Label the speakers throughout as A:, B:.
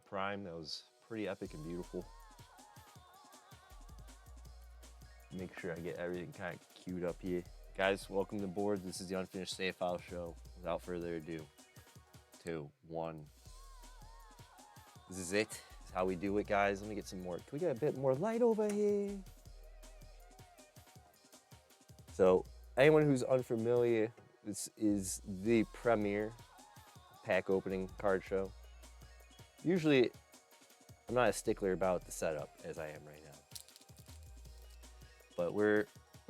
A: Prime. That was pretty epic and beautiful. Make sure I get everything kind of queued up here. Guys, welcome to board. This is the Unfinished Save File Show. Without further ado, 2, 1. This is it. This is how we do it, guys. Let me get some more. Can we get a bit more light over here? So, anyone who's unfamiliar, this is the premier pack opening card show. Usually, I'm not a stickler about the setup as I am right now. But we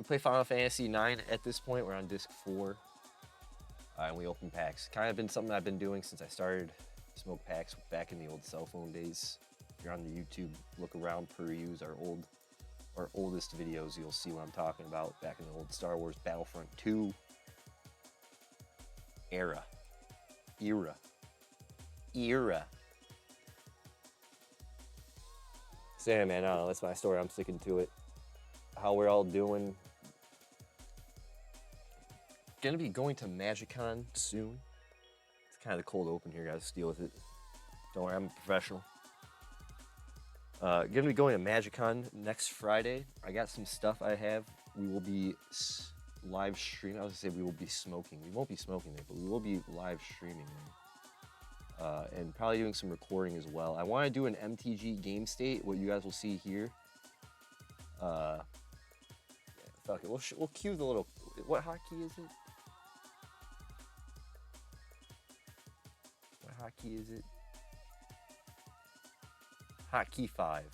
A: play Final Fantasy IX at this point. We're on disc 4. And we open packs. Kind of been something I've been doing since I started smoke packs back in the old cell phone days. If you're on the YouTube, look around, peruse our oldest videos, you'll see what I'm talking about back in the old Star Wars Battlefront 2 era. So yeah, man, I don't know, that's my story. I'm sticking to it. How we're all doing. Gonna be going to MagicCon soon. It's kind of the cold open here, guys. Deal with it. Don't worry, I'm a professional. Gonna be going to MagicCon next Friday. I got some stuff I have. We will be live streaming. I was gonna say we will be smoking. We won't be smoking there, but we will be live streaming there. And probably doing some recording as well. I want to do an MTG Game State, what you guys will see here. Yeah, fuck it. We'll cue the little. What hotkey is it? What hotkey is it? Hotkey 5.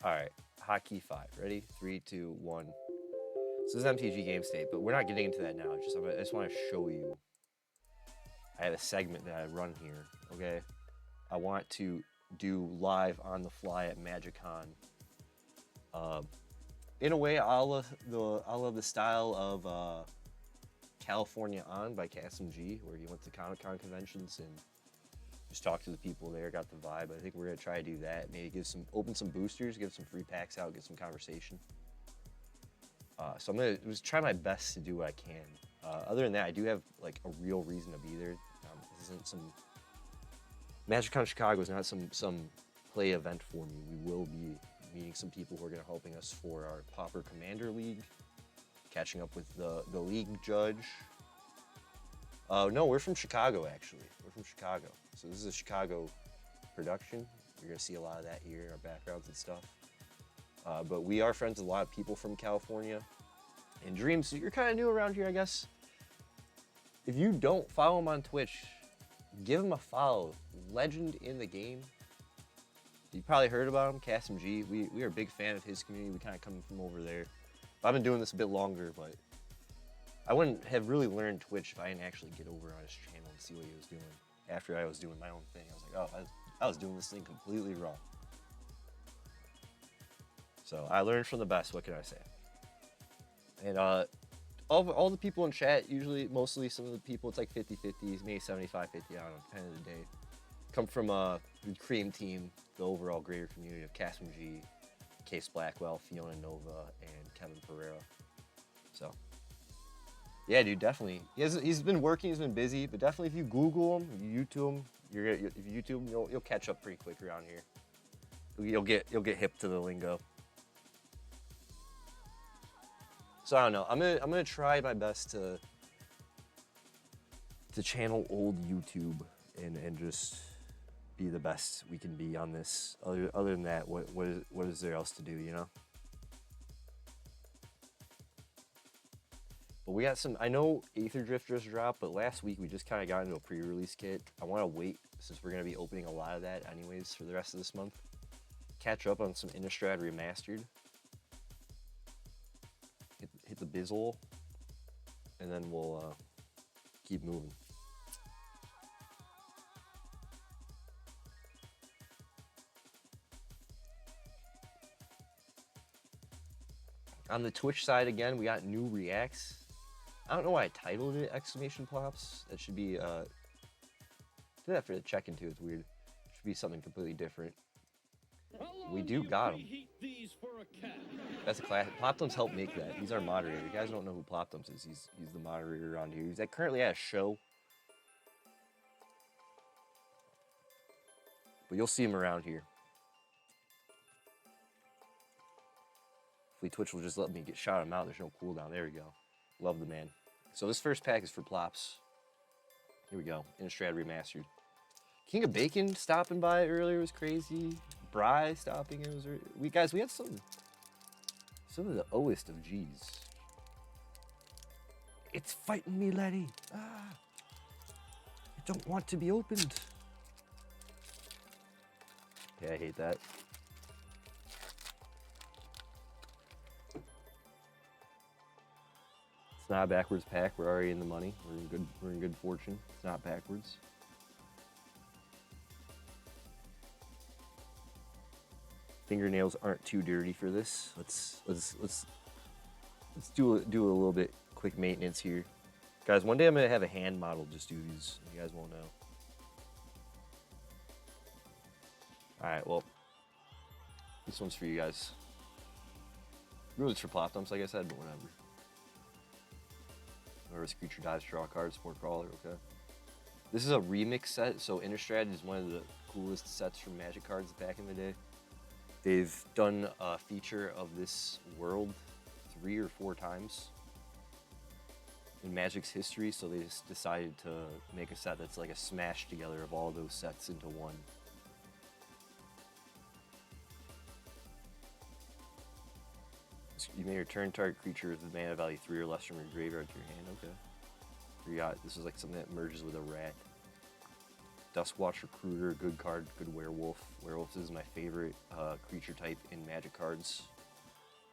A: All right, hotkey 5. Ready? 3, 2, 1. So this is MTG Game State, but we're not getting into that now. I just want to show you. I have a segment that I run here. Okay, I want to do live on the fly at MagicCon. In a way, I love the style of California On by KSMG, where he went to Comic-Con conventions and just talked to the people there, got the vibe. I think we're gonna try to do that. Maybe open some boosters, give some free packs out, get some conversation. So I'm gonna just try my best to do what I can. Other than that, I do have like a real reason to be there. This isn't some MagicCon Chicago is not some play event for me. We will be meeting some people who are gonna helping us for our Pauper Commander League, catching up with the league judge. No, we're from Chicago actually. We're from Chicago. So this is a Chicago production. You're gonna see a lot of that here in our backgrounds and stuff. But we are friends with a lot of people from California. And Dreams, you're kind of new around here, I guess. If you don't follow him on Twitch, give him a follow. Legend in the game. You probably heard about him, KSMG. We are a big fan of his community. We kind of come from over there. I've been doing this a bit longer, but I wouldn't have really learned Twitch if I didn't actually get over on his channel and see what he was doing. After I was doing my own thing, I was like, oh, I was doing this thing completely wrong. So I learned from the best, what can I say? And all the people in chat, mostly some of the people, it's like 50-50, maybe 75-50, I don't know, depending on the day, come from the Cream Team, the overall greater community of KSMG, Case Blackwell, Fiona Nova, and Kevin Pereira. So, yeah, dude, definitely. He's been working, he's been busy, but definitely if you Google him, if you YouTube him, you'll catch up pretty quick around here. You'll get hip to the lingo. So I don't know. I'm gonna try my best to channel old YouTube and just be the best we can be on this. Other than that, what is there else to do, you know? But we got some. I know Aether Drift just dropped, but last week we just kind of got into a pre-release kit. I want to wait since we're gonna be opening a lot of that anyways for the rest of this month. Catch up on some Innistrad Remastered. Hit the bizzle, and then we'll keep moving. On the Twitch side again, we got new reacts. I don't know why I titled it exclamation plops. That should be did that for the check-in too. It's weird. It should be something completely different. We do got him. That's a class. Ploptums helped make that. He's our moderator. You guys don't know who Ploptums is. He's the moderator around here. He's currently at a show. but you'll see him around here. Hopefully Twitch will just let me shout him out. There's no cooldown. There we go. Love the man. So this first pack is for plops. Here we go. Innistrad Remastered. King of Bacon stopping by earlier was crazy. Bry stopping in was... we had some of the oest of G's. It's fighting me, laddie. Ah, I don't want to be opened. Yeah, I hate that. It's not a backwards pack. We're already in the money. We're in good fortune. It's not backwards. Fingernails aren't too dirty for this. Let's do a little bit quick maintenance here. Guys, one day I'm gonna have a hand model just do these. You guys won't know. Alright, well. This one's for you guys. Really it's for plop dumps, like I said, but whatever. Whenever this creature dies, draw a card, support crawler, okay. This is a remix set, so Innistrad is one of the coolest sets from Magic cards back in the day. They've done a feature of this world 3 or 4 times in Magic's history, so they just decided to make a set that's like a smash together of all those sets into one. You may return target creature with a mana value 3 or less from your graveyard to your hand. Okay. Forgot this is like something that merges with a rat. Duskwatch Recruiter, good card, good werewolf. Werewolf is my favorite creature type in Magic cards.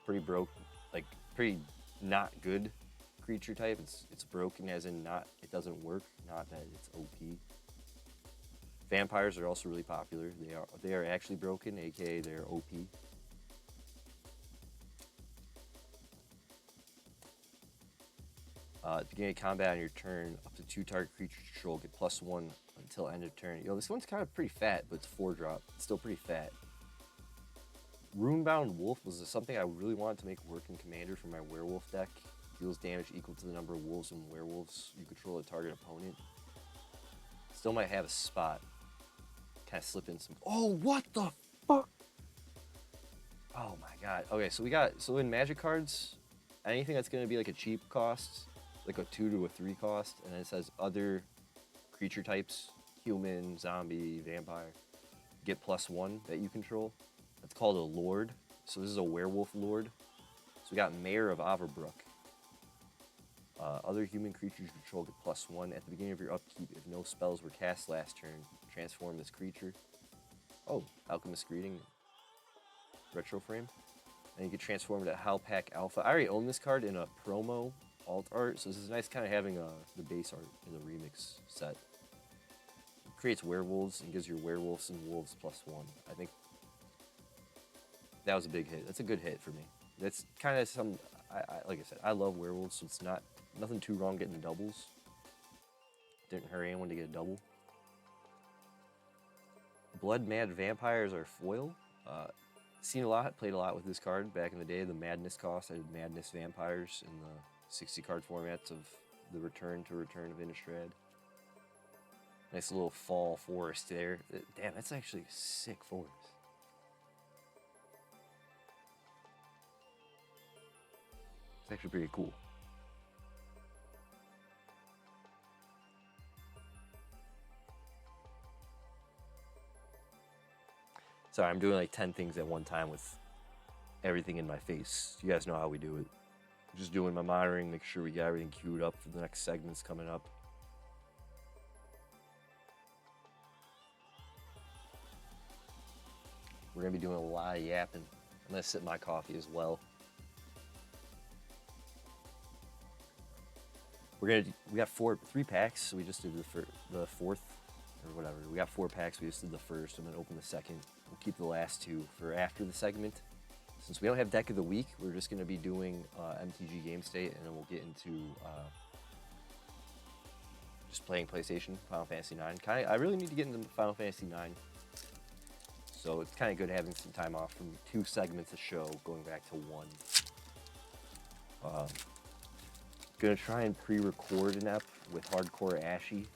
A: Pretty broke, like pretty not good creature type. It's broken as in not it doesn't work, not that it's OP. Vampires are also really popular. They are actually broken, aka they're OP. At the beginning of combat on your turn, up to 2 target creatures you control get +1 until end of turn. Yo, this one's kind of pretty fat, but it's 4-drop. It's still pretty fat. Runebound Wolf was something I really wanted to make work in Commander for my werewolf deck. Deals damage equal to the number of wolves and werewolves you control a target opponent. Still might have a spot. Kind of slip in some... Oh, what the fuck? Oh my god. Okay, so in Magic cards, anything that's going to be like a cheap cost, like a 2 to a 3 cost, and then it says other creature types, human, zombie, vampire, get +1 that you control. That's called a Lord. So this is a werewolf Lord. So we got Mayor of Averbrook. Other human creatures you control get +1 at the beginning of your upkeep. If no spells were cast last turn, transform this creature. Oh, Alchemist Greeting, retro frame. And you can transform it to Howlpack Alpha. I already own this card in a promo alt art, so this is nice kind of having the base art in the remix set. It creates werewolves and gives your werewolves and wolves +1. I think that was a big hit. That's a good hit for me. That's kind of some, like I said, I love werewolves, so it's nothing too wrong getting doubles. Didn't hurt anyone to get a double. Blood Mad Vampires are foil. Seen a lot, played a lot with this card back in the day. The Madness cost, I did Madness Vampires in the 60 card formats of the Return of Innistrad. Nice little fall forest there. Damn, that's actually a sick forest. It's actually pretty cool. Sorry, I'm doing like 10 things at one time with everything in my face. You guys know how we do it. Just doing my monitoring, make sure we got everything queued up for the next segments coming up. We're gonna be doing a lot of yapping. I'm gonna sip my coffee as well. We got 3 packs, so we just did the fourth, or whatever. We got 4 packs, we just did the first. I'm gonna open the second. We'll keep the last 2 for after the segment. Since we don't have Deck of the Week, we're just gonna be doing MTG Game State, and then we'll get into just playing PlayStation, Final Fantasy 9. I really need to get into Final Fantasy 9. So it's kind of good having some time off from 2 segments a show, going back to 1. Gonna try and pre-record an ep with Hardcore Ashy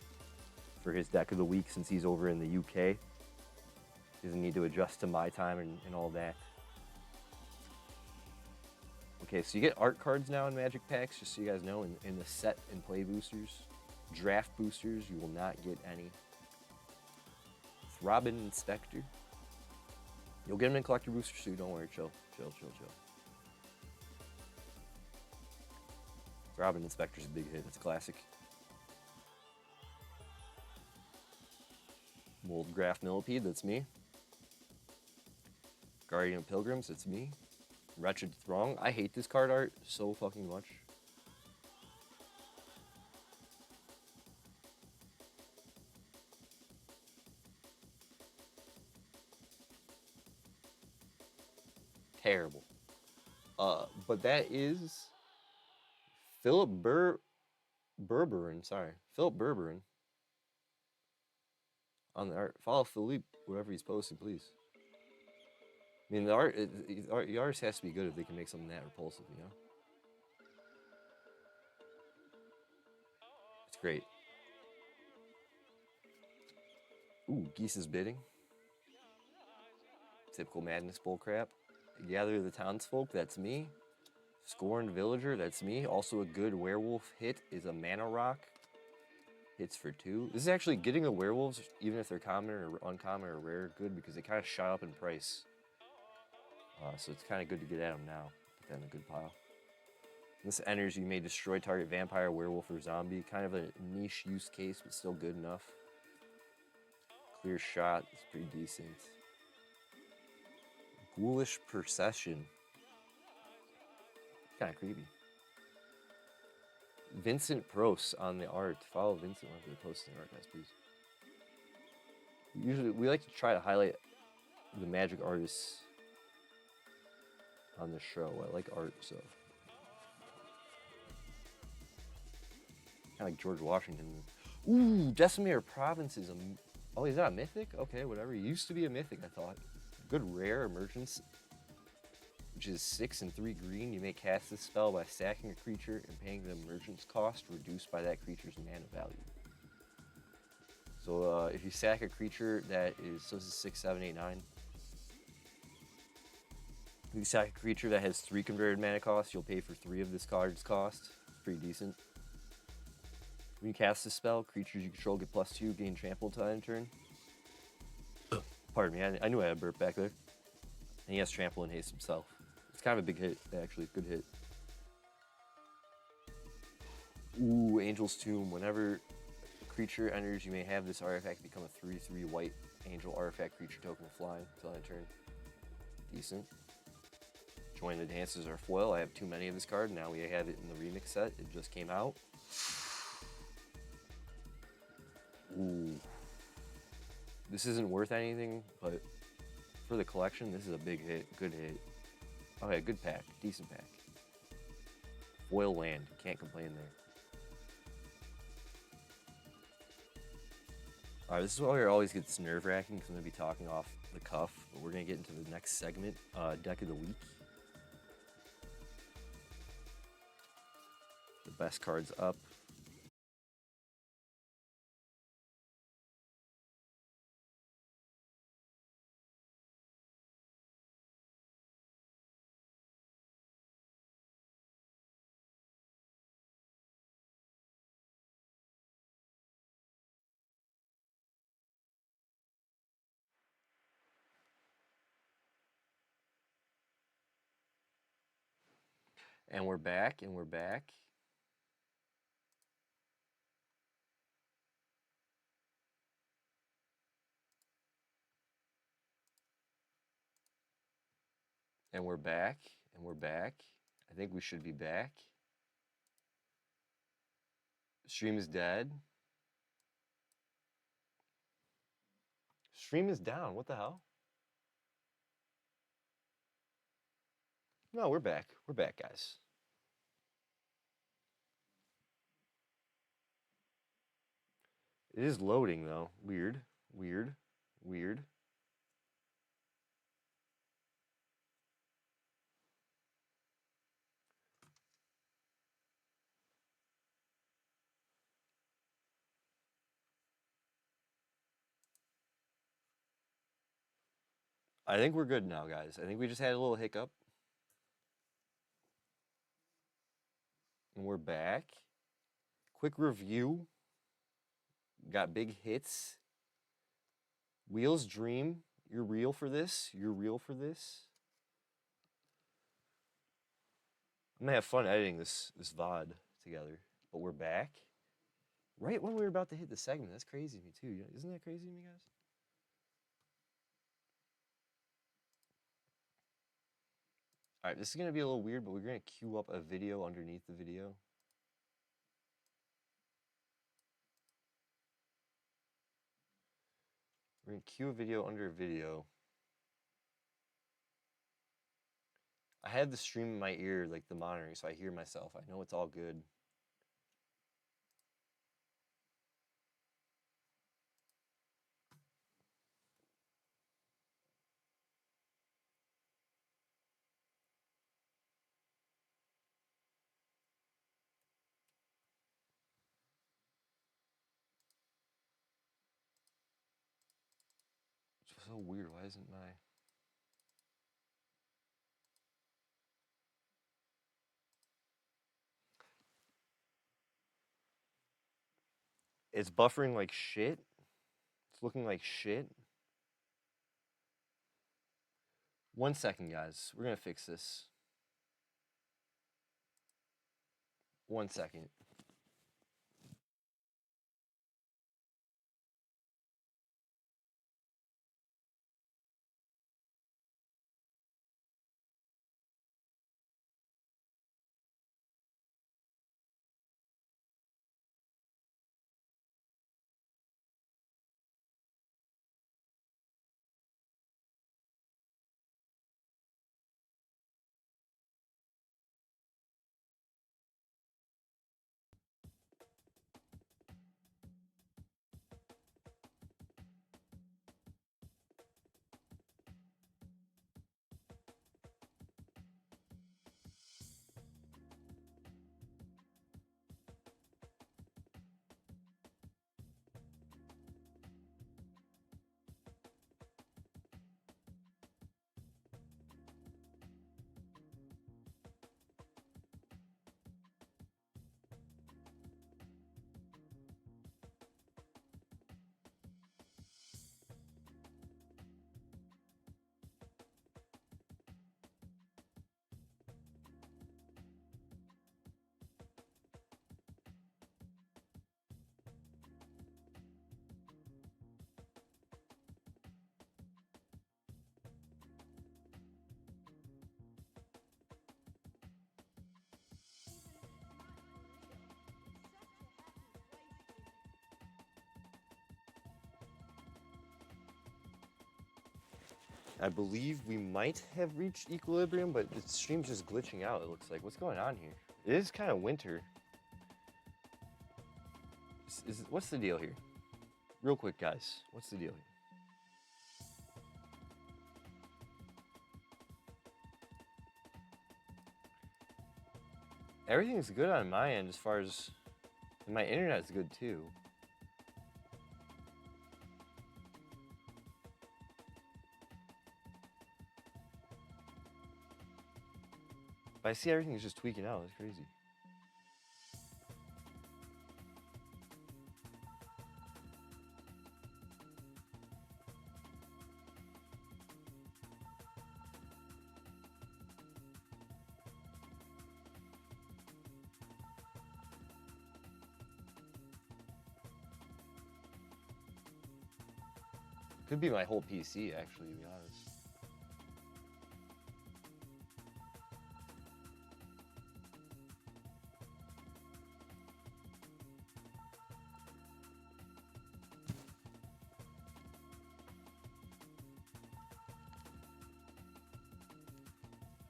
A: for his Deck of the Week since he's over in the UK. Doesn't need to adjust to my time and all that. Okay, so you get art cards now in Magic packs, just so you guys know, in the set and play boosters. Draft boosters, you will not get any. Throbbing Inspector. You'll get them in collector boosters too, don't worry, chill. Throbbing Inspector's a big hit, it's a classic. Mold Graph Millipede, that's me. Guardian of Pilgrims, that's me. Wretched Throng, I hate this card art so fucking much. Terrible. But that is Philip Berberin, sorry. Philip Berberin on the art. Follow Philippe, whatever he's posted, please. I mean, the artist has to be good if they can make something that repulsive, you know? It's great. Ooh, Geese's Bidding. Typical Madness bullcrap. Gather the Townsfolk, that's me. Scorned Villager, that's me. Also a good werewolf hit is a Mana Rock. Hits for 2. This is actually getting the werewolves, even if they're common or uncommon or rare, good because they kind of shot up in price. So it's kind of good to get at them now. Put that in a good pile. This enters, you may destroy target vampire, werewolf, or zombie. Kind of a niche use case, but still good enough. Clear shot is pretty decent. Ghoulish Procession. Kind of creepy. Vincent Pros on the art. Follow Vincent whenever they're posting art, guys, please. Usually, we like to try to highlight the Magic artists on the show. I like art, so. Kind of like George Washington. Ooh, Decimir Province is a... Oh, he's not a mythic? Okay, whatever. He used to be a mythic, I thought. Good rare emergence, which is 6 and 3 green. You may cast this spell by sacking a creature and paying the emergence cost reduced by that creature's mana value. So if you sack a creature that is, so this is 6, 7, 8, 9. If you sack a creature that has 3 converted mana costs, you'll pay for 3 of this card's cost. It's pretty decent. When you cast this spell, creatures you control get +2, gain trample until end of turn. Pardon me, I knew I had a burp back there. And he has trample and haste himself. It's kind of a big hit, actually, good hit. Ooh, Angel's Tomb. Whenever a creature enters, you may have this artifact become a 3/3 white angel artifact creature token with flying until end of turn. Decent. Join the Dances are foil. I have too many of this card. Now we have it in the remix set. It just came out. Ooh. This isn't worth anything, but for the collection, this is a big hit. Good hit. Okay, good pack. Decent pack. Foil land. Can't complain there. Alright, this is where it always gets nerve-wracking because I'm going to be talking off the cuff, but we're going to get into the next segment, Deck of the Week. The best cards up. And we're back, and we're back. And we're back, and we're back. I think we should be back. Stream is dead. Stream is down. What the hell? No, we're back. We're back, guys. It is loading, though. Weird. Weird. Weird. I think we're good now, guys. I think we just had a little hiccup. And we're back. Quick review. Got big hits. Wheels Dream. You're real for this? You're real for this? I'm gonna have fun editing this VOD together. But we're back. Right when we were about to hit the segment. That's crazy to me too. Isn't that crazy to me, guys? Alright, this is gonna be a little weird, but we're gonna queue up a video underneath the video. We're gonna queue a video under a video. I have the stream in my ear, like the monitoring, so I hear myself. I know it's all good. It's so weird. Why isn't my... It's buffering like shit. It's looking like shit. 1 second, guys. We're gonna fix this. 1 second. I believe we might have reached equilibrium, but the stream's just glitching out, it looks like. What's going on here? It is kind of winter. What's the deal here? Real quick, guys. What's the deal here? Everything's good on my end as far as... My internet's good too. But I see everything's just tweaking out. It's crazy. Could be my whole PC, actually, to be honest.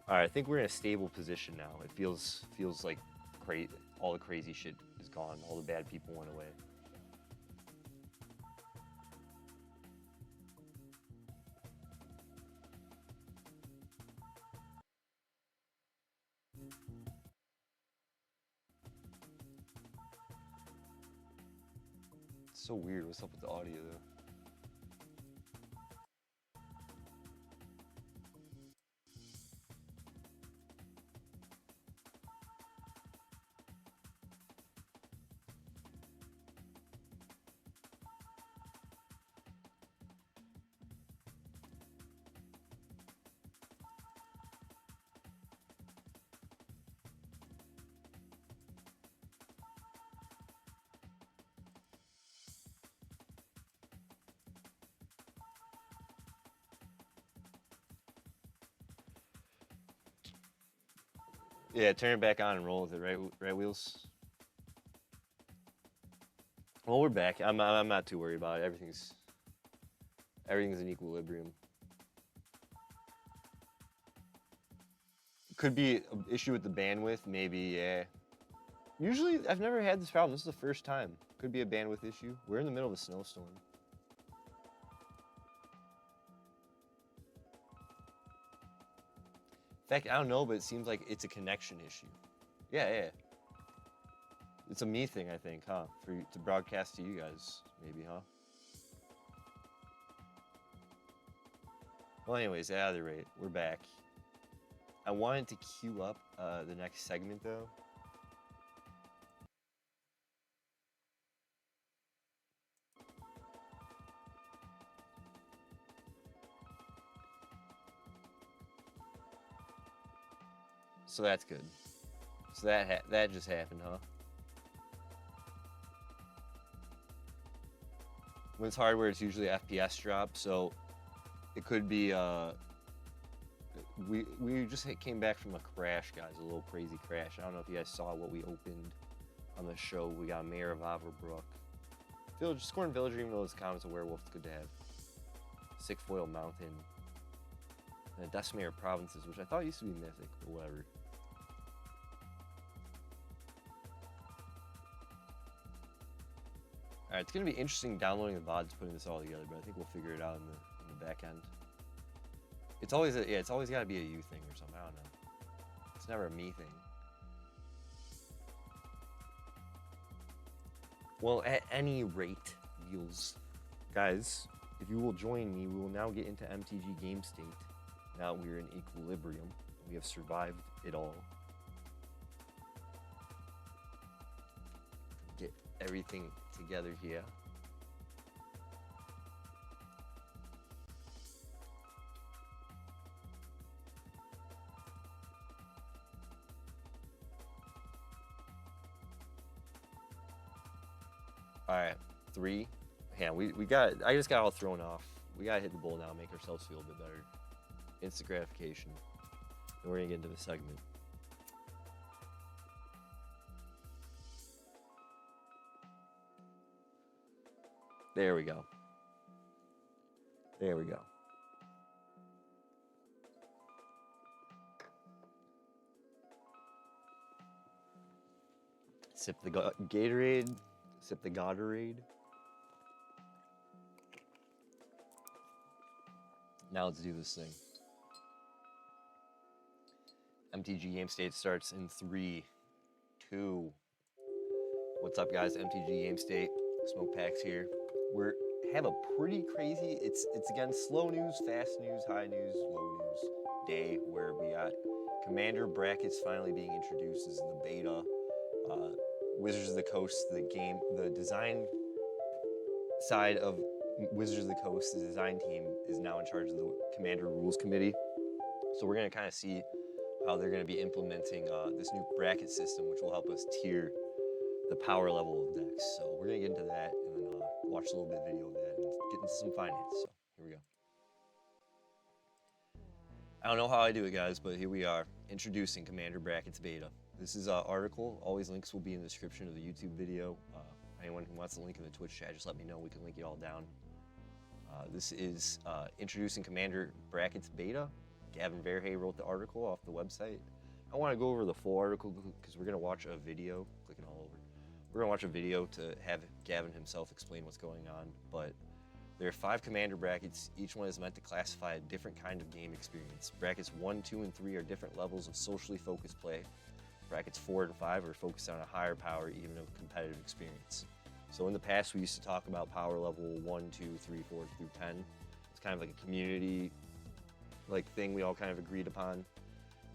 A: All right, I think we're in a stable position now. It feels like all the crazy shit is gone. All the bad people went away. It's so weird. What's up with the audio, though? Yeah, turn it back on and roll with it, right, Wheels? Well, we're back. I'm not too worried about it. Everything's in equilibrium. Could be an issue with the bandwidth, maybe, yeah. Usually, I've never had this problem. This is the first time. Could be a bandwidth issue. We're in the middle of a snowstorm. In fact, I don't know, but it seems like it's a connection issue. Yeah. It's a me thing, I think, huh? For you to broadcast to you guys, maybe, huh? Well, anyways, at either rate, we're back. I wanted to queue up the next segment, though. So that's good. So that just happened, huh? When it's hardware, it's usually FPS drop, so it could be we just came back from a crash, guys, a little crazy crash. I don't know if you guys saw what we opened on the show. We got Mayor of Averbrook. Scorn Villager, even though it's common as a werewolf, it's good to have. Six-Foil Mountain. And a Decimator Provinces, which I thought used to be mythic, but whatever. Alright, it's gonna be interesting downloading the VODs, putting this all together, but I think we'll figure it out in the back end. It's always gotta be a you thing or something, I don't know. It's never a me thing. Well, at any rate, Wheels, guys, if you will join me, we will now get into MTG Game State. Now we're in equilibrium. We have survived it all. Get everything together here. All right, 3. Yeah, I just got all thrown off. We gotta hit the bowl now, make ourselves feel a bit better. Instant gratification. And we're gonna get into the segment. There we go. There we go. Sip the Gatorade. Sip the Gatorade. Now let's do this thing. MTG Game State starts in 3, 2. What's up, guys? MTG Game State. Smoke Packs here. We have a pretty crazy, it's again slow news, fast news, high news, low news day where we got Commander brackets finally being introduced. This is the beta. Wizards of the Coast, the design side of Wizards of the Coast, the design team is now in charge of the Commander Rules Committee. So we're going to kind of see how they're going to be implementing this new bracket system, which will help us tier the power level of decks. So we're going to get into that and then watch a little bit of video of that and get into some finance. So here we go. I don't know how I do it, guys, but here we are, introducing Commander Brackets Beta. This is an article. Always links will be in the description of the YouTube video. Anyone who wants the link in the Twitch chat, just let me know. We can link it all down. This is introducing Commander Brackets Beta. Gavin Verhey wrote the article off the website. I want to go over the full article because we're going to watch a video. Clicking all over. We're going to watch a video to have Gavin himself explain what's going on. But there are 5 Commander brackets. Each one is meant to classify a different kind of game experience. Brackets 1, 2, and 3 are different levels of socially focused play. Brackets 4 and 5 are focused on a higher power, even a competitive experience. So in the past, we used to talk about power level 1, 2, 3, 4 through 10. It's kind of like a community thing we all kind of agreed upon.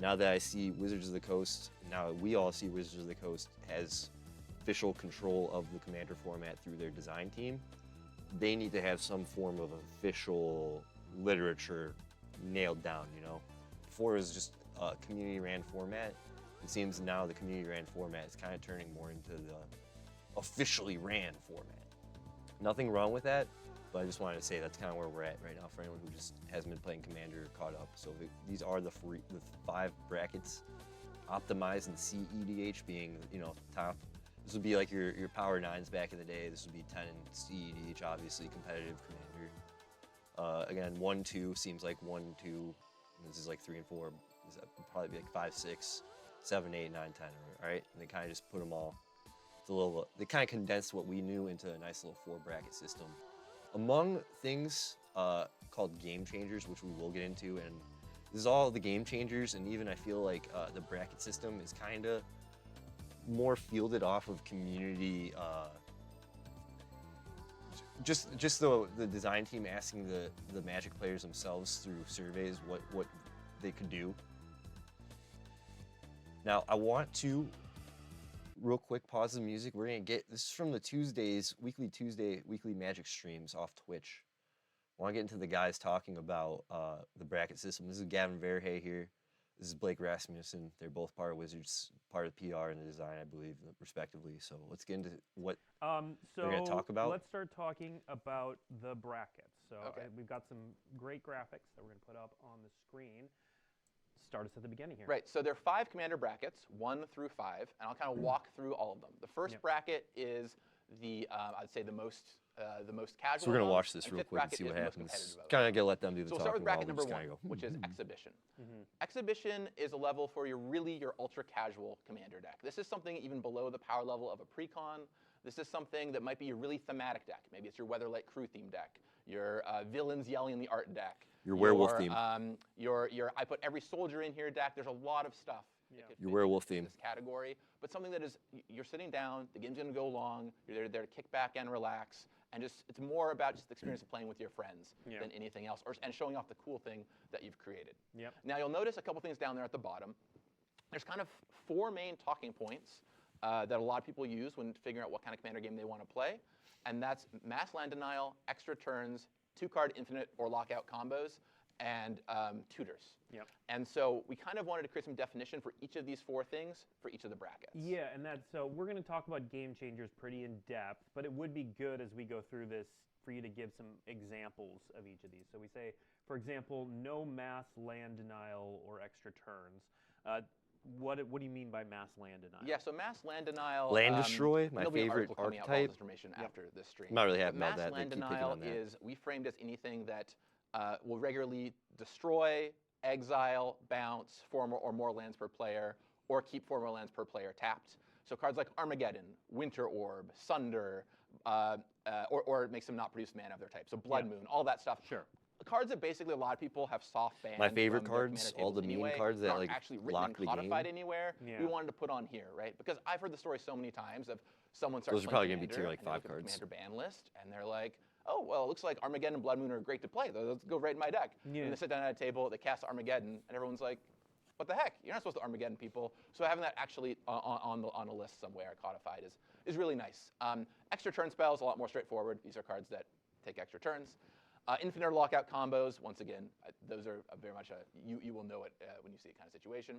A: Now that I see Wizards of the Coast, now we all see Wizards of the Coast has official control of the Commander format through their design team, they need to have some form of official literature nailed down, you know? Before it was just a community ran format. It seems now the community ran format is kind of turning more into the officially ran format. Nothing wrong with that, but I just wanted to say that's kind of where we're at right now for anyone who just hasn't been playing Commander or caught up. So these are the 5 brackets. optimized and CEDH being, you know, top. This would be like your power 9s back in the day. This would be 10 and CEDH, obviously competitive commander. Again, 1, 2 seems like 1, 2. This is like 3 and 4. This would probably be like 5, 6, 7, 8, 9, 10. All right, and they kind of just put them all. It's a little. They kind of condensed what we knew into a nice little 4-bracket system. Among things called game changers, which we will get into, and this is all the game changers, and even I feel like the bracket system is kind of more fielded off of community, just the design team asking the Magic players themselves through surveys what they could do. Now I want to real quick pause the music. We're gonna get this is from the weekly Magic streams off Twitch. I want to get into the guys talking about the bracket system. This is Gavin Verhey here. This is Blake Rasmussen. They're both part of Wizards, part of the PR and the design, I believe, respectively. So let's get into what we're going to talk about.
B: Let's start talking about the brackets. So we've got some great graphics that we're going to put up on the screen. Start us at the beginning here.
C: Right, so there are 5 commander brackets, 1 through 5, and I'll kind of walk through all of them. The first bracket is the, I'd say the most casual.
A: So we're gonna watch this real quick and see what happens. Kind of gonna let them do the talking.
C: So we'll start with bracket number 1,
A: go.
C: which is Exhibition. Exhibition is a level for your ultra casual commander deck. This is something even below the power level of a precon. This is something that might be your really thematic deck. Maybe it's your Weatherlight Crew theme deck, your villains yelling in the art deck,
A: your werewolf theme,
C: your I put every soldier in here deck. There's a lot of stuff.
A: Your werewolf theme.
C: This category, but something that is you're sitting down. The game's gonna go long. You're there to kick back and relax, and just it's more about just the experience of playing with your friends than anything else, and showing off the cool thing that you've created. Now you'll notice a couple things down there at the bottom. There's kind of 4 main talking points that a lot of people use when figuring out what kind of commander game they want to play, and that's mass land denial, extra turns, 2-card infinite or lockout combos, and tutors. And so we kind of wanted to create some definition for each of these 4 things for each of the brackets.
B: Yeah, and so we're going to talk about game changers pretty in depth, but it would be good as we go through this for you to give some examples of each of these. So we say, for example, no mass land denial or extra turns. What do you mean by mass land denial?
C: Yeah, so mass land denial.
A: Land destroy, my
C: favorite
A: favorite archetype.
C: Information after this stream.
A: I'm not really happy about that.
C: Mass land denial is we framed as anything that will regularly destroy, exile, bounce 4 or more lands per player, or keep 4 more lands per player tapped. So cards like Armageddon, Winter Orb, Sunder, or it makes them not produce mana of their type. So Blood Moon, all that stuff.
B: Sure.
C: Cards that basically a lot of people have soft banned.
A: My favorite cards, all the meme cards that like
C: actually written
A: lock
C: and
A: the
C: codified
A: game.
C: Anywhere. We wanted to put on here, right? Because I've heard the story so many times of someone starts.
A: Those are probably going to be
C: Commander,
A: tier like 5
C: and they look at the
A: cards.
C: Commander ban list, and they're like, oh, well, it looks like Armageddon and Blood Moon are great to play. Let's go right in my deck. And they sit down at a table, they cast Armageddon, and everyone's like, what the heck? You're not supposed to Armageddon people. So having that actually on a list somewhere codified is really nice. Extra turn spells, a lot more straightforward. These are cards that take extra turns. Infinite lockout combos, once again, those are very much you will know it when you see it kind of situation.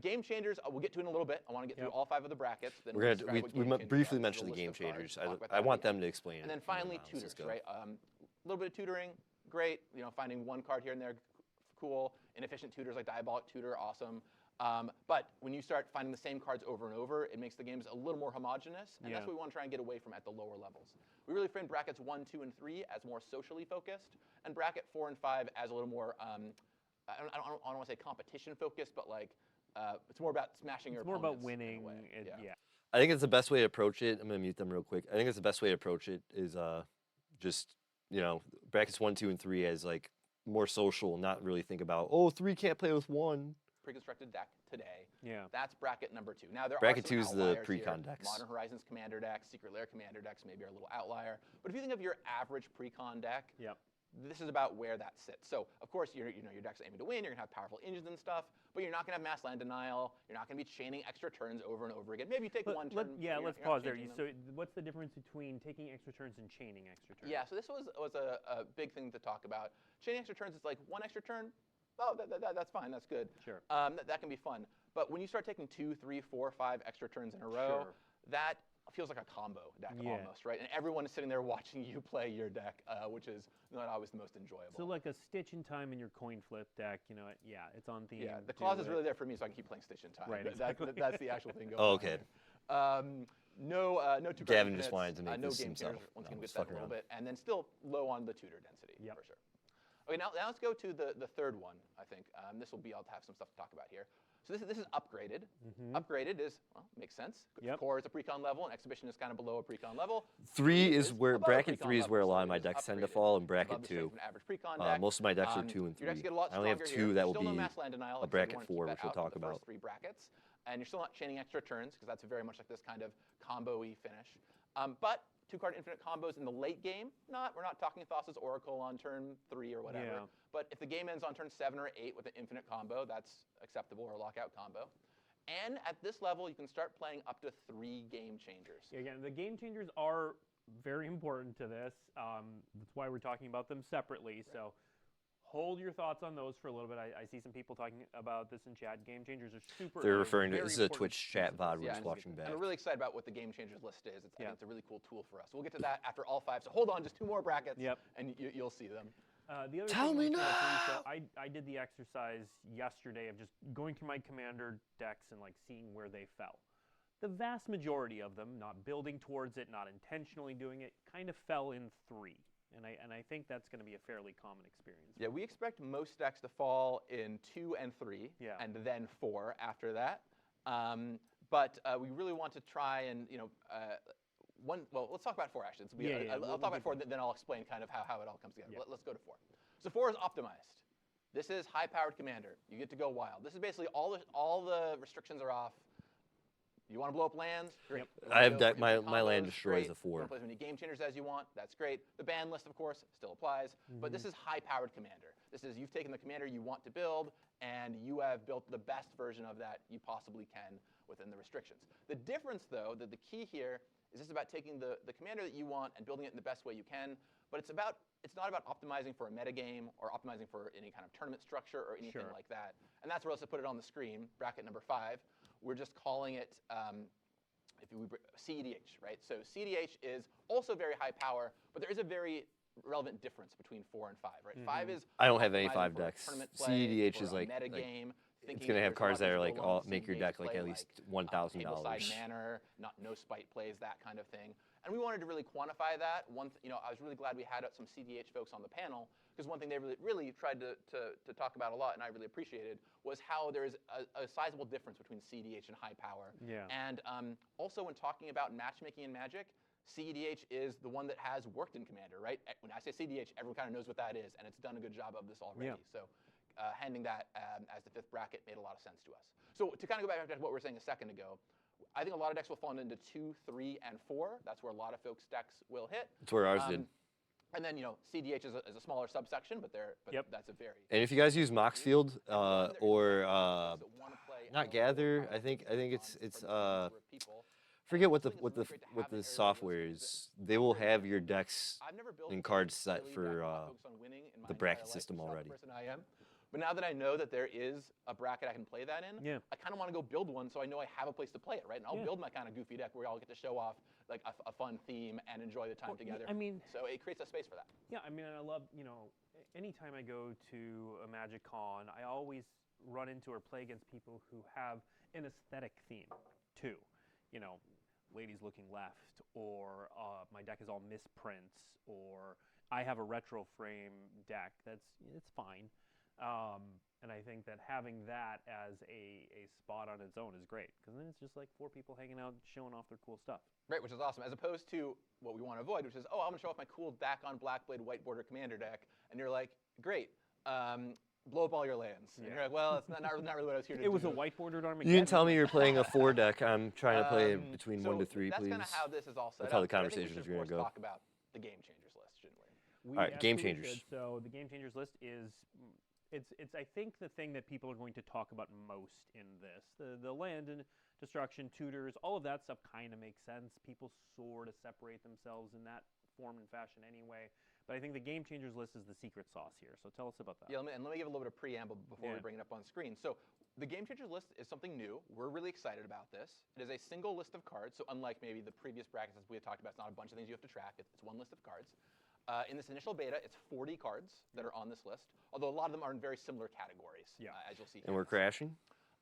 C: Game changers, we'll get to in a little bit. I want to get through all 5 of the brackets. Then
A: we briefly mentioned the game changers. I want them to explain it.
C: And then finally, tutors, right? A little bit of tutoring, great. You know, finding 1 card here and there, cool. Inefficient tutors like Diabolic Tutor, awesome. But when you start finding the same cards over and over, it makes the games a little more homogenous, and that's what we want to try and get away from at the lower levels. We really framed brackets 1, 2, and 3 as more socially focused, and bracket 4 and 5 as a little more, I don't want to say competition focused, but like it's more about smashing your opponents.
B: It's more about winning.
A: I think it's the best way to approach it. I'm going to mute them real quick. I think it's the best way to approach it is just, you know, brackets 1, 2, and 3 as like more social, not really think about, oh, 3 can't play with 1.
C: Pre-constructed deck today.
B: Yeah.
C: That's bracket number 2. Now there
A: bracket
C: are some
A: 2 is the
C: here.
A: pre-con decks.
C: Modern Horizons commander decks, Secret Lair commander decks maybe are a little outlier. But if you think of your average pre-con deck, this is about where that sits. So of course your deck's aiming to win. You're gonna have powerful engines and stuff, but you're not gonna have mass land denial. You're not gonna be chaining extra turns over and over again. Maybe you take 1 turn.
B: Let's pause there. So what's the difference between taking extra turns and chaining extra turns?
C: Yeah. So this was a big thing to talk about. Chaining extra turns is like 1 extra turn. Oh, that's fine. That's good.
B: Sure.
C: That can be fun. But when you start taking 2, 3, 4, 5 extra turns in a row, that feels like a combo deck
B: Yeah.
C: almost, right? And everyone is sitting there watching you play your deck, which is not always the most enjoyable.
B: So like a Stitch in Time in your coin flip deck, you know, yeah, it's on theme.
C: Yeah, the clause is really there for me so I can keep playing Stitch in Time.
B: Right,
C: That's the actual thing going
A: Oh,
C: on.
A: okay.
C: No two
A: Gavin
C: card
A: just
C: infinites,
A: wanted to make
C: no
A: this
C: game
A: himself.
C: changers, once
A: No,
C: again,
A: just
C: get that a
A: fucking
C: little
A: around.
C: bit, and then still low on the tutor density,
B: Yep.
C: for sure. Okay, now let's go to the third one, I think. This will be, I'll have some stuff to talk about here. So this is upgraded. Upgraded is, well, makes sense.
B: Yep.
C: Core is a precon level, and Exhibition is kind of below a precon level.
A: 3 is where
C: above a
A: bracket
C: precon
A: 3 is
C: level,
A: where a
C: so
A: lot of
C: it
A: my
C: is
A: decks tend to
C: upgraded.
A: fall, and
C: It's
A: bracket
C: above the strength
A: 2.
C: of an average precon deck.
A: Most of my decks are 2 and 3.
C: Your decks get a lot
A: I only have
C: stronger
A: 2
C: here.
A: that
C: You
A: will
C: still no
A: be
C: mass land denial,
A: a
C: like I said, you
A: bracket
C: wanna keep
A: 4,
C: that
A: which we'll
C: out from
A: talk
C: the
A: about.
C: First 3 brackets, and you're still not chaining extra turns because that's very much like this kind of combo-y finish. But 2-card infinite combos in the late game, we're not talking Thassa's Oracle on turn 3 or whatever.
B: Yeah.
C: But if the game ends on turn 7 or 8 with an infinite combo, that's acceptable, or a lockout combo. And at this level, you can start playing up to 3 game changers.
B: Yeah, again, the game changers are very important to this. That's why we're talking about them separately. Right. So hold your thoughts on those for a little bit. I see some people talking about this in chat. Game changers are super.
A: They're referring to
B: very
A: this is a
B: important
A: Twitch chat VOD we're
C: Yeah,
A: just watching back.
C: And we're really excited about what the game changers list is. I think
B: Yeah.
C: it's a really cool tool for us. We'll get to that after all 5. So hold on, just 2 more brackets,
B: Yep.
C: and you'll see them.
B: The other
A: Tell
B: thing
A: me
B: we talked about,
A: now!
B: so I did the exercise yesterday of just going through my commander decks and like seeing where they fell. The vast majority of them, not building towards it, not intentionally doing it, kind of fell in 3. And I think that's going to be a fairly common experience.
C: Yeah, we expect most decks to fall in 2 and 3,
B: Yeah.
C: and then 4 after that. But we really want to try and, well, let's talk about 4 actually. I'll talk about 4, then I'll explain kind of how it all comes together.
B: Yeah.
C: Let's go to 4. So 4 is optimized. This is high-powered commander. You get to go wild. This is basically all the restrictions are off. You want to blow up lands? Great.
B: Yep.
A: I have
C: that.
A: my land destroys a 4.
C: You want to play as many game changers as you want? That's great. The ban list, of course, still applies. But this is high-powered commander. This is you've taken the commander you want to build, and you have built the best version of that you possibly can within the restrictions. The difference, though, the key here is this about taking the commander that you want and building it in the best way you can. But it's not about optimizing for a metagame or optimizing for any kind of tournament structure or anything like that. And that's where let's put it on the screen, bracket number 5. We're just calling it CEDH, right? So CEDH is also very high power, but there is a very relevant difference between 4 and 5, right? 5 is
A: I don't have any
C: optimizing
A: 5
C: for a
A: decks.
C: tournament play,
A: CEDH
C: for
A: is
C: a
A: like
C: metagame.
A: it's gonna have cards that are like all make your deck like at least $1,000.
C: Tableside manner, no spite plays, that kind of thing. And we wanted to really quantify that. I was really glad we had some CDH folks on the panel, because one thing they really tried to talk about a lot, and I really appreciated, was how there is a sizable difference between CDH and high power.
B: Yeah.
C: And also when talking about matchmaking in Magic, CEDH is the one that has worked in Commander, right? When I say CEDH, everyone kind of knows what that is, and it's done a good job of this already.
B: Yeah.
C: So handing that as the 5th bracket made a lot of sense to us. So to kind of go back to what we were saying a second ago, I think a lot of decks will fall into 2, 3, and 4. That's where a lot of folks' decks will hit.
A: That's where ours did.
C: And then, CDH is a smaller subsection, but that's a very...
A: And if you guys use Moxfield or
C: not
A: not Gather, I think it's forget what the software is. They will have your decks and cards set for the bracket system already.
C: But now that I know that there is a bracket I can play that in, I kind of want to go build one so I know I have a place to play it, right? And I'll build my kind of goofy deck where I'll get to show off like a fun theme and enjoy the time together.
B: I mean,
C: so it creates a space for that.
B: Yeah, I mean, and I love, anytime I go to a Magic Con, I always run into or play against people who have an aesthetic theme too. Ladies looking left, or my deck is all misprints, or I have a retro frame deck. It's fine. And I think that having that as a spot on its own is great, because then it's just like 4 people hanging out showing off their cool stuff.
C: Right, which is awesome, as opposed to what we want to avoid, which is, I'm going to show off my cool back on Blackblade white border commander deck, and you're like, great, blow up all your lands. And you're like, well, it's not really what I was here to do.
B: It was a white bordered Armageddon.
A: You didn't tell me you're playing a 4 deck. I'm trying to play between 1 to 3,
C: that's
A: please.
C: That's kind of how this is all set
A: That's how
C: up.
A: the conversation is going to go.
C: Talk about the game changers list, shouldn't we?
A: All right, game
B: absolutely
A: changers.
B: should. So the game changers list is, it's I think the thing that people are going to talk about most in this. The land and destruction, tutors, all of that stuff kind of makes sense. People sort of separate themselves in that form and fashion anyway. But I think the Game Changers list is the secret sauce here. So tell us about that.
C: Yeah, let me give a little bit of preamble before we bring it up on screen. So the Game Changers list is something new. We're really excited about this. It is a single list of cards. So unlike maybe the previous brackets as we had talked about, it's not a bunch of things you have to track. It's one list of cards. In this initial beta, it's 40 cards that are on this list, although a lot of them are in very similar categories, as you'll see here.
A: And we're crashing?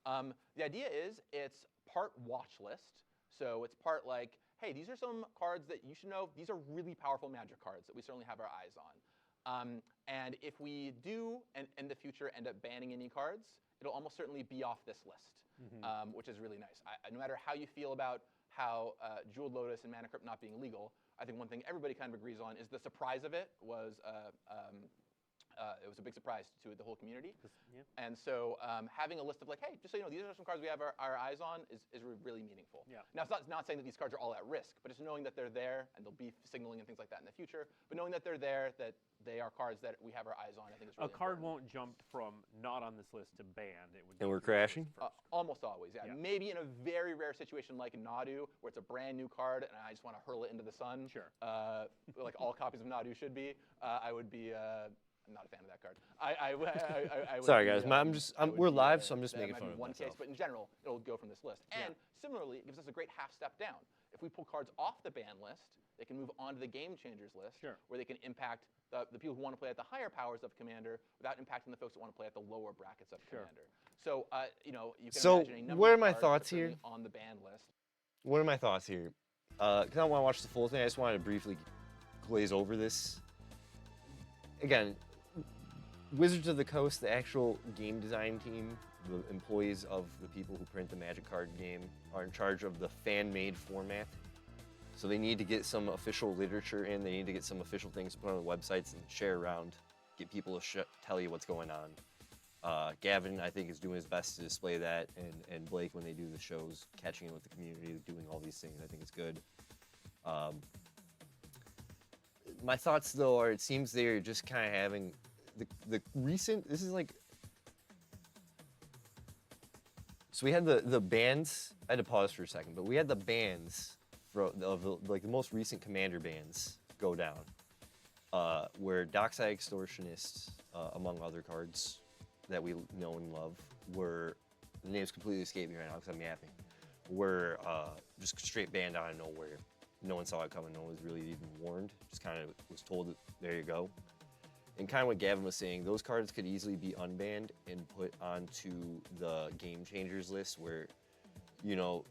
C: The idea is it's part watch list. So it's part like, hey, these are some cards that you should know. These are really powerful Magic cards that we certainly have our eyes on. And if we do, in the future, end up banning any cards, it'll almost certainly be off this list, which is really nice. No matter how you feel about how Jeweled Lotus and Mana Crypt not being legal, I think one thing everybody kind of agrees on is the surprise of it was it was a big surprise to the whole community. And so having a list of like, hey, just so you know, these are some cards we have our eyes on is really meaningful. Now, it's not saying that these cards are all at risk, but just knowing that they're there, and they'll be signaling and things like that in the future, but knowing that they're there, that they are cards that we have our eyes on, I think is really
B: important. A card
C: important.
B: won't jump from not on this list to banned. It would.
A: And we're crashing?
C: Almost always, yeah. Maybe in a very rare situation like Nadu, where it's a brand new card, and I just want to hurl it into the sun.
B: Sure.
C: Like all copies of Nadu should be. I would be. I'm not a fan of that card. I would
A: Sorry,
C: be,
A: guys. We're live, so I'm just making fun of
C: one
A: myself.
C: case, but in general, it'll go from this list. And similarly, it gives us a great half step down. If we pull cards off the ban list, they can move on to the Game Changers list, where they can impact the people who want to play at the higher powers of Commander without impacting the folks that want to play at the lower brackets of Commander. So, you know, you can imagine a number
A: what are
C: of
A: my
C: cards
A: thoughts
C: that are
A: here?
C: on the ban list.
A: What are my thoughts here? Because I don't want to watch the full thing. I just wanted to briefly glaze over this. Again, Wizards of the Coast, the actual game design team, the employees of the people who print the Magic card game, are in charge of the fan-made format. So they need to get some official literature in. They need to get some official things put on the websites and share around, get people to tell you what's going on. Gavin, I think, is doing his best to display that, and Blake, when they do the shows, catching in with the community, doing all these things, I think it's good. My thoughts, though, are it seems they're just kind of having the recent, this is like, so we had the bans, I had to pause for a second, but we had the bans of the most recent Commander bans go down, where Dockside Extortionists, among other cards that we know and love, were, the names completely escape me right now because I'm yapping, were just straight banned out of nowhere. No one saw it coming, no one was really even warned, just kind of was told, there you go. And kind of what Gavin was saying, those cards could easily be unbanned and put onto the Game Changers list where, you know,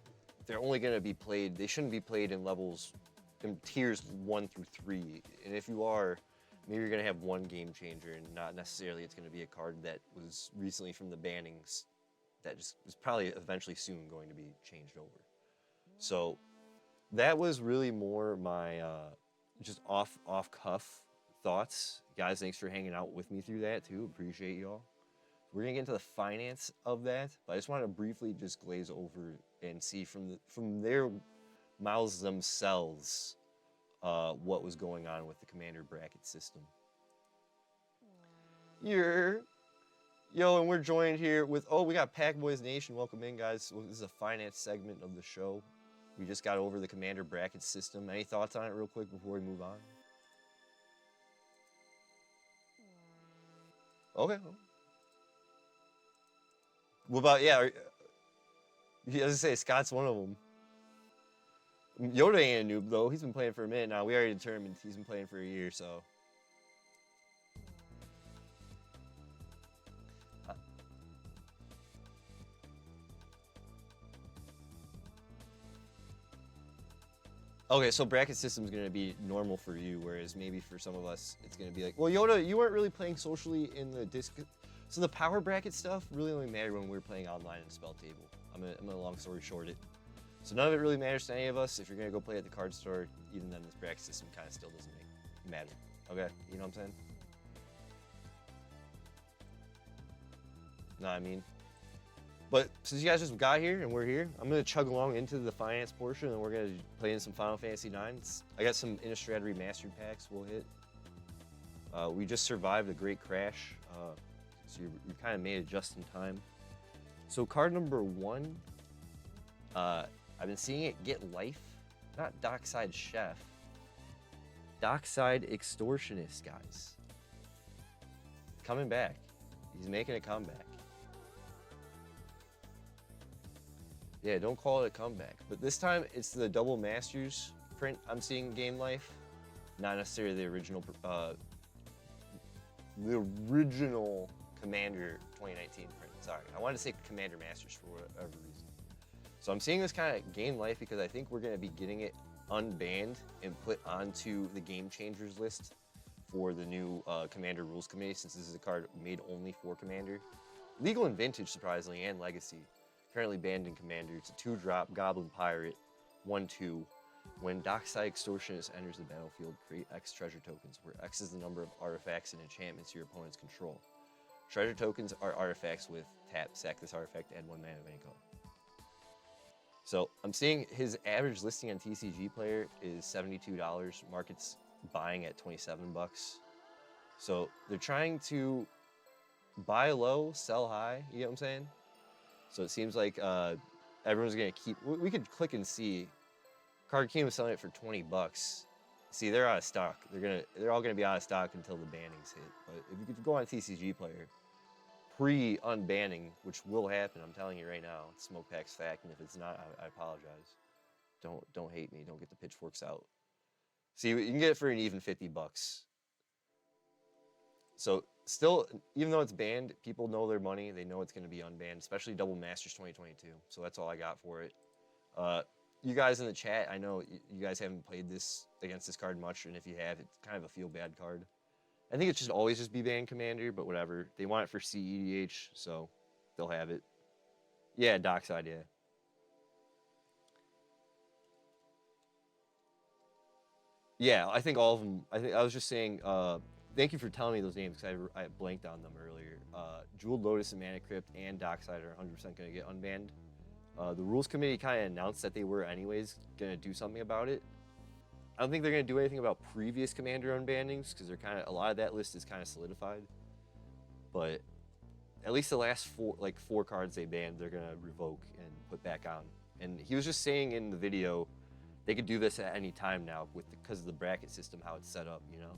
A: they're only going to be played, they shouldn't be played in levels, in tiers 1 through 3. And if you are, maybe you're going to have one Game Changer and not necessarily it's going to be a card that was recently from the bannings that just is probably eventually soon going to be changed over. So that was really more my just off-cuff thoughts. Guys, thanks for hanging out with me through that too. Appreciate y'all. We're gonna get into the finance of that, but I just wanted to briefly just glaze over and see from their mouths themselves what was going on with the Commander bracket system. Yo, and we're joined here with, we got Pack Boys Nation. Welcome in, guys. This is a finance segment of the show. We just got over the Commander bracket system. Any thoughts on it real quick before we move on? Okay. What about, as I say, Scott's one of them. Yoda ain't a noob, though. He's been playing for a minute now. We already determined he's been playing for a year, so. Okay, so bracket system's gonna be normal for you, whereas maybe for some of us, it's gonna be like, well, Yoda, you weren't really playing socially in the disc. So the power bracket stuff really only mattered when we were playing online in Spell Table. I'm gonna long story short it. So none of it really matters to any of us. If you're gonna go play at the card store, even then this bracket system kind of still doesn't matter. Okay, you know what I'm saying? Know what I mean? But since you guys just got here and we're here, I'm gonna chug along into the finance portion and we're gonna play in some Final Fantasy IX. I got some Innistrad Remastered packs we'll hit. We just survived a great crash, so you kind of made it just in time. So card number 1, I've been seeing it get life, not Dockside Chef. Dockside Extortionist, guys. Coming back. He's making a comeback. Yeah, don't call it a comeback. But this time, it's the Double Masters print I'm seeing in Game Life. Not necessarily the original Commander 2019 print. Sorry, I wanted to say Commander Masters for whatever reason. So I'm seeing this kind of Game Life because I think we're going to be getting it unbanned and put onto the Game Changers list for the new Commander Rules Committee, since this is a card made only for Commander. Legal and Vintage, surprisingly, and Legacy. Currently banned in Commander. It's a 2-drop Goblin Pirate, 1/2. When Dockside Extortionist enters the battlefield, create X treasure tokens, where X is the number of artifacts and enchantments your opponents control. Treasure tokens are artifacts with tap. Sack this artifact, add 1 mana of any color. So I'm seeing his average listing on TCG Player is $72. Market's buying at 27 bucks. So they're trying to buy low, sell high. You get what I'm saying? So it seems like everyone's gonna keep. We could click and see. Card King was selling it for 20 bucks. See, they're out of stock. They're all gonna be out of stock until the bannings hit. But if you could go on TCG Player, pre-unbanning, which will happen, I'm telling you right now, Smoke Pack's fact, and if it's not, I apologize. Don't hate me. Don't get the pitchforks out. See, you can get it for an even 50 bucks. So still, even though it's banned, people know their money. They know it's going to be unbanned, especially Double Masters 2022. So that's all I got for it. You guys in the chat, I know you guys haven't played this against this card much, and if you have, it's kind of a feel-bad card. I think it should always just be banned Commander, but whatever. They want it for CEDH, so they'll have it. Yeah, Dockside, yeah. Yeah, I think all of them. I was just saying, thank you for telling me those names, because I blanked on them earlier. Jeweled Lotus and Mana Crypt and Dockside are 100% going to get unbanned. The Rules Committee kind of announced that they were anyways going to do something about it. I don't think they're going to do anything about previous Commander unbannings, because they're kind of, a lot of that list is kind of solidified. But at least the last four cards they banned, they're going to revoke and put back on. And he was just saying in the video, they could do this at any time now because of the bracket system, how it's set up, you know?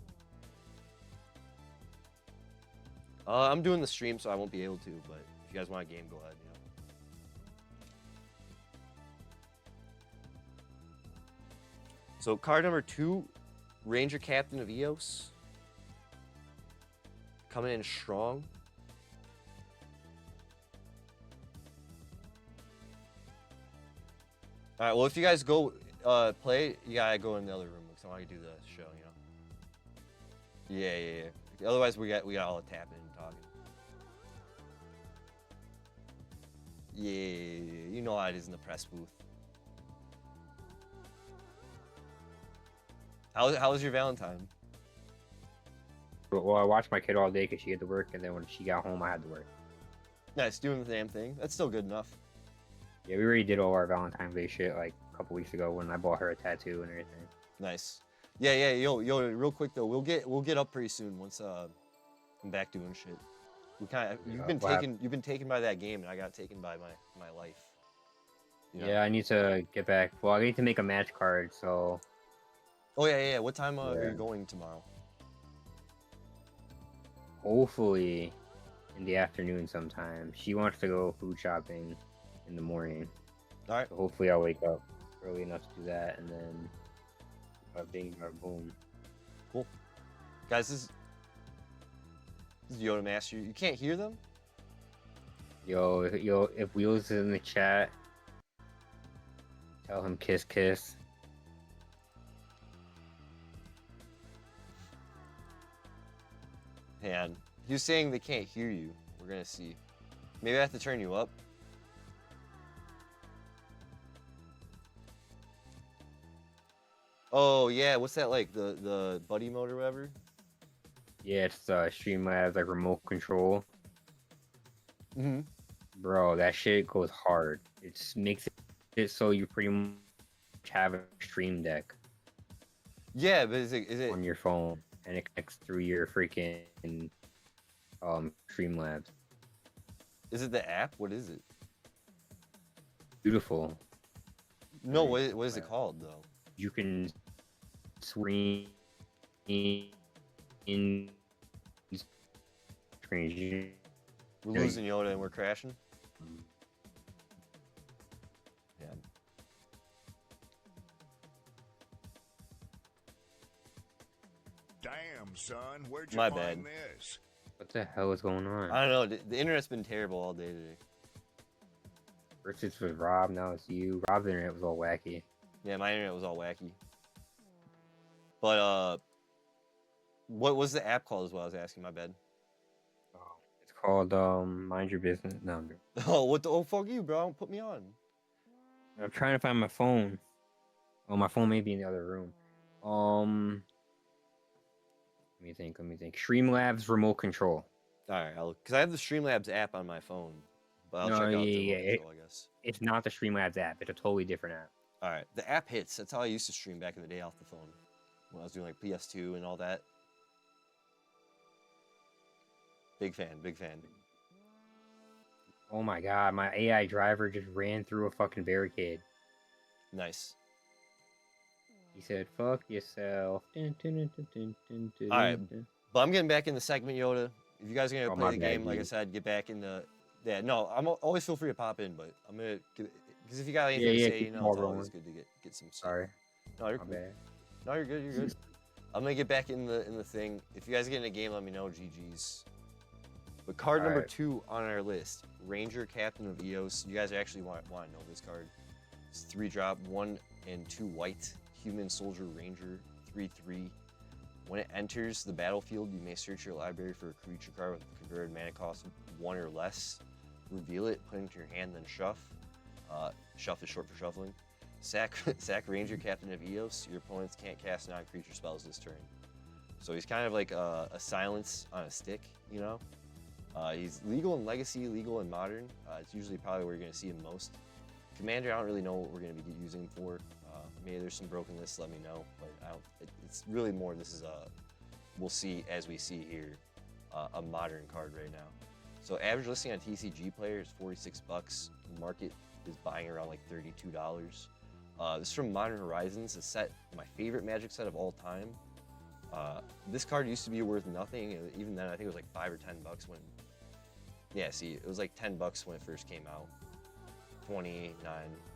A: I'm doing the stream, so I won't be able to, but if you guys want a game, go ahead, you know? So card number 2, Ranger Captain of Eos. Coming in strong. All right, well, if you guys go play, you gotta go in the other room because I want to do the show, you know? Yeah. Otherwise, we got all the tapping and talking. Yeah, you know how it is in the press booth. How was your Valentine?
D: Well, I watched my kid all day because she had to work, and then when she got home, I had to work.
A: Nice, doing the damn thing. That's still good enough.
D: Yeah, we already did all our Valentine's Day shit like a couple weeks ago when I bought her a tattoo and everything.
A: Nice. Yeah. Yo, real quick though, we'll get up pretty soon once I'm back doing shit. We kind of you've been taken by that game, and I got taken by my life. You know?
D: Yeah, I need to get back. Well, I need to make a match card, so.
A: Oh yeah. What time are you going tomorrow?
D: Hopefully, in the afternoon sometime. She wants to go food shopping in the morning.
A: All right.
D: So hopefully, I'll wake up early enough to do that, and then bing or boom.
A: Cool, guys. This is Yoda Master. You can't hear them?
D: Yo, if Wheels is in the chat, tell him kiss.
A: Man, he was saying they can't hear you. We're gonna see. Maybe I have to turn you up. Oh yeah, what's that like? The buddy mode or whatever?
D: Yeah, it's Streamlabs like remote control.
A: Mm-hmm.
D: Bro, that shit goes hard. It makes it so you pretty much have a stream deck.
A: Yeah, but is it
D: on your phone, and it connects through your freaking Streamlabs.
A: Is it the app? What is it?
D: Beautiful.
A: No, what is it called though?
D: You can stream in screens.
A: We're losing Yoda and we're crashing. Yeah.
E: Damn, son, where'd you
A: My
E: find
A: bad.
E: this?
D: What the hell is going on?
A: I don't know. The internet's been terrible all day today.
D: First it was Rob, now it's you. Rob's internet was all wacky.
A: Yeah, my internet was all wacky. But what was the app called? Is what I was asking. My bad.
D: Oh, it's called Mind Your Business. No,
A: Oh, what the? Oh, fuck you, bro! Don't put me on.
D: I'm trying to find my phone. Oh, my phone may be in the other room. Let me think. Streamlabs remote control.
A: All right, because I have the Streamlabs app on my phone, but I'll
D: No,
A: check out the
D: yeah,
A: remote
D: yeah,
A: control, I guess.
D: It's not the Streamlabs app. It's a totally different app.
A: All right, the app hits. That's how I used to stream back in the day off the phone when I was doing like PS2 and all that. Big fan, big fan.
D: Oh my god, my AI driver just ran through a fucking barricade.
A: Nice.
D: He said, "Fuck yourself." Dun, dun, dun, dun, dun, dun, dun,
A: All right.
D: dun.
A: But I'm getting back in the segment, Yoda. If you guys are gonna
D: Oh,
A: play
D: my
A: the
D: bad,
A: game, like I
D: dude.
A: said, get back in the. Yeah, no, I'm always feel free to pop in, but I'm gonna because if you got anything
D: Yeah,
A: to
D: yeah,
A: say,
D: keep
A: you
D: the
A: know,
D: ball
A: it's always
D: rolling.
A: good to get some. Stuff.
D: Sorry,
A: No, you're
D: my
A: cool.
D: bad.
A: No, you're good. You're good. I'm gonna get back in the thing. If you guys get in a game, let me know. GG's. But card number
D: Alright.
A: 2 on our list, Ranger Captain of EOS. You guys actually want to know this card. It's 3-drop, 1 and 2 white. Human Soldier Ranger, 3/3. When it enters the battlefield, you may search your library for a creature card with converted mana cost 1 or less. Reveal it, put it into your hand, then shuff. Shuff is short for shuffling. Sack Ranger Captain of EOS. Your opponents can't cast non-creature spells this turn. So he's kind of like a silence on a stick, you know? He's legal in Legacy, legal in Modern. It's usually probably where you're going to see him most. Commander, I don't really know what we're going to be using him for. Maybe there's some broken lists, let me know. But it's really more, this is we'll see as we see here, a Modern card right now. So average listing on TCG Player is $46. The market is buying around like $32. This is from Modern Horizons, a set, my favorite Magic set of all time. This card used to be worth nothing. Even then, I think it was like $5 or $10 when. Yeah, see, it was like $10 when it first came out. 29,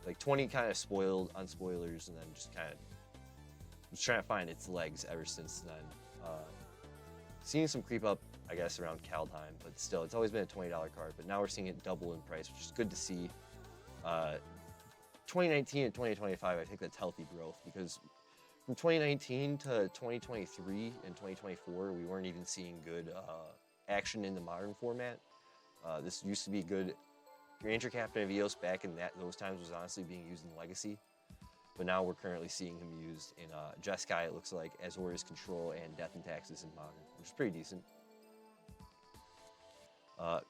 A: like 20 kind of spoiled on spoilers, and then just kind of was trying to find its legs ever since then. Seeing some creep up, I guess, around Kaldheim, but still, it's always been a $20 card. But now we're seeing it double in price, which is good to see. 2019 and 2025, I think that's healthy growth because from 2019 to 2023 and 2024, we weren't even seeing good action in the Modern format. This used to be good. Ranger Captain of EOS back in those times was honestly being used in Legacy, but now we're currently seeing him used in Jeskai, it looks like, Azorius Control and Death and Taxes in Modern, which is pretty decent.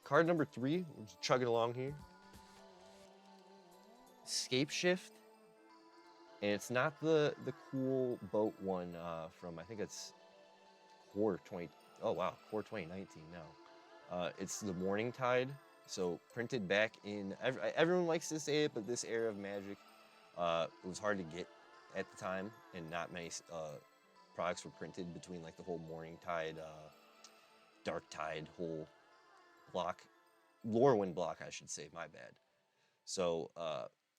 A: Card number 3, we're just chugging along here. Scape Shift, and it's not the cool boat one from, I think it's Core 20. Oh wow, Core 2019 now. It's the Morning Tide. So printed back in, everyone likes to say it, but this era of Magic, it was hard to get at the time, and not many products were printed between like the whole Morning Tide, Dark Tide whole block, Lorwyn block, I should say. My bad. So,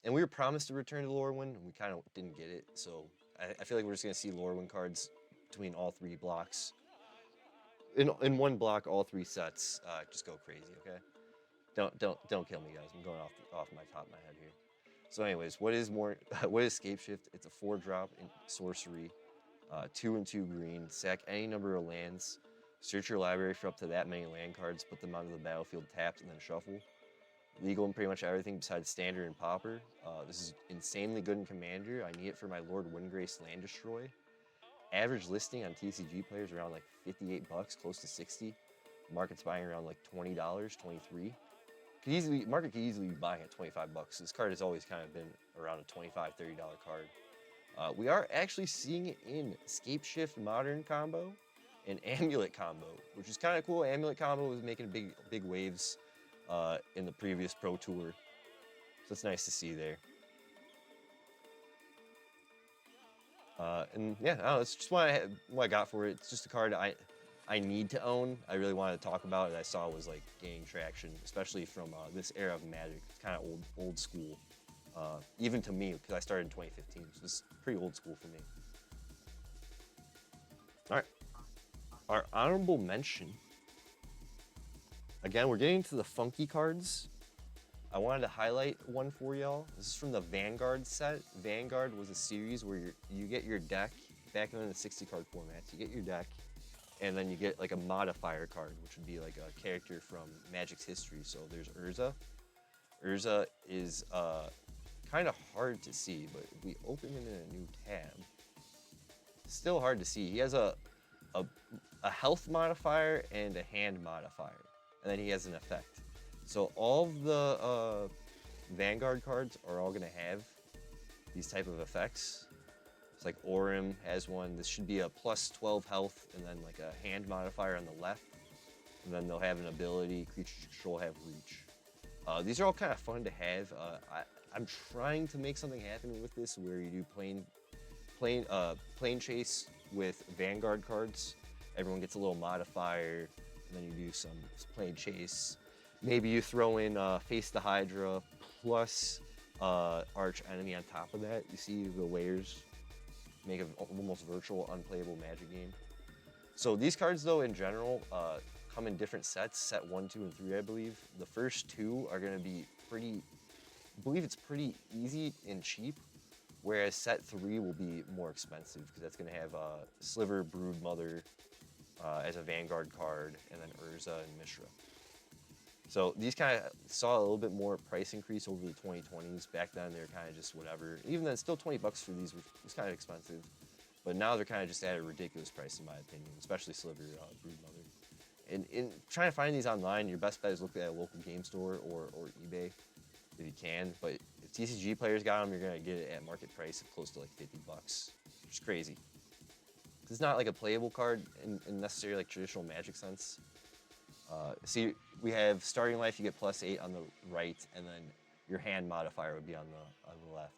A: and we were promised to return to Lorwyn, and we kind of didn't get it. So I feel like we're just gonna see Lorwyn cards between all 3 blocks. In one block, all 3 sets. Just go crazy, okay? Don't kill me, guys. I'm going off my top of my head here. So, anyways, what is Scape Shift? It's a 4-drop in sorcery, 2 and 2 green. Sack any number of lands. Search your library for up to that many land cards. Put them onto the battlefield tapped and then shuffle. Legal in pretty much everything besides Standard and Pauper. This is insanely good in Commander. I need it for my Lord Windgrace Land Destroy. Average listing on TCG players around like $58, close to 60. Market's buying around like $20, 23. Market could easily be buying at $25. This card has always kind of been around a $25, $30 card. We are actually seeing it in Scape Shift Modern combo and Amulet combo, which is kind of cool. Amulet combo was making big waves in the previous Pro Tour, so it's nice to see there. And yeah, I don't know, it's just what I got for it. It's just a card I need to own. I really wanted to talk about it. I saw it was like gaining traction, especially from this era of Magic. It's kind of old school, even to me, because I started in 2015. So it's pretty old school for me. All right, our honorable mention. Again, we're getting to the funky cards. I wanted to highlight one for y'all. This is from the Vanguard set. Vanguard was a series where you get your deck, back in the 60 card formats, you get your deck, and then you get like a modifier card, which would be like a character from Magic's history. So there's Urza. Urza is kind of hard to see, but if we open it in a new tab, still hard to see. He has a health modifier and a hand modifier, and then he has an effect. So all of the Vanguard cards are all gonna have these type of effects. It's like Orim has one. This should be a plus 12 health and then like a hand modifier on the left. And then they'll have an ability, creatures you control have reach. These are all kind of fun to have. I'm trying to make something happen with this where you do plane chase with Vanguard cards. Everyone gets a little modifier, and then you do some plane chase. Maybe you throw in Face the Hydra plus Arch Enemy on top of that. You see the layers make an almost virtual, unplayable Magic game. So these cards, though, in general, come in different sets. Set 1, 2, and 3, I believe. The first two are going to be pretty. I believe it's pretty easy and cheap, whereas set 3 will be more expensive because that's going to have Sliver, Brood Mother as a Vanguard card, and then Urza and Mishra. So these kind of saw a little bit more price increase over the 2020s. Back then, they were kind of just whatever. Even then, still $20 for these was kind of expensive. But now they're kind of just at a ridiculous price, in my opinion, especially Sliver, Brood Mother. And in trying to find these online, your best bet is look at a local game store or eBay if you can. But if TCG players got them, you're going to get it at market price of close to like $50, which is crazy. It's not like a playable card in necessarily like traditional Magic sense. See, we have starting life, you get +8 on the right, and then your hand modifier would be on the left.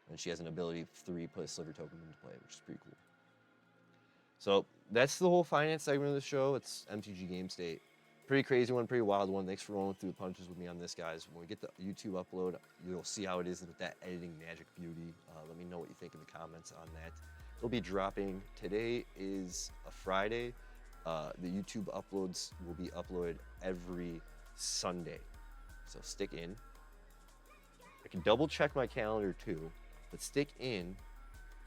A: And she has an ability 3, put a Sliver token into play, which is pretty cool. So that's the whole finance segment of the show. It's MTG Game State. Pretty crazy one, pretty wild one. Thanks for rolling through the punches with me on this, guys. When we get the YouTube upload, you'll see how it is with that editing magic beauty. Let me know what you think in the comments on that. It'll be dropping. Today is a Friday. The YouTube uploads will be uploaded every Sunday. So stick in. I can double check my calendar too, but stick in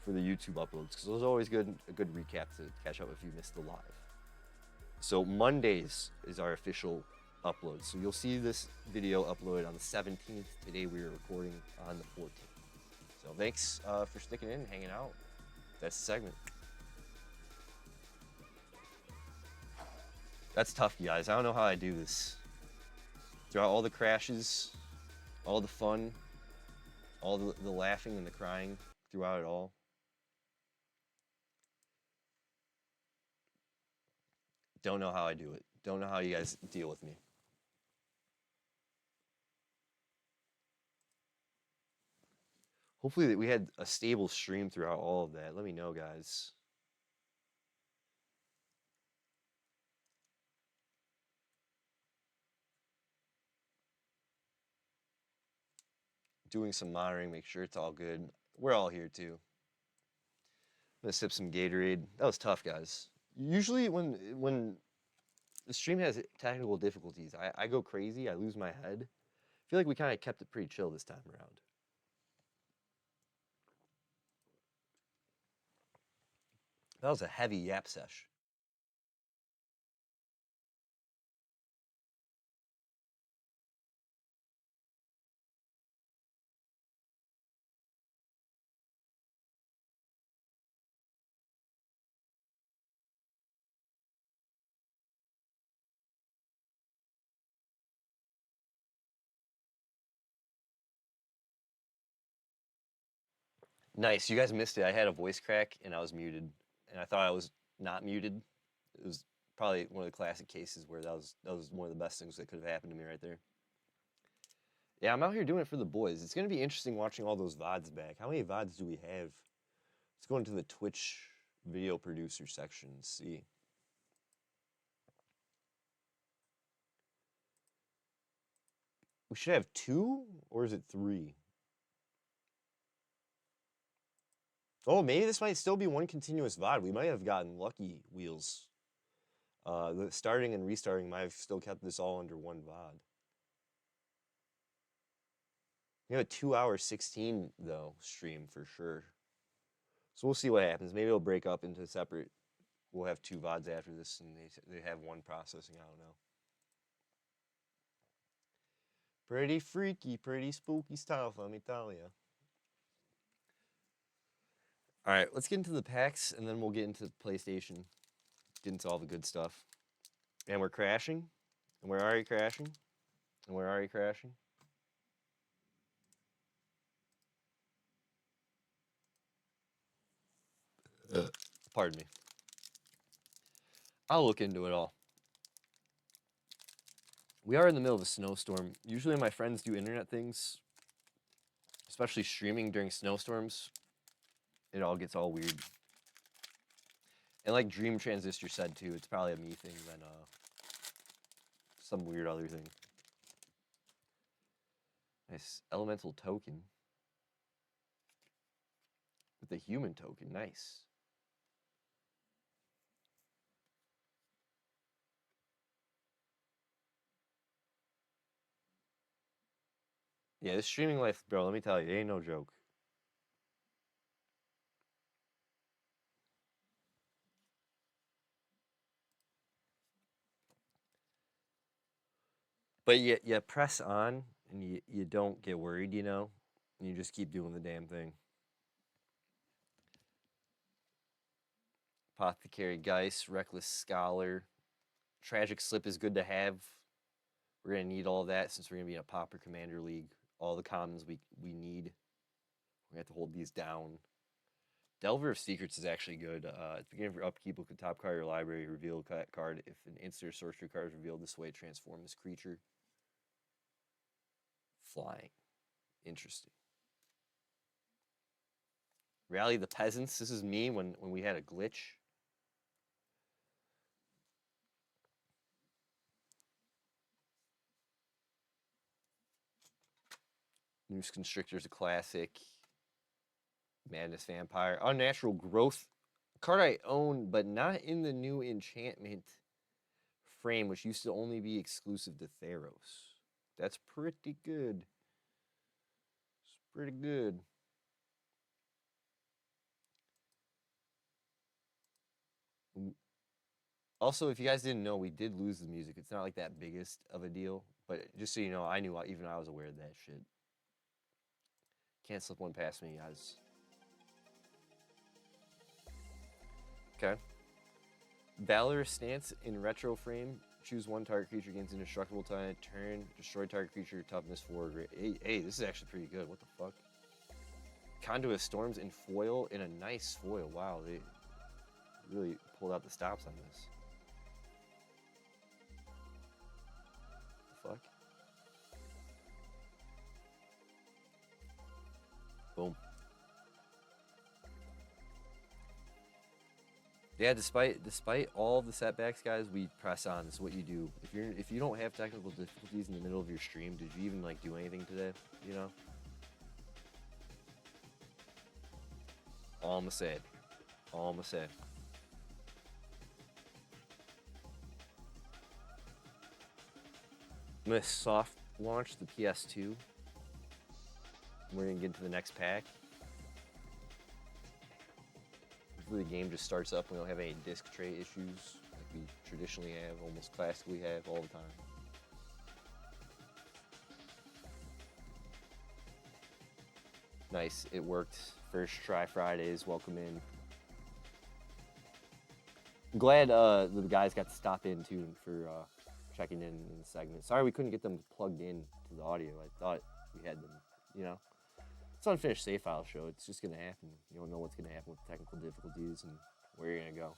A: for the YouTube uploads because those are always a good recap to catch up if you missed the live. So Mondays is our official upload. So you'll see this video uploaded on the 17th. Today we are recording on the 14th. So thanks for sticking in and hanging out. That's the segment. That's tough, guys. I don't know how I do this. Throughout all the crashes, all the fun, all the laughing and the crying throughout it all. Don't know how I do it. Don't know how you guys deal with me. Hopefully we had a stable stream throughout all of that. Let me know, guys. Doing some monitoring, make sure it's all good. We're all here too. I'm gonna sip some Gatorade. That was tough, guys. Usually when the stream has technical difficulties, I go crazy, I lose my head. I feel like we kind of kept it pretty chill this time around. That was a heavy yap sesh. Nice, you guys missed it. I had a voice crack and I was muted, and I thought I was not muted. It was probably one of the classic cases where that was one of the best things that could have happened to me right there. Yeah, I'm out here doing it for the boys. It's gonna be interesting watching all those VODs back. How many VODs do we have Let's go into the Twitch video producer section and see. We should have 2, or is it 3? Oh, maybe this might still be one continuous VOD. We might have gotten lucky, Wheels. The starting and restarting might have still kept this all under one VOD. We have a 2-hour 16 though stream for sure. So we'll see what happens. Maybe it'll break up into separate. We'll have 2 VODs after this, and they have one processing. I don't know. Pretty freaky, pretty spooky stuff, let me tell you. All right, let's get into the packs, and then we'll get into PlayStation. Get into all the good stuff. And we're crashing. And we're already crashing. And we're already crashing. Pardon me. I'll look into it all. We are in the middle of a snowstorm. Usually my friends do internet things, especially streaming during snowstorms. It all gets all weird. And like Dream Transistor said too, it's probably a me thing than some weird other thing. Nice elemental token. With a human token, nice. Yeah, this streaming life, bro, let me tell you, it ain't no joke. But you press on, and you don't get worried, you know? And you just keep doing the damn thing. Apothecary Geist, Reckless Scholar. Tragic Slip is good to have. We're going to need all that since we're going to be in a Pauper Commander League. All the commons we need. We're going to have to hold these down. Delver of Secrets is actually good. At the beginning of your upkeep, look at the top card of your library, reveal a card. If an instant or sorcery card is revealed this way, transform this creature. Flying. Interesting. Rally the Peasants. This is me when we had a glitch. Noose Constrictor's a classic. Madness Vampire. Unnatural Growth. A card I own, but not in the new enchantment frame, which used to only be exclusive to Theros. That's pretty good. It's pretty good. Also, if you guys didn't know, we did lose the music. It's not like that biggest of a deal, but just so you know, I knew, even I was aware of that shit. Can't slip one past me, guys. Okay. Valorous Stance in retro frame. Choose one target creature gains indestructible till end of turn. Destroy target creature, toughness 4. Hey, this is actually pretty good. What the fuck? Conduit of Storms in foil, in a nice foil. Wow, they really pulled out the stops on this. The fuck? Boom. Yeah, despite all the setbacks, guys, we press on. This is what you do. If you don't have technical difficulties in the middle of your stream, did you even like do anything today? You know? All I'ma say. All I'ma say. I'm gonna soft launch the PS2. We're gonna get into the next pack. Hopefully the game just starts up. We don't have any disc tray issues like we traditionally have, almost classically have all the time. Nice, it worked. First try Fridays, welcome in. I'm glad the guys got to stop in too for checking in the segment. Sorry we couldn't get them plugged in to the audio. I thought we had them, you know. It's an unfinished save file show. It's just gonna happen. You don't know what's gonna happen with technical difficulties and where you're gonna go.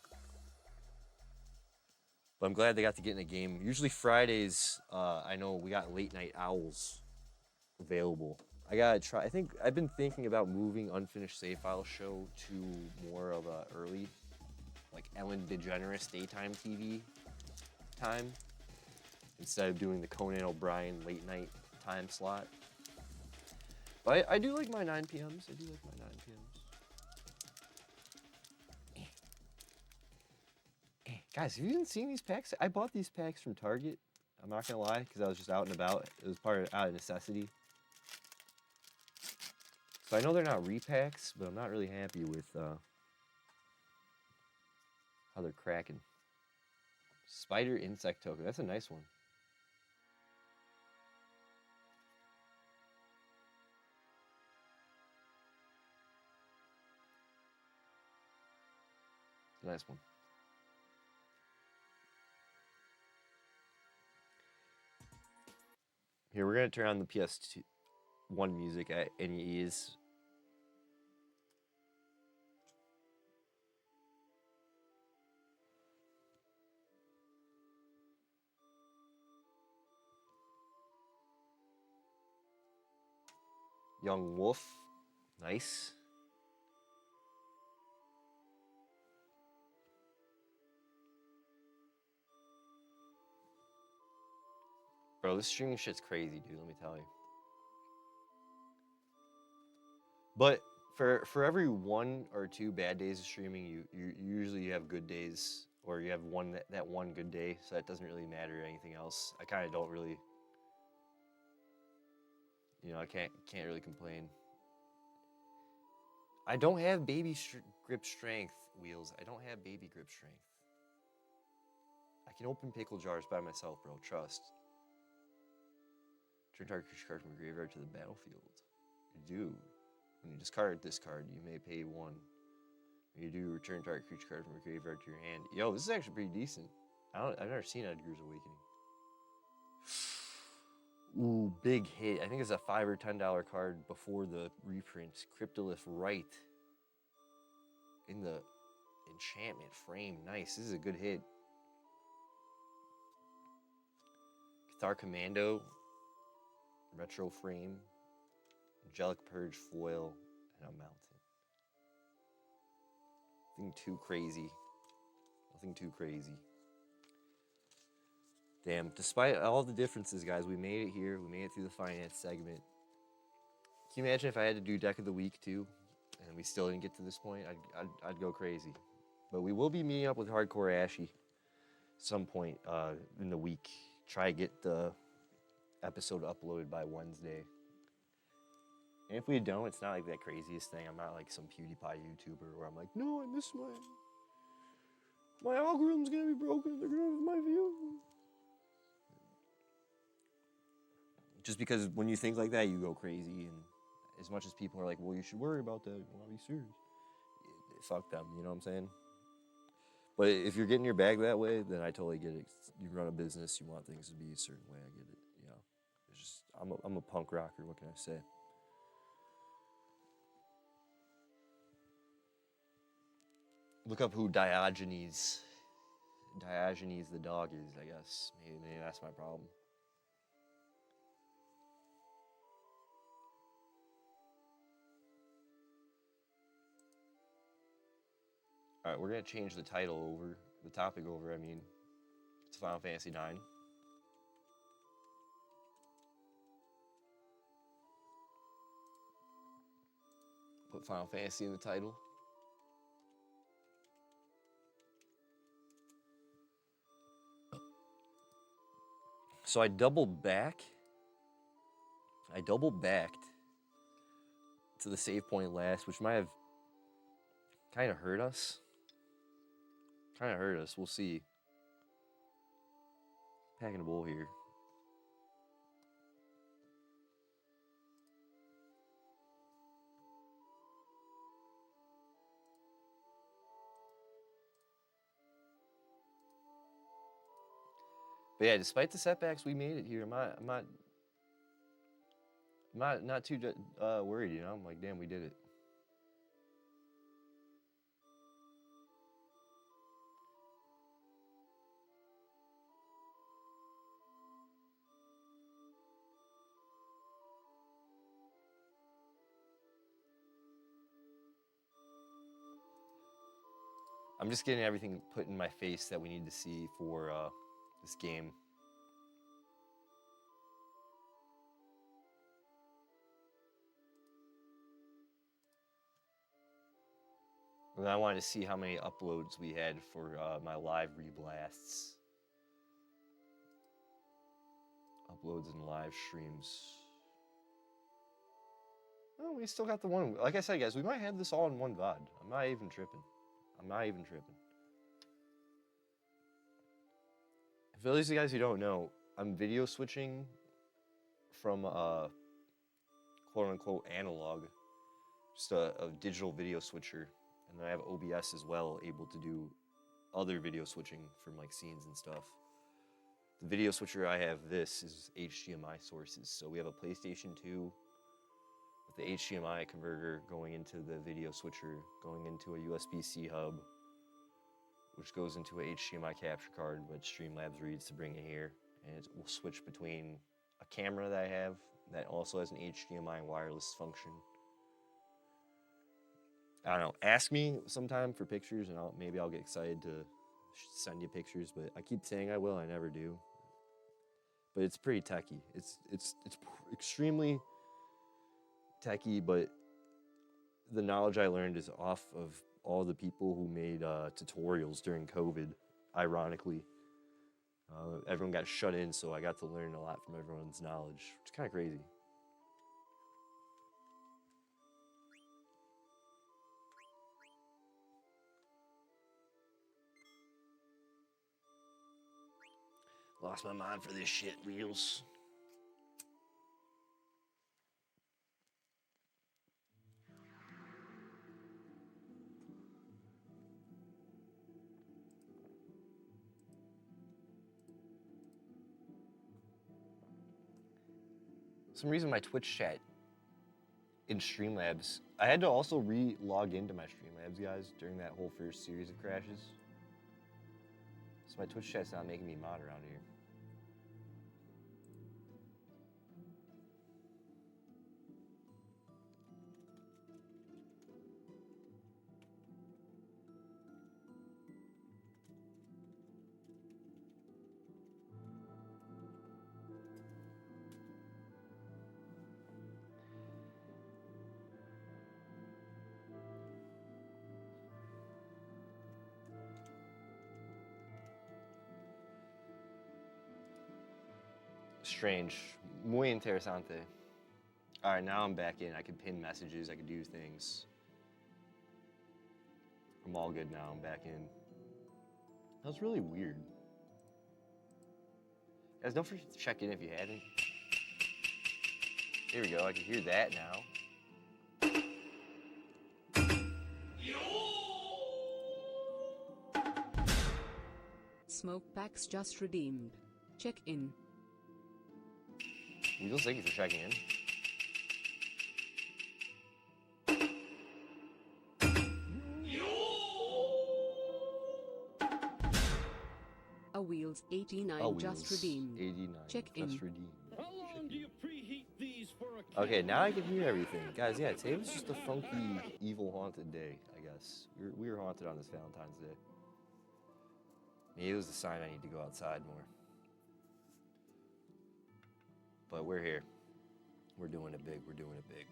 A: But I'm glad they got to get in a game. Usually Fridays, I know we got late night owls available I gotta try. I think I've been thinking about moving Unfinished Save File show to more of a early, like Ellen DeGeneres daytime TV time, instead of doing the Conan O'Brien late night time slot. But I do like my 9 p.m.s. I do like my 9 p.m.s. Guys, have you been seeing these packs? I bought these packs from Target. I'm not gonna lie, because I was just out and about. It was out of necessity. So I know they're not repacks, but I'm not really happy with how they're cracking. Spider Insect Token. That's a nice one. It's a nice one. Here, we're going to turn on the PS1 music at any ease. Young Wolf. Nice. Bro, this streaming shit's crazy, dude, let me tell you. But for every 1 or 2 bad days of streaming, you usually have good days, or you have that one good day, so that doesn't really matter anything else. I kind of don't really, you know, I can't really complain. I don't have baby grip strength, Wheels. I don't have baby grip strength. I can open pickle jars by myself, bro. Trust. Turn target creature card from the graveyard to the battlefield. You do. When you discard this card, you may pay 1. When you do, return target creature card from the graveyard to your hand. Yo, this is actually pretty decent. I've never seen Edgar's Awakening. Ooh, big hit. I think it's a $5 or $10 card before the reprint. Cryptolith Right. In the enchantment frame. Nice. This is a good hit. Cathar Commando. Retro frame. Angelic Purge foil. And a mountain. Nothing too crazy. Nothing too crazy. Damn, despite all the differences, guys, we made it here. We made it through the finance segment. Can you imagine if I had to do deck of the week too, and we still didn't get to this point? I'd go crazy. But we will be meeting up with Hardcore Ashy some point in the week. Try to get the episode uploaded by Wednesday. And if we don't, it's not like that craziest thing. I'm not like some PewDiePie YouTuber where I'm like, no, I missed my algorithm's gonna be broken. They're gonna have my view. Just because when you think like that, you go crazy. And as much as people are like, well, you should worry about that. You want to be serious. Fuck them, you know what I'm saying? But if you're getting your bag that way, then I totally get it. You run a business, you want things to be a certain way. I get it, you know. It's just, I'm a punk rocker, what can I say? Look up who Diogenes the dog is, I guess. Maybe that's my problem. All right, we're gonna change the title over, the topic over, I mean, it's Final Fantasy IX. Put Final Fantasy in the title. So I double backed to the save point last, which might have kind of hurt us. We'll see. Packing a bowl here. But yeah, despite the setbacks, we made it here. I'm not too worried, you know? I'm like, damn, we did it. I'm just getting everything put in my face that we need to see for this game. And I wanted to see how many uploads we had for my live reblasts. Uploads and live streams. Oh, we still got the one. Like I said, guys, we might have this all in one VOD. I'm not even tripping. For those of you guys who don't know, I'm video switching from quote-unquote analog, just a digital video switcher. And then I have OBS as well, able to do other video switching from like scenes and stuff. The video switcher I have, this is HDMI sources. So we have a PlayStation 2 with the HDMI converter going into the video switcher, going into a USB-C hub, which goes into a HDMI capture card, which Streamlabs reads to bring it here. And it will switch between a camera that I have that also has an HDMI wireless function. I don't know, ask me sometime for pictures and maybe I'll get excited to send you pictures, but I keep saying I will, I never do. But it's pretty techy. It's extremely techy, but the knowledge I learned is off of all the people who made tutorials during COVID, ironically. Everyone got shut in, so I got to learn a lot from everyone's knowledge. It's kind of crazy. Lost my mind for this shit, Wheels. For some reason my Twitch chat in Streamlabs, I had to also re-log into my Streamlabs, guys, during that whole first series of crashes. So my Twitch chat's not making me mod around here. Strange. Muy interesante. Alright, now I'm back in. I can pin messages, I can do things. I'm all good now, I'm back in. That was really weird. Guys, don't forget to check in if you hadn't. Here we go, I can hear that now.
E: Smoke packs just redeemed. Check in.
A: Weasel, thank you for checking in.
E: A Wheels 89
A: Oh,
E: just
A: Wheels,
E: redeemed.
A: 89
E: Check
A: just
E: in.
A: redeemed.
F: How long do you preheat these for a
A: Okay, now I can hear everything. Guys, yeah, today was just a funky, evil, haunted day, I guess. We were haunted on this Valentine's Day. Maybe it was a sign I need to go outside more. But we're here. We're doing it big. We're doing it big.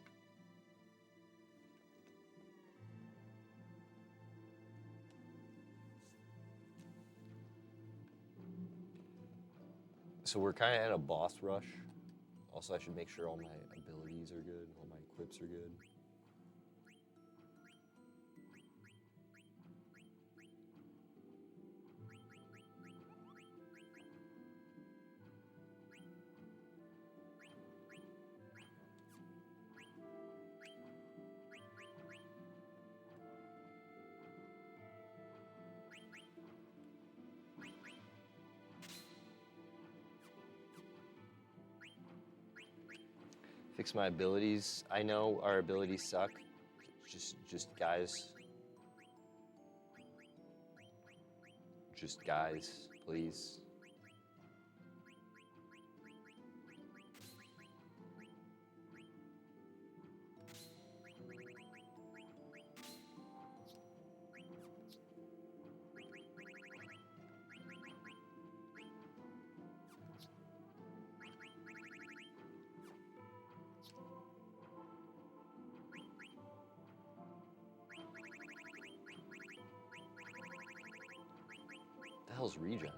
A: So we're kind of at a boss rush. Also, I should make sure all my abilities are good, all my equips are good. Fix my abilities. I know our abilities suck. Just guys. Just guys, please. hell's regen?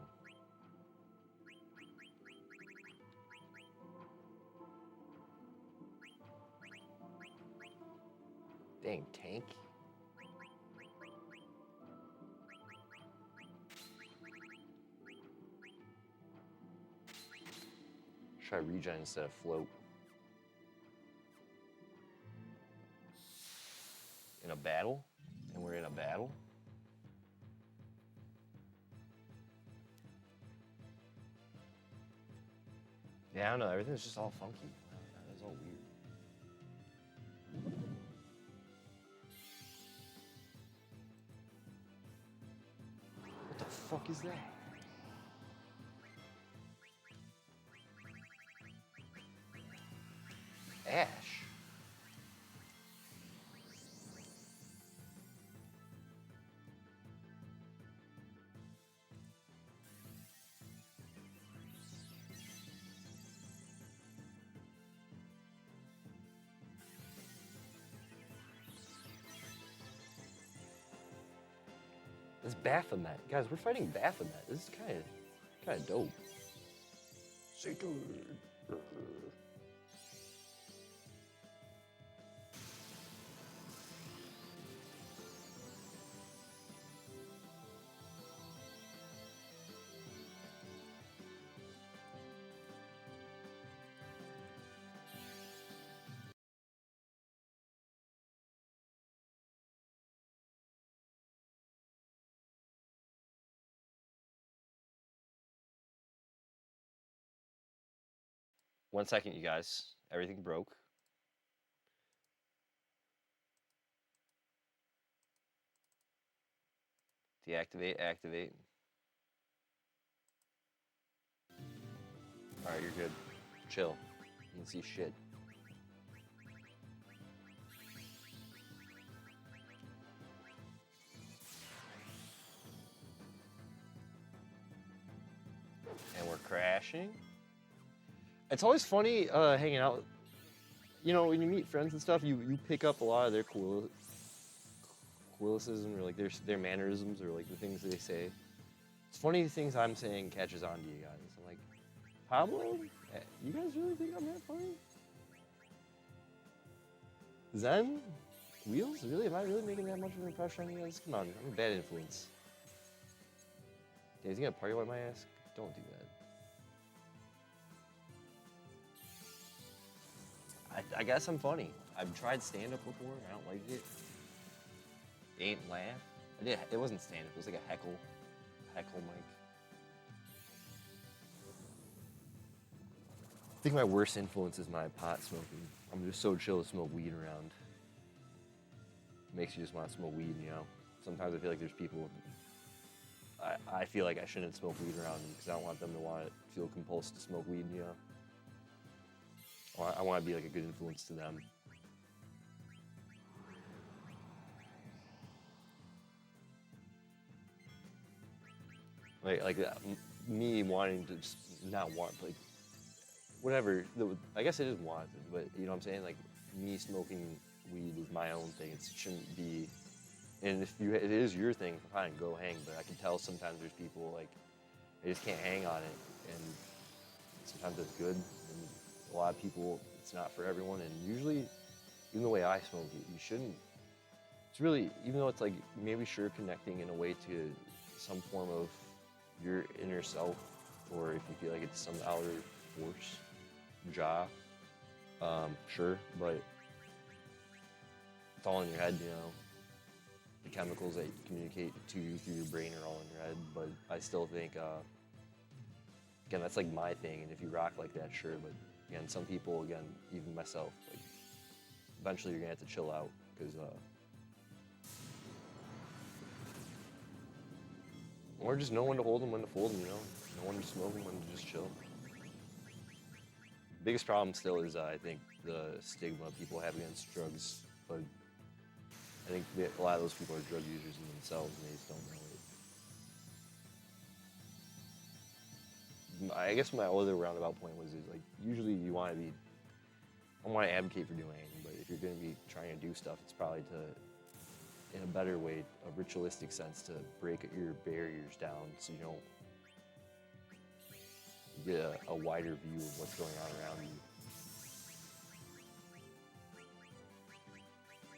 A: Dang, tank. Try regen instead of float. In a battle? And we're in a battle? Yeah, I don't know. Everything's just all funky. It's all weird. What the fuck is that? Ash. It's Baphomet. Guys, we're fighting Baphomet. This is kind of dope. SHOUTOUT. One second, you guys. Everything broke. Deactivate, activate. Alright, you're good. Chill. You can see shit. And we're crashing. It's always funny hanging out. You know, when you meet friends and stuff, you pick up a lot of their quillisms or like their mannerisms or like the things they say. It's funny the things I'm saying catches on to you guys. I'm like, Pablo, you guys really think I'm that funny? Zen? Wheels? Really? Am I really making that much of an impression on you guys? Come on, I'm a bad influence. Yeah, is he gonna party wipe my ass? Don't do that. I guess I'm funny. I've tried stand-up before. I don't like it. Ain't laugh. I did. It wasn't stand-up. It was like a heckle mic. I think my worst influence is my pot smoking. I'm just so chill to smoke weed around. Makes you just want to smoke weed, you know. Sometimes I feel like there's people. I feel like I shouldn't smoke weed around them because I don't want them to feel compulsed to smoke weed, you know. I want to be like a good influence to them. Like me wanting to just not want, like, whatever. I guess it is wanted, but you know what I'm saying? Like, me smoking weed is my own thing. It shouldn't be. And if it is your thing, fine, go hang. But I can tell sometimes there's people like they just can't hang on it, and sometimes it's good. And a lot of people, it's not for everyone. And usually, even the way I smoke it, you shouldn't. It's really, even though it's like maybe sure connecting in a way to some form of your inner self, or if you feel like it's some outer force, sure, but it's all in your head, you know. The chemicals that communicate to you through your brain are all in your head, but I still think, again, that's like my thing, and if you rock like that, sure, but again, some people, again, even myself, like, eventually you're gonna have to chill out, because, or just know when to hold them, when to fold them, you know? Know when to smoke them, when to just chill. Biggest problem still is, I think, the stigma people have against drugs, but I think a lot of those people are drug users in themselves, and they just don't know it. I guess my other roundabout point was, like, usually you want to be, I want to advocate for doing anything, but if you're going to be trying to do stuff, it's probably to, in a better way, a ritualistic sense, to break your barriers down so you don't get a wider view of what's going on around you.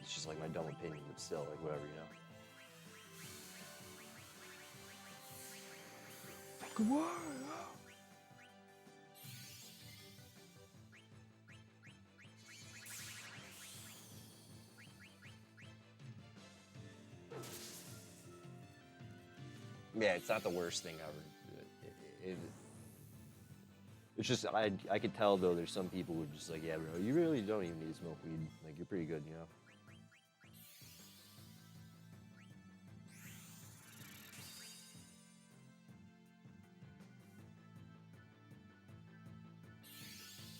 A: It's just like my dumb opinion, but still, like whatever, you know. Yeah, it's not the worst thing ever. It's just, I could tell though, there's some people who are just like, yeah, bro, you really don't even need to smoke weed. Like, you're pretty good, you know?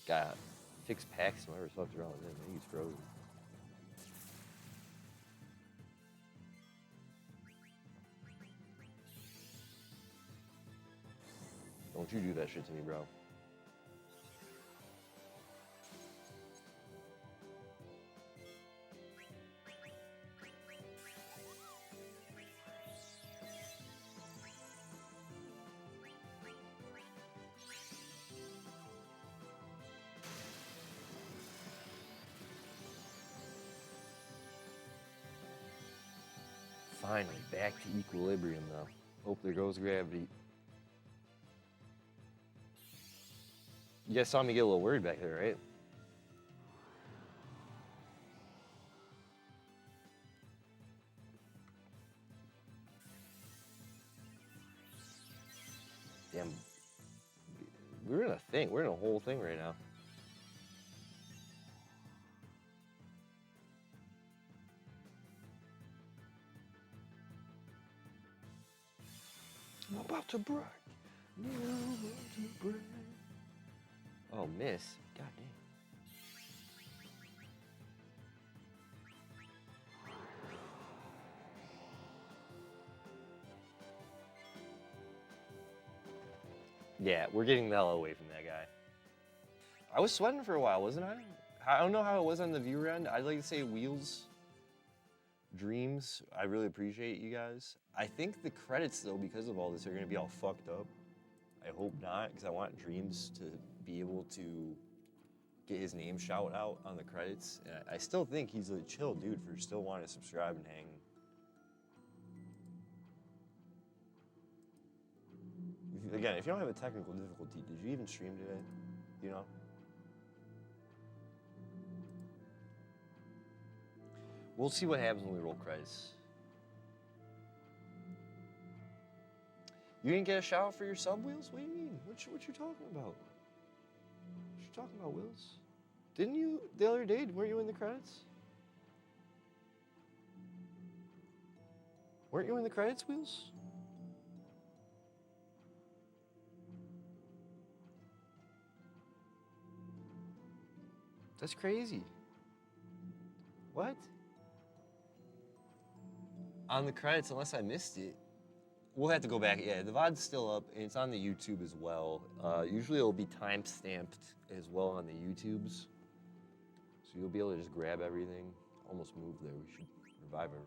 A: Got fixed packs, whatever the fuck's wrong with him. He's frozen. Don't you do that shit to me, bro. Finally, back to equilibrium though. Oh, there goes gravity. You guys saw me get a little worried back there, right? Damn. We're in a thing. We're in a whole thing right now. I'm about to break. I'm about to break. Oh, miss. God damn. Yeah, we're getting the hell away from that guy. I was sweating for a while, wasn't I? I don't know how it was on the viewer end. I'd like to say Wheels, Dreams. I really appreciate you guys. I think the credits, though, because of all this, are going to be all fucked up. I hope not, because I want Dreams to be able to get his name shout out on the credits. And I still think he's a chill dude for still wanting to subscribe and hang. Again, if you don't have a technical difficulty, did you even stream today? You know? We'll see what happens when we roll credits. You didn't get a shout out for your sub, Wheels? What do you mean? What you talking about? What you talking about, Wheels? Didn't you the other day? Weren't you in the credits? Weren't you in the credits, Wheels? That's crazy. What? On the credits, unless I missed it. We'll have to go back. Yeah, the VOD's still up, and it's on the YouTube as well. Usually it'll be time-stamped as well on the YouTubes. So you'll be able to just grab everything. Almost moved there. We should revive everyone.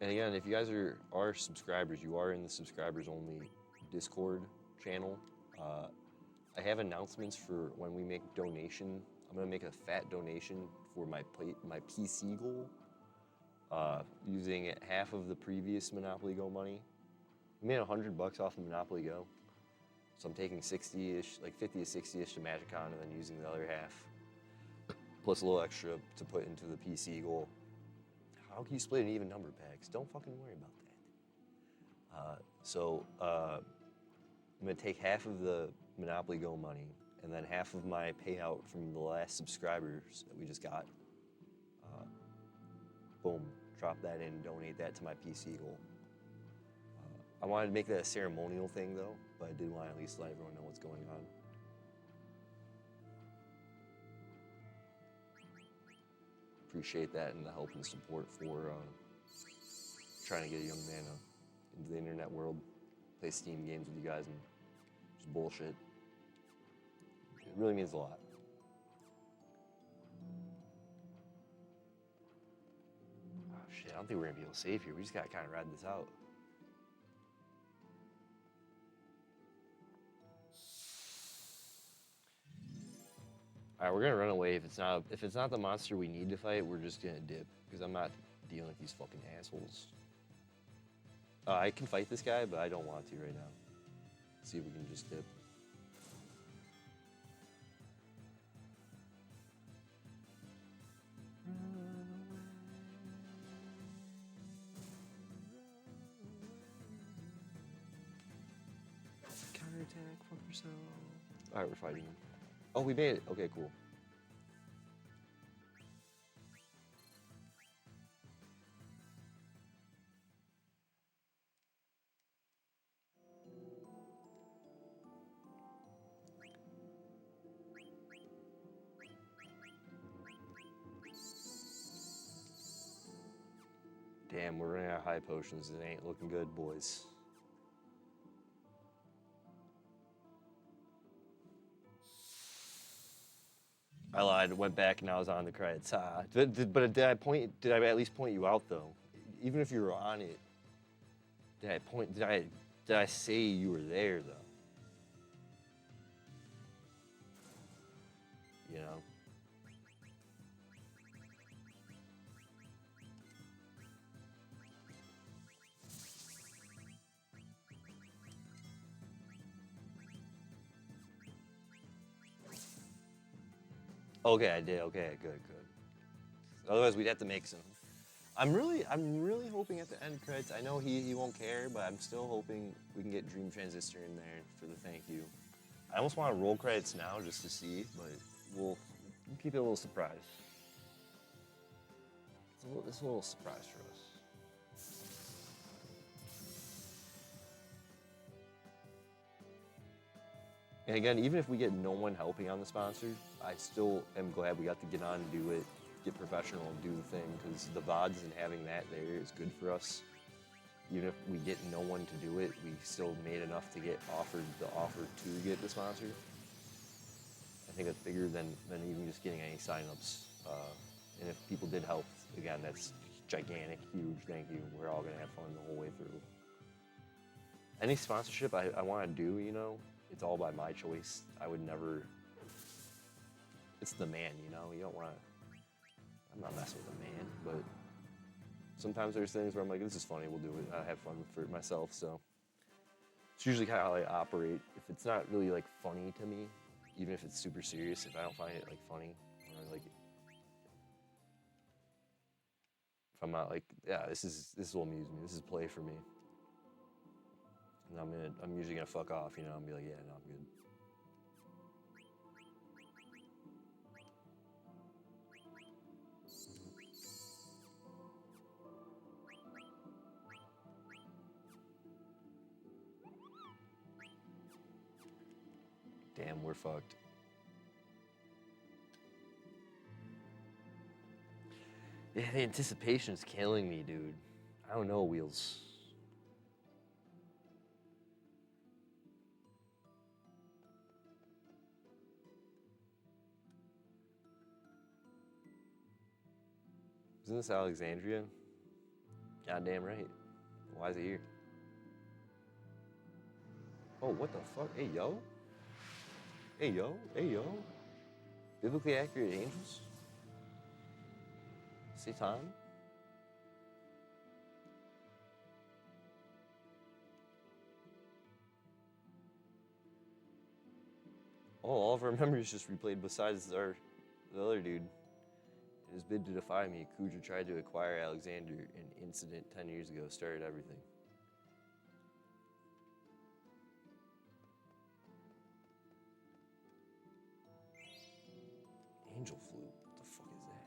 A: And again, if you guys are subscribers, you are in the subscribers-only Discord channel. I have announcements for when we make donation. I'm gonna make a fat donation for my PC goal, using half of the previous Monopoly Go money. I made $100 off of Monopoly Go, so I'm taking 60-ish, like 50 to 60-ish to Magicon, and then using the other half, plus a little extra to put into the PC goal. How can you split an even number packs? Don't fucking worry about that. I'm gonna take half of the Monopoly Go money, and then half of my payout from the last subscribers that we just got. Boom, drop that in, donate that to my PC goal. I wanted to make that a ceremonial thing though, but I did want to at least let everyone know what's going on. Appreciate that and the help and support for trying to get a young man into the internet world, play Steam games with you guys and just bullshit. It really means a lot. Oh shit, I don't think we're gonna be able to save here. We just gotta kind of ride this out. All right, we're gonna run away. If it's not the monster we need to fight, we're just gonna dip because I'm not dealing with these fucking assholes. I can fight this guy, but I don't want to right now. Let's see if we can just dip. Counterattack, fuck yourself. All right, we're fighting him. Oh, we made it. Okay, cool. Damn, we're running out of high potions. It ain't looking good, boys. I lied. Went back and I was on the credits. But did I point? Did I at least point you out though? Even if you were on it, did I point? Did I say you were there though? You know. Okay, I did. Okay, good. Otherwise, we'd have to make some. I'm really hoping at the end credits. I know he won't care, but I'm still hoping we can get Dream Transistor in there for the thank you. I almost want to roll credits now just to see, but we'll keep it a little surprise. It's a little surprise for us. And again, even if we get no one helping on the sponsor, I still am glad we got to get on and do it, get professional and do the thing, because the VODs and having that there is good for us. Even if we get no one to do it, we still made enough to get offered the offer to get the sponsor. I think that's bigger than even just getting any signups. And if people did help, again, that's gigantic, huge thank you. We're all gonna have fun the whole way through. Any sponsorship I want to do, you know, it's all by my choice. I would never. It's the man, you know. You don't want to. I'm not messing with the man, but sometimes there's things where I'm like, this is funny. We'll do it. I have fun for myself, so it's usually kind of how I operate. If it's not really like funny to me, even if it's super serious, if I don't find it like funny, or like, if I'm not like, yeah, this will amuse me. This is play for me. And I'm usually gonna fuck off, you know, and be like, yeah, no, I'm good. Damn, we're fucked. Yeah, the anticipation's killing me, dude. I don't know, Wheels. Isn't this Alexandria? Goddamn right. Why is it here? Oh, what the fuck? Hey, yo. Hey, yo. Hey, yo. Biblically accurate angels? Satan? Oh, all of our memories just replayed besides the other dude. In his bid to defy me, Kuja tried to acquire Alexander. An incident 10 years ago started everything. Angel flute? What the fuck is that?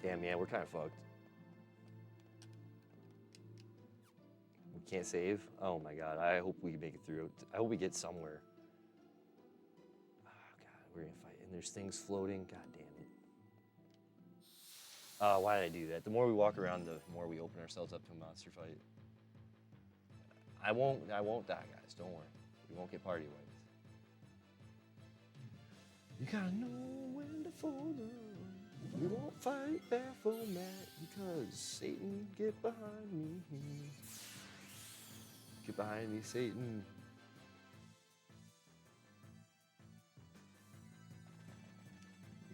A: Damn, yeah, we're kind of fucked. We can't save? Oh my god, I hope we can make it through. I hope we get somewhere. Oh god, we're gonna fight. And there's things floating. God damn it. Why did I do that? The more we walk around, the more we open ourselves up to a monster fight. I won't die, guys. Don't worry. We won't get party wiped. You gotta know when to fold up. We won't fight back for Matt because Satan, get behind me. Get behind me, Satan.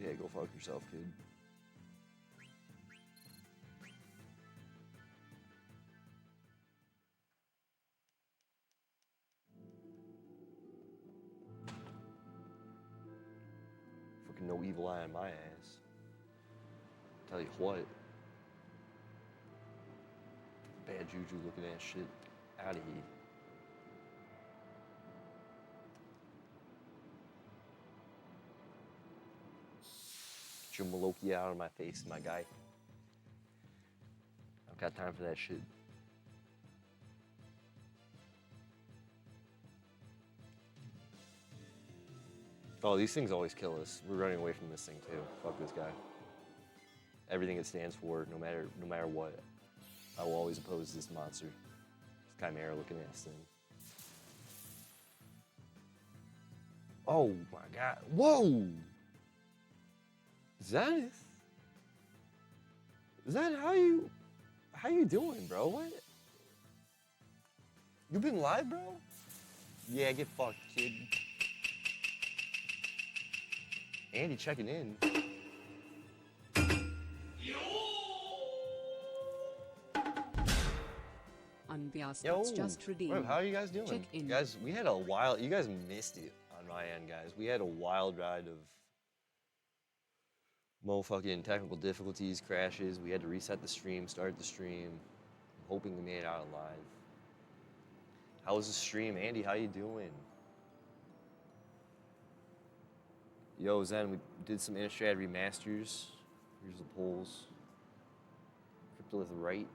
A: Yeah, go fuck yourself, kid. Fucking no evil eye on my ass. Tell you what. Bad juju looking ass shit. Out of here. Get your Maloki out of my face, my guy. I've got time for that shit. Oh, these things always kill us. We're running away from this thing too. Fuck this guy. Everything it stands for, no matter what, I will always oppose this monster. This chimera looking ass thing. Oh my god. Whoa! Zenith? Zen, how you doing, bro? What? You been live, bro? Yeah, get fucked, kid. Andy checking in.
E: Unbiased
A: Yo,
E: just redeemed.
A: bro, how are you guys doing?
E: Check in.
A: Guys, we had a wild, you guys missed it on my end, guys. We had a wild ride of motherfucking technical difficulties, crashes. We had to reset the stream, start the stream. I'm hoping we made it out alive. How was the stream? Andy, how you doing? Yo, Zen, we did some Innistrad remasters. Here's the polls. Cryptolith right.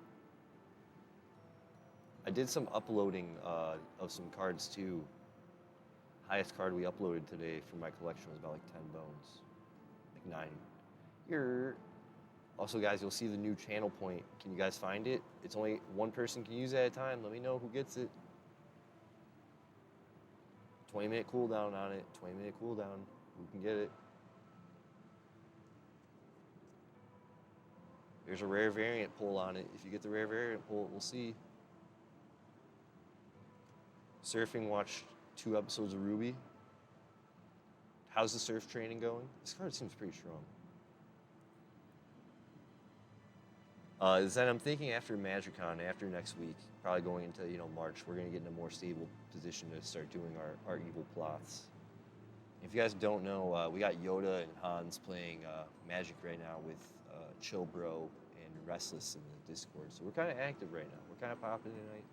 A: I did some uploading of some cards too. Highest card we uploaded today for my collection was about like 10 bones. Like 9. Here. Also, guys, you'll see the new channel point. Can you guys find it? It's only one person can use it at a time. Let me know who gets it. 20-minute cooldown on it. 20-minute cooldown. Who can get it? There's a rare variant pull on it. If you get the rare variant pull, we'll see. Surfing watched 2 episodes of Ruby. How's the surf training going? This card seems pretty strong. Then I'm thinking after MagicCon, after next week, probably going into March, we're gonna get in a more stable position to start doing our evil plots. If you guys don't know, we got Yoda and Hans playing Magic right now with Chill Bro and Restless in the Discord. So we're kind of active right now. We're kind of popping tonight.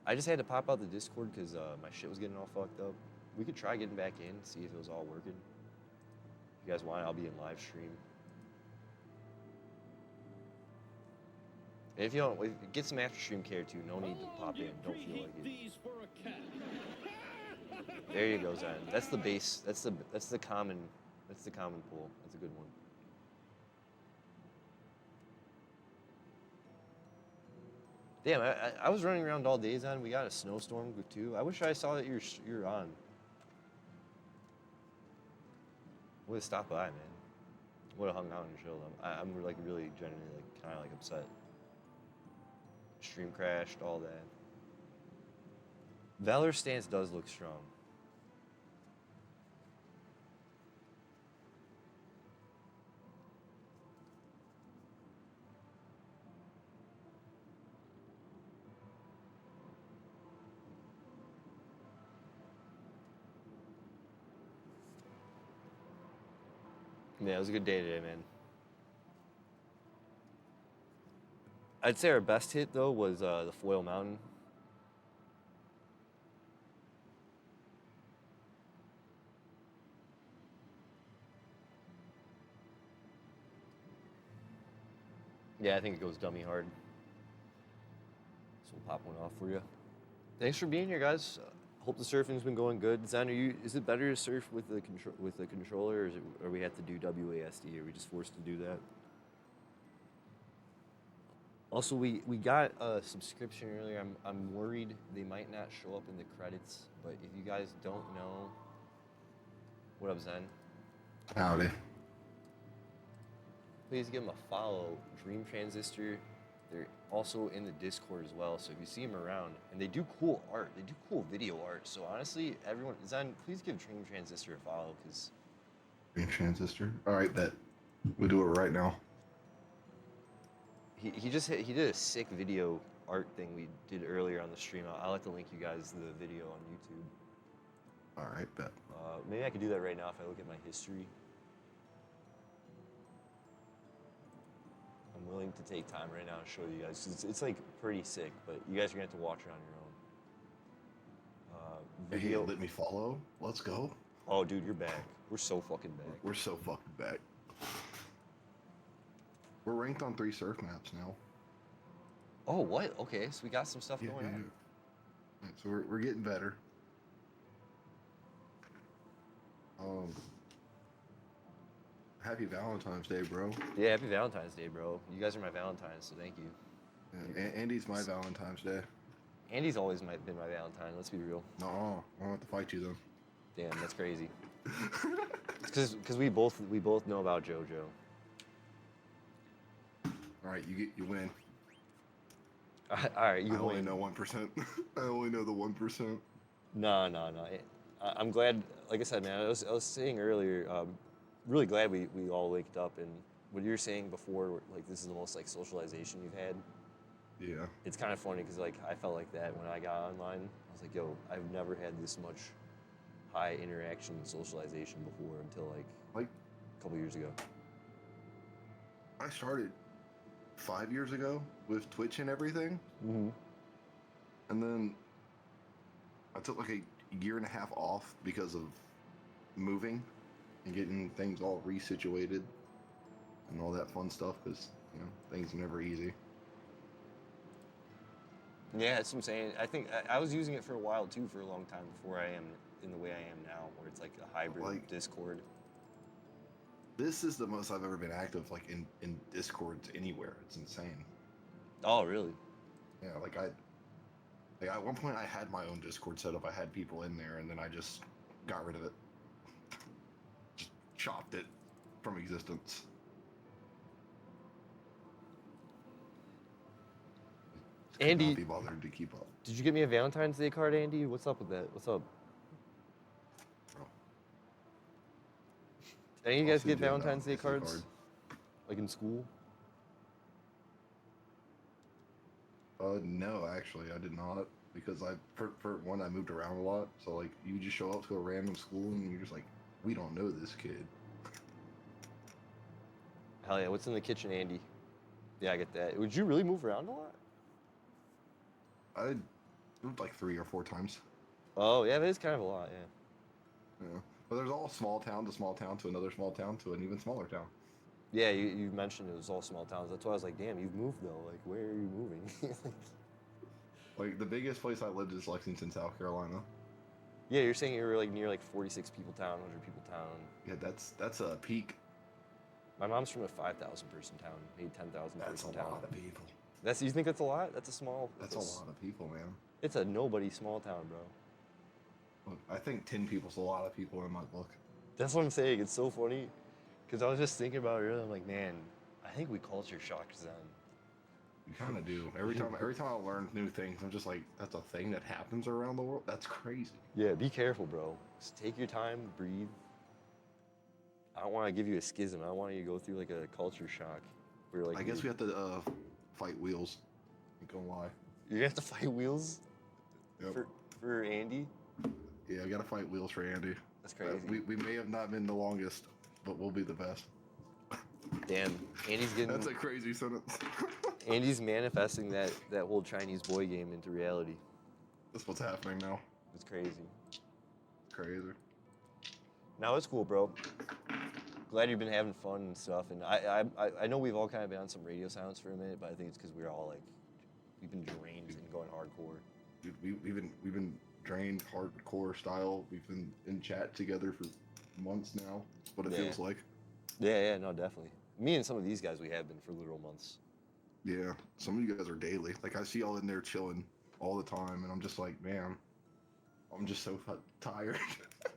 A: I just had to pop out the Discord because my shit was getting all fucked up. We could try getting back in, see if it was all working. If you guys want, I'll be in live stream. And if you don't, get some after stream care too. No need to pop in. Don't feel like it. There you go, Zen. That's the base. That's the common pool. That's a good one. Damn, I was running around all day, Zen. We got a snowstorm too. I wish I saw that you're on. Would have stopped by, man. Would have hung out and chilled. I'm like really genuinely like kind of like upset. Stream crashed, all that. Valor's stance does look strong. Yeah, it was a good day today, man. I'd say our best hit, though, was the Foil Mountain. Yeah, I think it goes dummy hard. So we'll pop one off for you. Thanks for being here, guys. Hope the surfing's been going good. Zen, is it better to surf with the controller, or we have to do WASD? Are we just forced to do that? Also, we got a subscription earlier. I'm worried they might not show up in the credits, but if you guys don't know, what up, Zen?
G: Howdy.
A: Please give them a follow. Dream Transistor. They're also in the Discord as well, so if you see them around, and they do cool art, they do cool video art. So honestly, everyone, Zen, please give Dream Transistor a follow, because
G: Dream Transistor. All right, bet. We'll do it right now.
A: he did a sick video art thing we did earlier on the stream. I'll have to link you guys the video on YouTube.
G: All right, bet.
A: Maybe I could do that right now if I look at my history. I'm willing to take time right now and show you guys. It's like pretty sick, but you guys are gonna have to watch it on your own.
G: Video. Hey, let me follow. Let's go.
A: Oh, dude, you're back. We're so fucking back.
G: We're so fucking back. We're ranked on 3 surf maps now.
A: Oh, what? Okay, so we got some stuff going on.
G: Yeah, so we're getting better. Happy Valentine's Day, bro.
A: Yeah, happy Valentine's Day, bro. You guys are my Valentines, so thank you.
G: Yeah, Andy's my Valentine's Day.
A: Andy's always been my Valentine, let's be real.
G: No, I don't have to fight you, though.
A: Damn, that's crazy. Because we both know about JoJo.
G: All right, you win.
A: All right, you win.
G: I only know 1%. I only know the 1%.
A: No. I'm glad. Like I said, man, I was saying earlier, really glad we all linked up. And what you were saying before, like this is the most like socialization you've had.
G: Yeah.
A: It's kind of funny because like I felt like that when I got online. I was like, yo, I've never had this much high interaction and socialization before until like a couple years ago.
G: I started 5 years ago with Twitch and everything.
A: Mm-hmm.
G: And then I took like a year and a half off because of moving and getting things all resituated and all that fun stuff because, you know, things are never easy.
A: Yeah, that's what I'm saying. I think I was using it for a while too, for a long time before I am in the way I am now, where it's like a hybrid
G: Like,
A: Discord.
G: This is the most I've ever been active like in Discords anywhere. It's insane.
A: Oh, really?
G: Yeah, like at one point I had my own Discord set up. I had people in there, and then I just got rid of it. Just chopped it from existence.
A: Andy,
G: Not be bothered to keep up.
A: did you get me a Valentine's Day card, Andy? What's up with that? What's up?
G: Bro.
A: Any of you
G: I'll
A: guys
G: send
A: get
G: you a
A: Valentine's Day
G: Valentine's Day
A: cards? Like in school?
G: No, actually, I did not, because for one, I moved around a lot. So like, you just show up to a random school and you're just like, we don't know this kid.
A: Hell yeah, what's in the kitchen, Andy? Yeah, I get that. Would you really move around a lot?
G: I moved like 3 or 4 times.
A: Oh, yeah, that is kind of a lot, yeah.
G: Yeah, but there's all small town to another small town to an even smaller town.
A: Yeah, you mentioned it was all small towns. That's why I was like, damn, you've moved though. Like, where are you moving?
G: Like, the biggest place I lived is Lexington, South Carolina.
A: Yeah, you're saying you were like near like 46 people town, 100 people town.
G: Yeah, that's a peak.
A: My mom's from a 5,000 person town, maybe 10,000
G: That's
A: person
G: a
A: town.
G: lot of people.
A: You think that's a lot? That's a small.
G: That's a lot of people, man.
A: It's a nobody small town, bro.
G: Look, I think 10 people's a lot of people in my book.
A: That's what I'm saying. It's so funny, because I was just thinking about it earlier. I'm like, man, I think we culture shock Zen.
G: You kind of do. Every time I learn new things, I'm just like, that's a thing that happens around the world? That's crazy.
A: Yeah, be careful, bro. Just take your time, breathe. I don't want to give you a schism. I don't want you to go through like a culture shock. Where like
G: I guess we have to fight wheels. Ain't gonna lie.
A: You're gonna have to fight Wheels
G: Yep.
A: for Andy.
G: Yeah, I gotta fight wheels for Andy.
A: That's crazy.
G: We may have not been the longest, but we'll be the best.
A: Damn, Andy's getting.
G: That's a crazy sentence.
A: Andy's manifesting that whole Chinese boy game into reality.
G: That's what's happening now.
A: It's crazy.
G: Crazy.
A: No, it's cool, bro. glad you've been having fun and stuff. And I know we've all kind of been on some radio silence for a minute, but I think it's because we're all like, we've been drained and going hardcore.
G: Dude, we've been drained hardcore style. We've been in chat together for months now. That's what it feels like.
A: Yeah, no, definitely. Me and some of these guys, we have been for literal months.
G: Yeah, some of you guys are daily. Like, I see y'all in there chilling all the time, and I'm just like, man, I'm just so tired.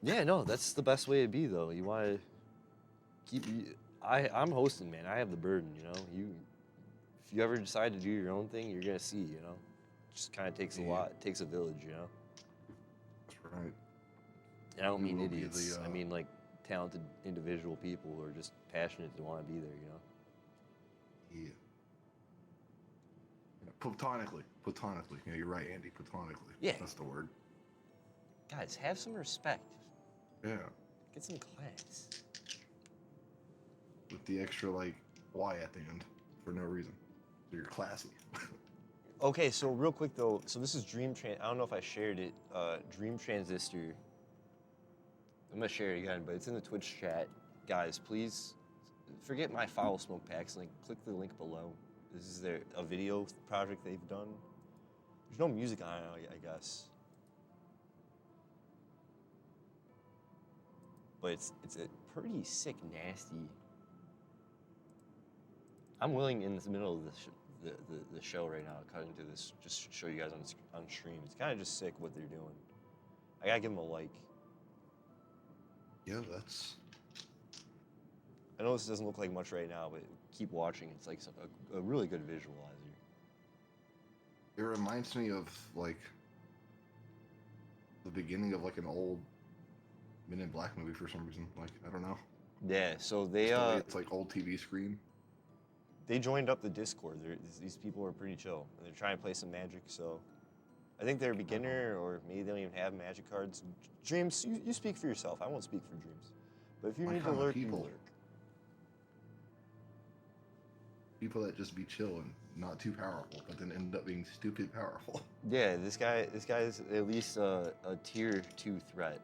A: Yeah, no, that's the best way to be, though. You want to keep... I'm hosting, man. I have the burden, you know? If you ever decide to do your own thing, you're going to see, you know? It just kind of takes a lot. It takes a village, you know?
G: That's right.
A: And I don't mean idiots. I mean, like, talented individual people who are just passionate to want to be there, you know?
G: Yeah. Platonically. Yeah, you're right, Andy. Platonically.
A: Yeah.
G: That's the word.
A: Guys, have some respect.
G: Yeah.
A: Get some class.
G: With the extra, like, Y at the end for no reason. So you're classy.
A: Okay, so real quick, though. So this is I don't know if I shared it. Dream Transistor. I'm going to share it again, but it's in the Twitch chat. Guys, please forget my foul smoke packs link. Click the link below. This is a video project they've done. There's no music on it, I guess. But it's a pretty sick, nasty. I'm willing in the middle of the show right now to cut into this, just show you guys on stream. It's kind of just sick what they're doing. I gotta give them a like.
G: Yeah, that's...
A: I know this doesn't look like much right now, but keep watching. It's like a really good visualizer.
G: It reminds me of, like, the beginning of, like, an old Men in Black movie for some reason. Like, I don't know.
A: Yeah, so they
G: it's like old TV screen.
A: They joined up the Discord. These people are pretty chill. They're trying to play some Magic, so I think they're a beginner, or maybe they don't even have Magic cards. Dreams, you speak for yourself. I won't speak for Dreams. But if you need to lurk, you lurk.
G: People that just be chill and not too powerful, but then end up being stupid powerful.
A: Yeah, this guy's at least a tier 2 threat,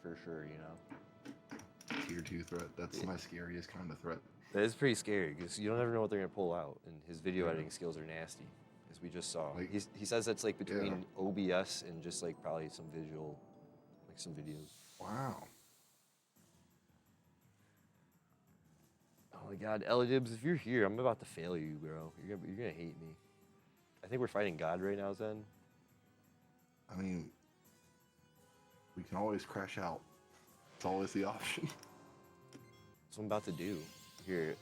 A: for sure, you know?
G: Tier 2 threat. That's my scariest kind of threat.
A: That is pretty scary, because you don't ever know what they're going to pull out, and his video editing skills are nasty, as we just saw.
G: Like,
A: he says that's like between OBS and just like probably some visual, like some videos.
G: Wow.
A: Oh my God, Elidibs, if you're here, I'm about to fail you, bro. You're gonna hate me. I think we're fighting God right now, Zen.
G: I mean, we can always crash out. It's always the option.
A: That's what I'm about to do. Here,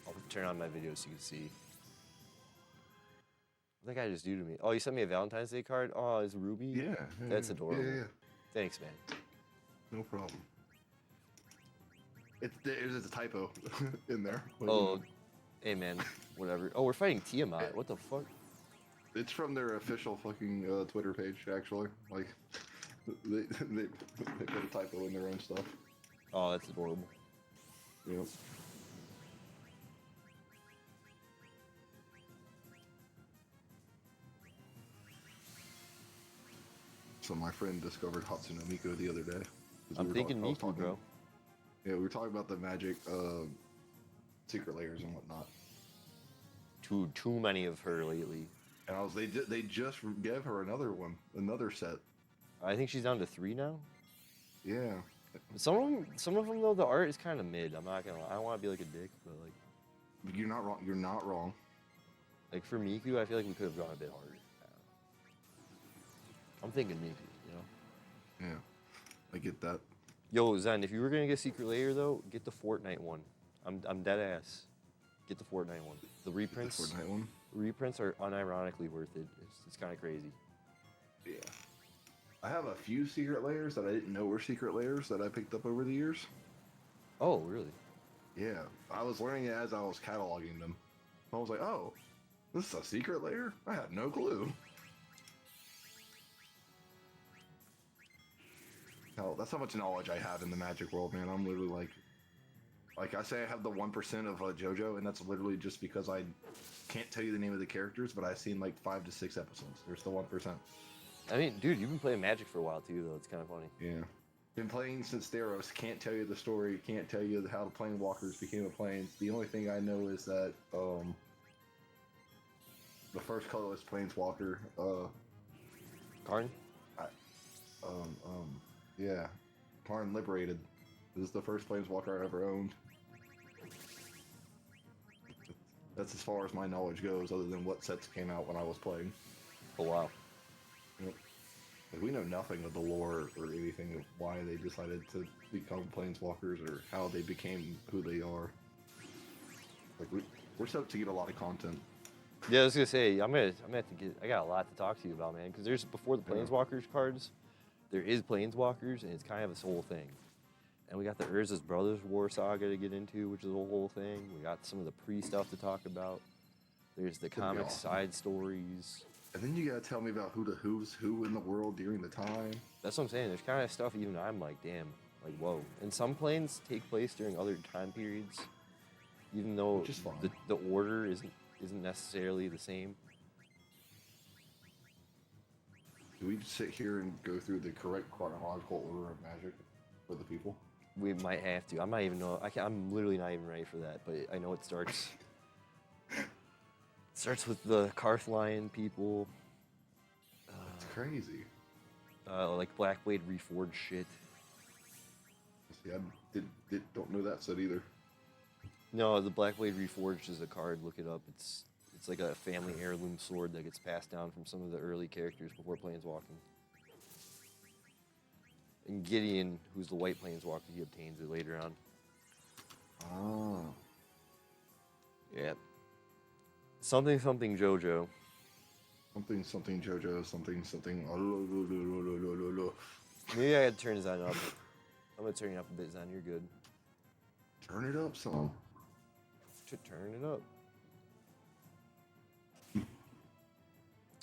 A: I'll turn on my video so you can see. What that guy just do to me? Oh, you sent me a Valentine's Day card? Oh, it's Ruby?
G: Yeah.
A: That's adorable.
G: Yeah.
A: Thanks, man.
G: No problem. There's a typo in there.
A: Oh, hey, man. Whatever. Oh, we're fighting Tiamat. What the fuck?
G: It's from their official fucking Twitter page, actually. Like, they put a typo in their own stuff.
A: Oh, that's adorable.
G: Yep. So my friend discovered Hatsune Miku the other day.
A: I'm thinking Miku, bro.
G: Yeah, we were talking about the Magic secret layers and whatnot.
A: Too many of her lately.
G: And they just gave her another set.
A: I think she's down to 3 now.
G: Yeah.
A: Some of them though, the art is kind of mid. I'm not gonna lie. I don't want to be like a dick, but like.
G: You're not wrong. You're not wrong.
A: Like for Miku, I feel like we could have gone a bit harder. I'm thinking Miku, you know.
G: Yeah, I get that.
A: Yo, Zen, if you were gonna get Secret Layer though, get the Fortnite one. I'm dead ass. Get the Fortnite one. The reprints.
G: The Fortnite one.
A: Reprints are unironically worth it. It's kind of crazy.
G: Yeah. I have a few secret layers that I didn't know were secret layers that I picked up over the years.
A: Oh, really?
G: Yeah, I was learning it as I was cataloging them. I was like, oh, this is a secret layer? I had no clue. Hell, that's how much knowledge I have in the Magic world, man. I'm literally like I say I have the 1% of JoJo, and that's literally just because I can't tell you the name of the characters, but I've seen like 5 to 6 episodes. There's the 1%.
A: I mean, dude, you've been playing Magic for a while too, though. It's kind of funny.
G: Yeah. Been playing since Theros. Can't tell you the story. Can't tell you how the Planewalkers became a Plains. The only thing I know is that the first colorless Planeswalker,
A: Karn?
G: yeah, Karn Liberated. This is the first Planeswalker I ever owned. That's as far as my knowledge goes, other than what sets came out when I was playing.
A: Oh wow.
G: Yep. Like, we know nothing of the lore or anything of why they decided to become Planeswalkers or how they became who they are. Like we're set up to get a lot of content.
A: Yeah, I was gonna say I'm gonna have to get. I got a lot to talk to you about, man. Because there's before the Planeswalkers cards, there is Planeswalkers, and it's kind of this whole thing. And we got the Urza's Brothers War saga to get into, which is a whole thing. We got some of the pre-stuff to talk about. There's the comic side stories.
G: And then you gotta tell me about who's who in the world during the time.
A: That's what I'm saying. There's kind of stuff even I'm like, damn, like whoa. And some planes take place during other time periods, even though
G: Which is fine.
A: the order isn't necessarily the same.
G: Do we just sit here and go through the correct chronological order of Magic for the people?
A: We might have to. I might even know. I'm literally not even ready for that. But I know it starts. Starts with the Karth Lion people.
G: It's crazy.
A: Like Blackblade Reforged shit.
G: See, I don't know that set either.
A: No, the Blackblade Reforged is a card. Look it up. It's like a family heirloom sword that gets passed down from some of the early characters before Planeswalking. And Gideon, who's the white Planeswalker, he obtains it later on.
G: Ah.
A: Yep. Something JoJo.
G: Something JoJo, something.
A: Maybe I gotta turn Zen up. I'm gonna turn it up a bit, Zen. You're good.
G: Turn it up some.
A: Turn it up.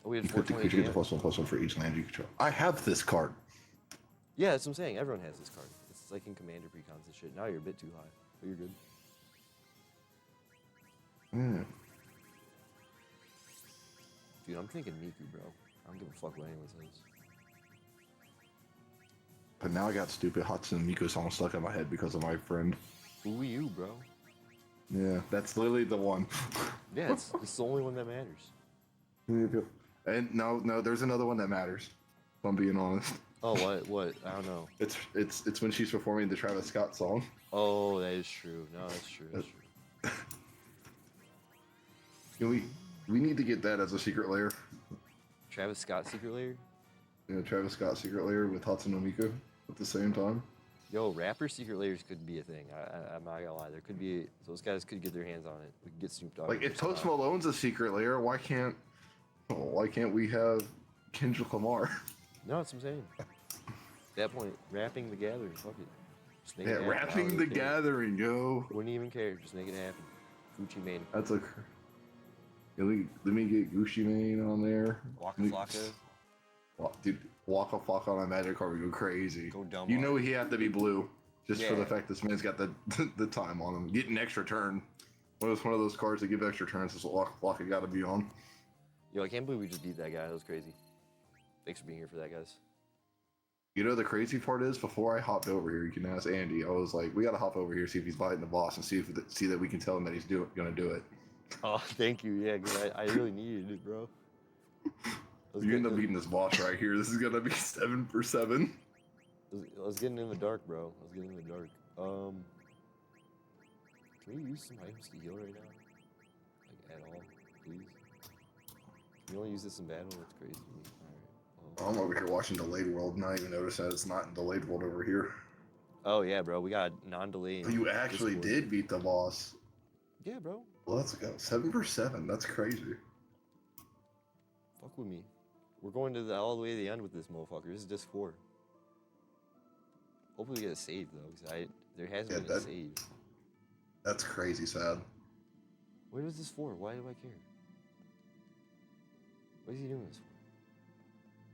A: Oh, we had
G: You put the
A: 420
G: creature
A: again?
G: +1/+1 for each land you control. I have this card.
A: Yeah, that's what I'm saying. Everyone has this card. It's like in Commander precons and shit. Now you're a bit too high, but you're good.
G: Mm.
A: Dude, I'm thinking Miku, bro. I don't give a fuck what anyone says.
G: But now I got stupid Hatsune Miku song stuck in my head because of my friend.
A: Who are you, bro?
G: Yeah, that's literally the one.
A: Yeah, it's the only one that matters.
G: And no, there's another one that matters. If I'm being honest.
A: Oh, what? I don't know.
G: It's when she's performing the Travis Scott song.
A: Oh, that is true. No, that's true. That's true.
G: We need to get that as a secret layer.
A: Travis Scott Secret Lair?
G: Yeah, Travis Scott secret layer with Hatsune Miku at the same time.
A: Yo, rapper Secret Lairs could be a thing. I'm not gonna lie. There could be. Those guys could get their hands on it. We could get Snoop Dogg.
G: Like if Post Malone's a secret layer, why can't we have Kendrick Lamar?
A: No, that's what I'm saying. At that point, rapping the gathering. Fuck it. Just make it
G: Yeah,
A: happen. I don't
G: rapping
A: really
G: the
A: care.
G: gathering, yo.
A: Wouldn't even care. Just make it happen. Gucci Mane.
G: That's a. Let me get Gucci Mane on there.
A: Waka Flocka.
G: Dude, Waka Flocka on a Magic card would go crazy.
A: Go dumb.
G: You know he had to be blue, just for
A: Yeah.
G: the fact this man's got the time on him. Get an extra turn. One of those cards that give extra turns is what Waka Flocka got to be on.
A: Yo, I can't believe we just beat that guy. That was crazy. Thanks for being here for that, guys.
G: You know the crazy part is, before I hopped over here, you can ask Andy. I was like, we got to hop over here, see if he's biting the boss, and see that we can tell him that he's gonna do it.
A: Oh, thank you. Yeah, because I really needed it, bro.
G: You end up beating this boss right here. This is gonna be 7 for 7.
A: I was getting in the dark, bro. I was getting in the dark. Can we use some items to heal right now? Like, at all, please? You only use this in battle? That's crazy to me. Alright.
G: I'm over here watching Delayed World, not even notice that it's not in Delayed World over here.
A: Oh, yeah, bro. We got non-delay.
G: Oh, you actually
A: Discord.
G: did beat the boss.
A: Yeah, bro.
G: Let's go. 7 for 7. That's crazy.
A: Fuck with me. We're going to all the way to the end with this motherfucker. This is disc 4. Hopefully we get a save, though, because there hasn't been a save.
G: That's crazy sad.
A: What is this for? Why do I care? What is he doing this for?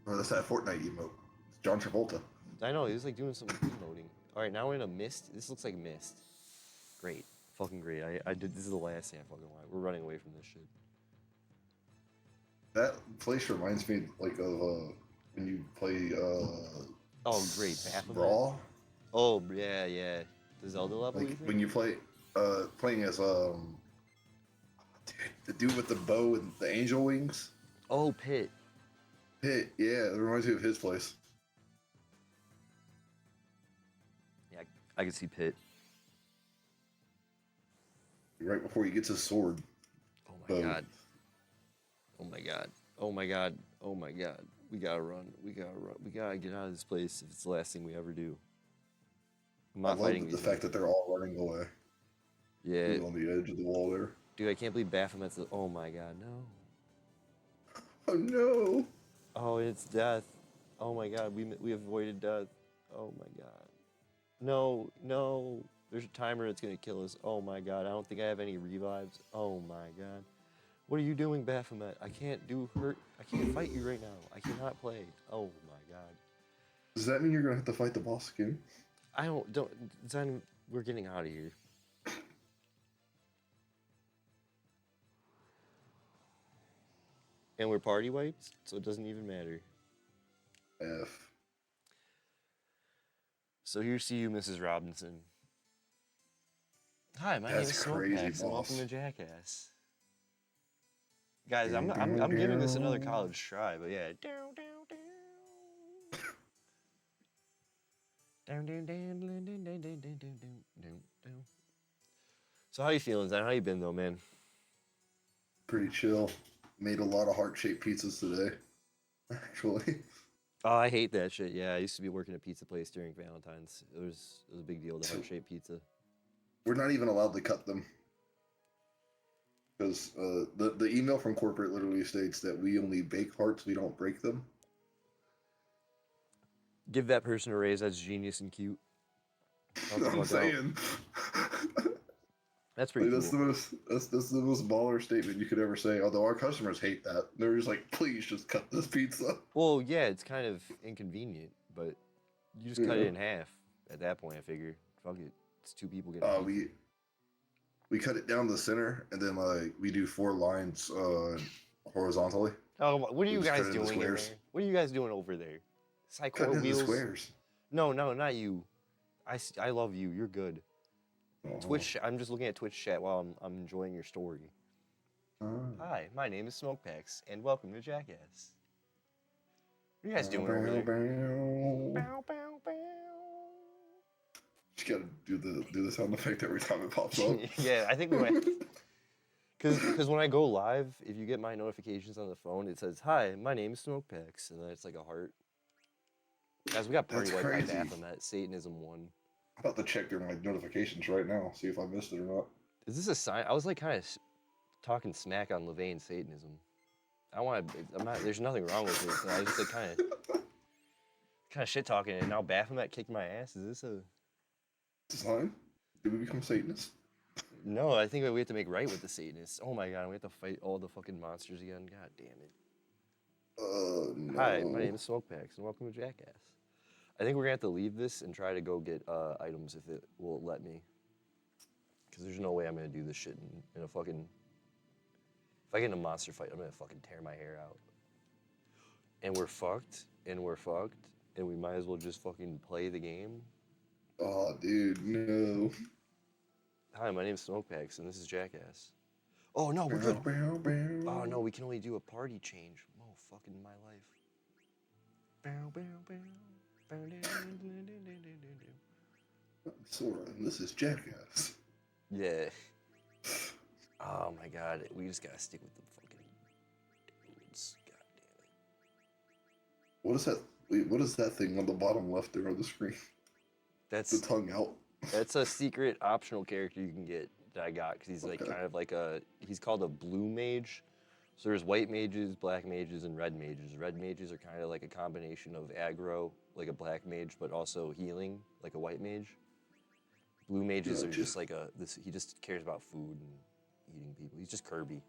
G: Bro, that's that Fortnite emote. It's John Travolta.
A: I know, he was like doing some emoting. Alright, now we're in a mist. This looks like mist. Great. Fucking great. This is the last thing I fucking want. We're running away from this shit.
G: That place reminds me like of when you play
A: Oh, great. Baphomet.
G: Raw.
A: Oh, yeah, yeah. The Zelda level, you
G: Like
A: think?
G: when you play, playing as the dude with the bow and the angel wings.
A: Oh, Pit.
G: Pit, yeah, it reminds me of his place.
A: Yeah, I can see Pit.
G: Right before he gets his sword.
A: Oh my
G: Bow.
A: god. Oh my god. Oh my god. Oh my god. We gotta run. We gotta run. We gotta get out of this place if it's the last thing we ever do. I'm
G: I
A: not
G: love
A: fighting
G: the
A: these
G: fact that they're all running away.
A: Yeah.
G: Who's on the edge of the wall there?
A: Dude, I can't believe Baphomet's the... Oh my god, no.
G: Oh no!
A: Oh, it's death. Oh my god, we avoided death. Oh my god. No, no. There's a timer that's gonna kill us. Oh my god, I don't think I have any revives. Oh my god. What are you doing, Baphomet? I can't fight you right now. I cannot play. Oh my god.
G: Does that mean you're gonna have to fight the boss again?
A: Zen, we're getting out of here. And we're party wiped, so it doesn't even matter.
G: F.
A: So here's to you, Mrs. Robinson. Hi, my name
G: That's
A: is
G: crazy,
A: Smokepacks, and welcome
G: boss.
A: to Jackass. Guys, I'm giving this another college try, but yeah. So how you feeling, Zen? How you been though, man?
G: Pretty chill. Made a lot of heart-shaped pizzas today. Actually.
A: Oh, I hate that shit. Yeah, I used to be working at a pizza place during Valentine's. It was a big deal, the heart-shaped pizza.
G: We're not even allowed to cut them. Because the email from corporate literally states that we only bake hearts, we don't break them.
A: Give that person a raise. That's genius and cute.
G: I'm saying.
A: That's pretty cool.
G: That's the most baller statement you could ever say. Although our customers hate that, they're just like, "Please just cut this pizza."
A: Well, yeah, it's kind of inconvenient, but you just cut it in half. At that point, I figure, fuck it, it's two people getting.
G: We cut it down the center, and then like we do 4 lines horizontally.
A: Oh, what are you guys doing in there?
G: squares.
A: What are you guys doing over there?
G: Cut into the
A: wheels.
G: squares.
A: No, not you. I love you. You're good.
G: Oh.
A: Twitch. I'm just looking at Twitch chat while I'm enjoying your story. Hi, my name is Smokepacks, and welcome to Jackass. What are you guys doing over there? Bow, bow, bow.
G: You gotta do the sound effect every time it pops up.
A: Yeah, I think we might. Because when I go live, if you get my notifications on the phone, it says, "Hi, my name is Smokepacks," and then it's like a heart. Guys, we got party
G: That's
A: white by
G: crazy.
A: Baphomet. Satanism 1.
G: I'm about to check through my notifications right now, see if I missed it or not.
A: Is this a sign? I was like kind of talking smack on Levain Satanism. I'm not. There's nothing wrong with it. So I was just like kind of shit talking, and now Baphomet kicked my ass. Is this a
G: Sign? Did we become Satanists?
A: No, I think we have to make right with the Satanists. Oh my god, we have to fight all the fucking monsters again. God damn it.
G: No.
A: Hi, my name is Smokepacks, and welcome to Jackass. I think we're gonna have to leave this and try to go get items if it will let me. Because there's no way I'm gonna do this shit in a fucking... If I get in a monster fight, I'm gonna fucking tear my hair out. And we're fucked, and we might as well just fucking play the game.
G: Oh, dude, no.
A: Hi, my name's Smokepacks, and this is Jackass. Oh, no, we're good. Oh, no, we can only do a party change. Oh, fucking my life.
G: Sora, and this is Jackass.
A: Yeah. Oh, my God. We just gotta stick with the fucking dudes. God damn it.
G: What is that? Wait, what is that thing on the bottom left there on the screen?
A: That's
G: The tongue out.
A: That's a secret optional character you can get that I got because he's like kind of like he's called a blue mage. So there's white mages, black mages, and red mages. Red mages are kind of like a combination of aggro, like a black mage, but also healing, like a white mage. Blue mages are just like he just cares about food and eating people. He's just Kirby.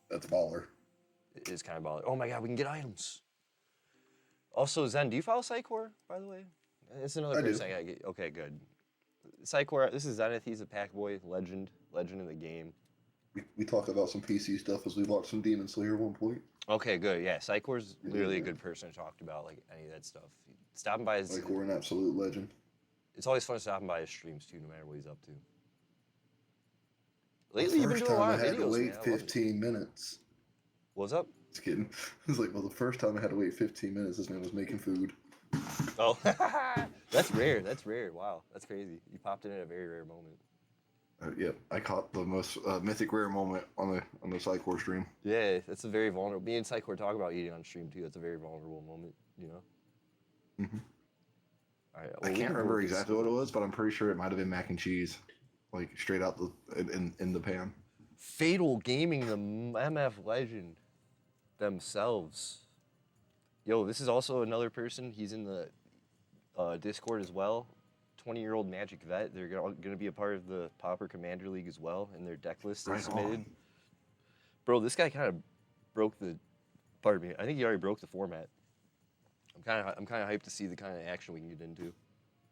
G: That's baller.
A: It is kind of baller. Oh my god, we can get items. Also, Zen, do you follow Psychor, by the way? It's another person I gotta get. Okay, good. Psychor, this is Zenith. He's a pack boy, legend in the game.
G: We talked about some PC stuff as we watched some Demon Slayer at one point.
A: Okay, good. Yeah, Psychor's literally a good person to talk about like any of that stuff. Stopping by his,
G: Like, we're an absolute legend.
A: it's always fun stopping by his streams too, no matter what he's up to.
G: The
A: Lately, you've been
G: first
A: doing a
G: time
A: lot
G: I
A: of
G: had to
A: videos,
G: wait
A: man. I love it.
G: 15 minutes.
A: What's up?
G: Just kidding. It's like, well, the first time I had to wait 15 minutes, this man was making food.
A: Oh, that's rare. That's rare. Wow, that's crazy. You popped in at a very rare moment.
G: Yep, I caught the most mythic rare moment on the Psychor stream.
A: Yeah, that's a very vulnerable. Me and Psychor talk about eating on stream too. That's a very vulnerable moment, you know.
G: Mm-hmm.
A: All right,
G: I can't remember exactly what it was, but I'm pretty sure it might have been mac and cheese, like straight out in the pan.
A: Fatal Gaming, the MF legend themselves. Yo, this is also another person. He's in the Discord as well. 20-year-old Magic vet. They're going to be a part of the Pauper Commander League as well, and their deck list is submitted. Bro, this guy kind of broke the. Pardon me. I think he already broke the format. I'm kind of hyped to see the kind of action we can get into.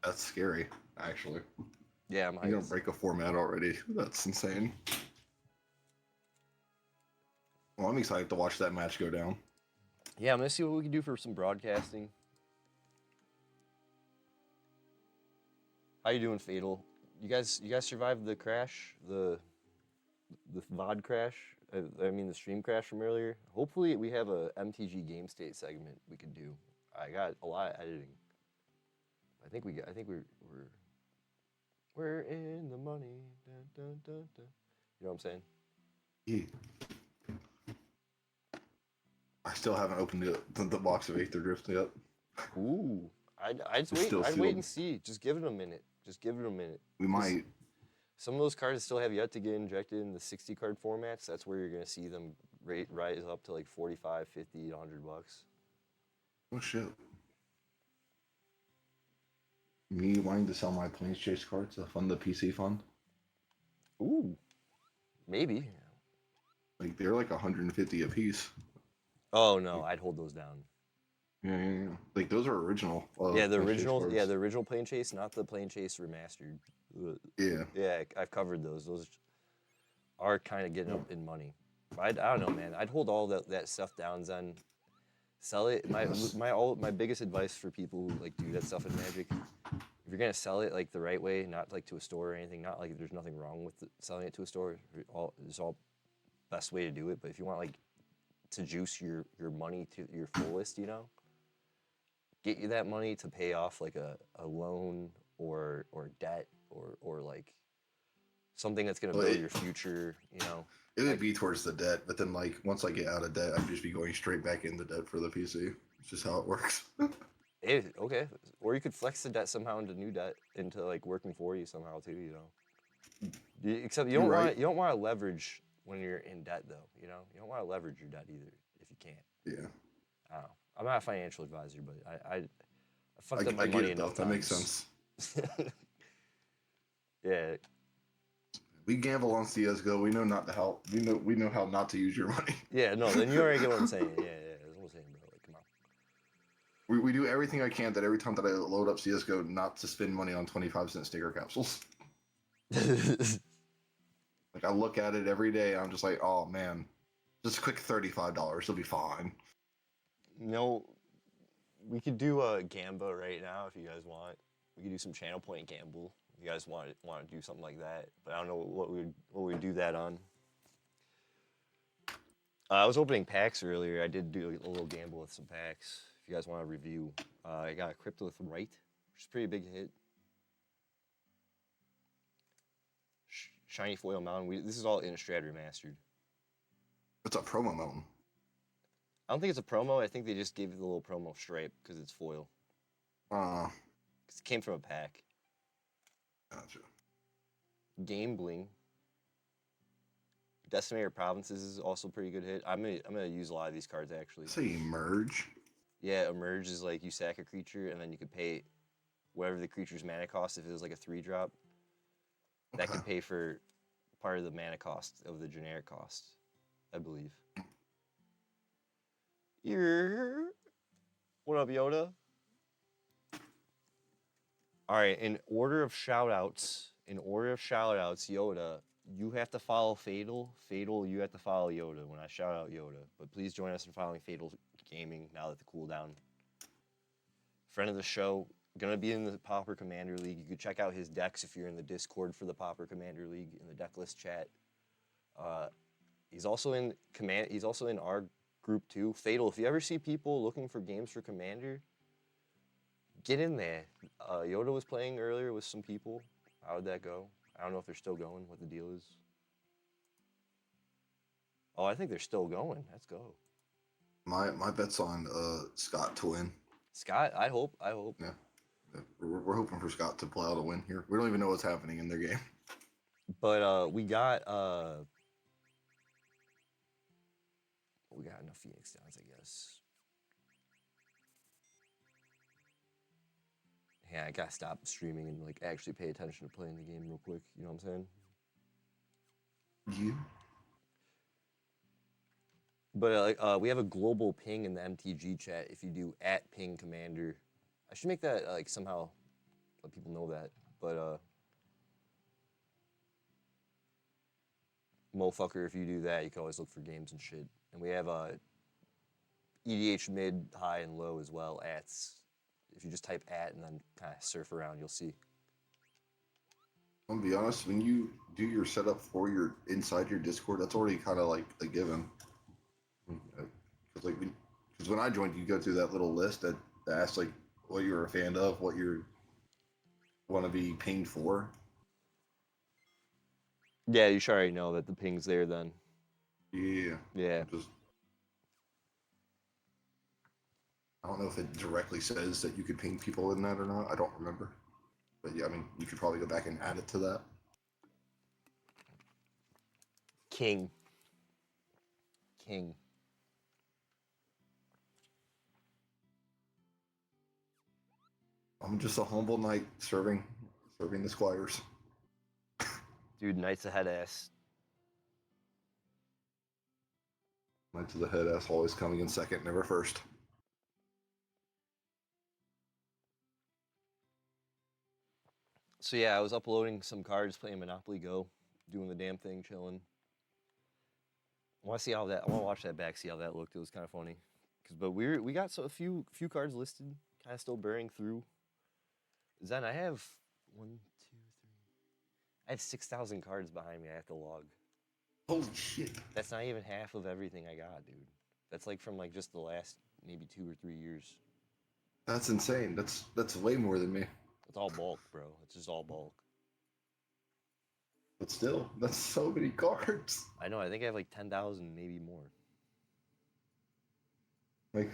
G: That's scary, actually.
A: Yeah, I'm hyped.
G: You're gonna break a format already. That's insane. Well, I'm excited to watch that match go down.
A: Yeah, I'm gonna see what we can do for some broadcasting. How you doing, Fatal? You guys survived the crash, the VOD crash? I mean the stream crash from earlier. Hopefully we have a MTG Game State segment we could do. I got a lot of editing. I think we're in the money. Dun, dun, dun, dun. You know what I'm saying?
G: Yeah. I still haven't opened the box of Aether Drift yet.
A: Ooh, I'd wait. I'd wait and see. Just give it a minute. Just give it a minute.
G: We might.
A: Some of those cards still have yet to get injected in the 60 card formats. That's where you're gonna see them rise up to like 45, 50, $100.
G: Oh shit. Me wanting to sell my Planes Chase cards to fund the PC fund?
A: Ooh, maybe.
G: Like, they're like 150 a piece.
A: Oh no, I'd hold those down.
G: Yeah. Like, those are original.
A: Yeah, the
G: Plane Chase
A: original.
G: cards.
A: Yeah, the original Plane Chase, not the Plane Chase remastered.
G: Yeah.
A: Yeah, I've covered those. Those are kind of getting up in money. I don't know, man. I'd hold all that stuff down, Zen. Sell it. My biggest advice for people who like do that stuff in Magic, if you're gonna sell it like the right way, not like to a store or anything, not like there's nothing wrong with selling it to a store. It's all best way to do it. But if you want like to juice your money to your fullest, you know, get you that money to pay off like a loan or debt or like something that's gonna build your future, you know.
G: It would be towards the debt, but then like once I get out of debt, I'd just be going straight back into debt for the PC. It's just how it works.
A: Okay. Or you could flex the debt somehow into new debt, into like working for you somehow too, you know. Except you don't want to leverage when you're in debt though, you know. You don't want to leverage your debt either if you can't.
G: Yeah.
A: I don't know. I'm not a financial advisor, but I fucked up my
G: I
A: money
G: get it,
A: enough
G: though. That makes
A: times.
G: sense.
A: Yeah.
G: We gamble on CS:GO. We know not to help. We know how not to use your money.
A: Yeah, no, then you already get what I'm saying. Yeah, that's what I'm saying, bro. Like, come on.
G: We do everything I can that every time that I load up CS:GO not to spend money on 25-cent sticker capsules. Like, I look at it every day, I'm just like, oh man, just a quick $35, it'll be fine.
A: No, we could do a Gamba right now if you guys want. We could do some channel point gamble if you guys want to do something like that. But I don't know what we would do that on. I was opening packs earlier. I did do a little gamble with some packs. If you guys want to review, I got a Crypto with Right, which is a pretty big hit. Shiny Foil Mountain. This is all Innistrad remastered.
G: It's a promo mountain.
A: I don't think it's a promo. I think they just gave it the little promo stripe because it's foil. Because it came from a pack.
G: Gotcha.
A: Gambling. Decimator Provinces is also a pretty good hit. I'm gonna use a lot of these cards actually.
G: Say Emerge.
A: Yeah, Emerge is like you sack a creature and then you could pay whatever the creature's mana cost. If it was like a 3-drop, that could pay for part of the mana cost of the generic cost, I believe. What up, Yoda? All right, in order of shout-outs, Yoda, you have to follow Fatal. Fatal, you have to follow Yoda when I shout out Yoda. But please join us in following Fatal Gaming now that the cooldown. Friend of the show, gonna be in the Pauper Commander League. You can check out his decks if you're in the Discord for the Pauper Commander League in the deck list chat. He's also in our group too. Fatal, if you ever see people looking for games for Commander, get in there. Yoda was playing earlier with some people. How would that go? I don't know if they're still going, what the deal is. Oh, I think they're still going. Let's go.
G: My bet's on Scott to win.
A: Scott, I hope.
G: Yeah. We're hoping for Scott to pull out a win here. We don't even know what's happening in their game.
A: But we got enough Phoenix Downs, I guess. Yeah, I gotta stop streaming and like actually pay attention to playing the game real quick. You know what I'm saying?
G: You?
A: But we have a global ping in the MTG chat. If you do @ping commander, I should make that like somehow let people know that. But motherfucker, if you do that, you can always look for games and shit. And we have EDH mid, high, and low as well. If you just type and then kind of surf around, you'll see.
G: I'm gonna be honest, when you do your setup for your inside your Discord, that's already kind of like a given. Because when I joined, you go through that little list that asks like what you're a fan of, what you want to be pinged for.
A: Yeah, you should already know that the ping's there then.
G: Yeah.
A: Yeah.
G: I don't know if it directly says that you could ping people in that or not. I don't remember. But yeah, I mean, you could probably go back and add it to that.
A: King.
G: I'm just a humble knight serving the squires.
A: Dude, Knight's a head ass.
G: Knights of the head ass always coming in second, never first.
A: So yeah, I was uploading some cards, playing Monopoly Go, doing the damn thing, chilling. I want to watch that back, see how that looked. It was kind of funny, but we got a few cards listed, kind of still burning through. Zen, I have 6,000 cards behind me. I have to log.
G: Holy shit!
A: That's not even half of everything I got, dude. That's like from like just the last maybe 2 or 3 years.
G: That's insane. That's way more than me.
A: It's all bulk, bro. It's just all bulk.
G: But still, that's so many cards.
A: I know. I think I have like 10,000, maybe more.
G: Like,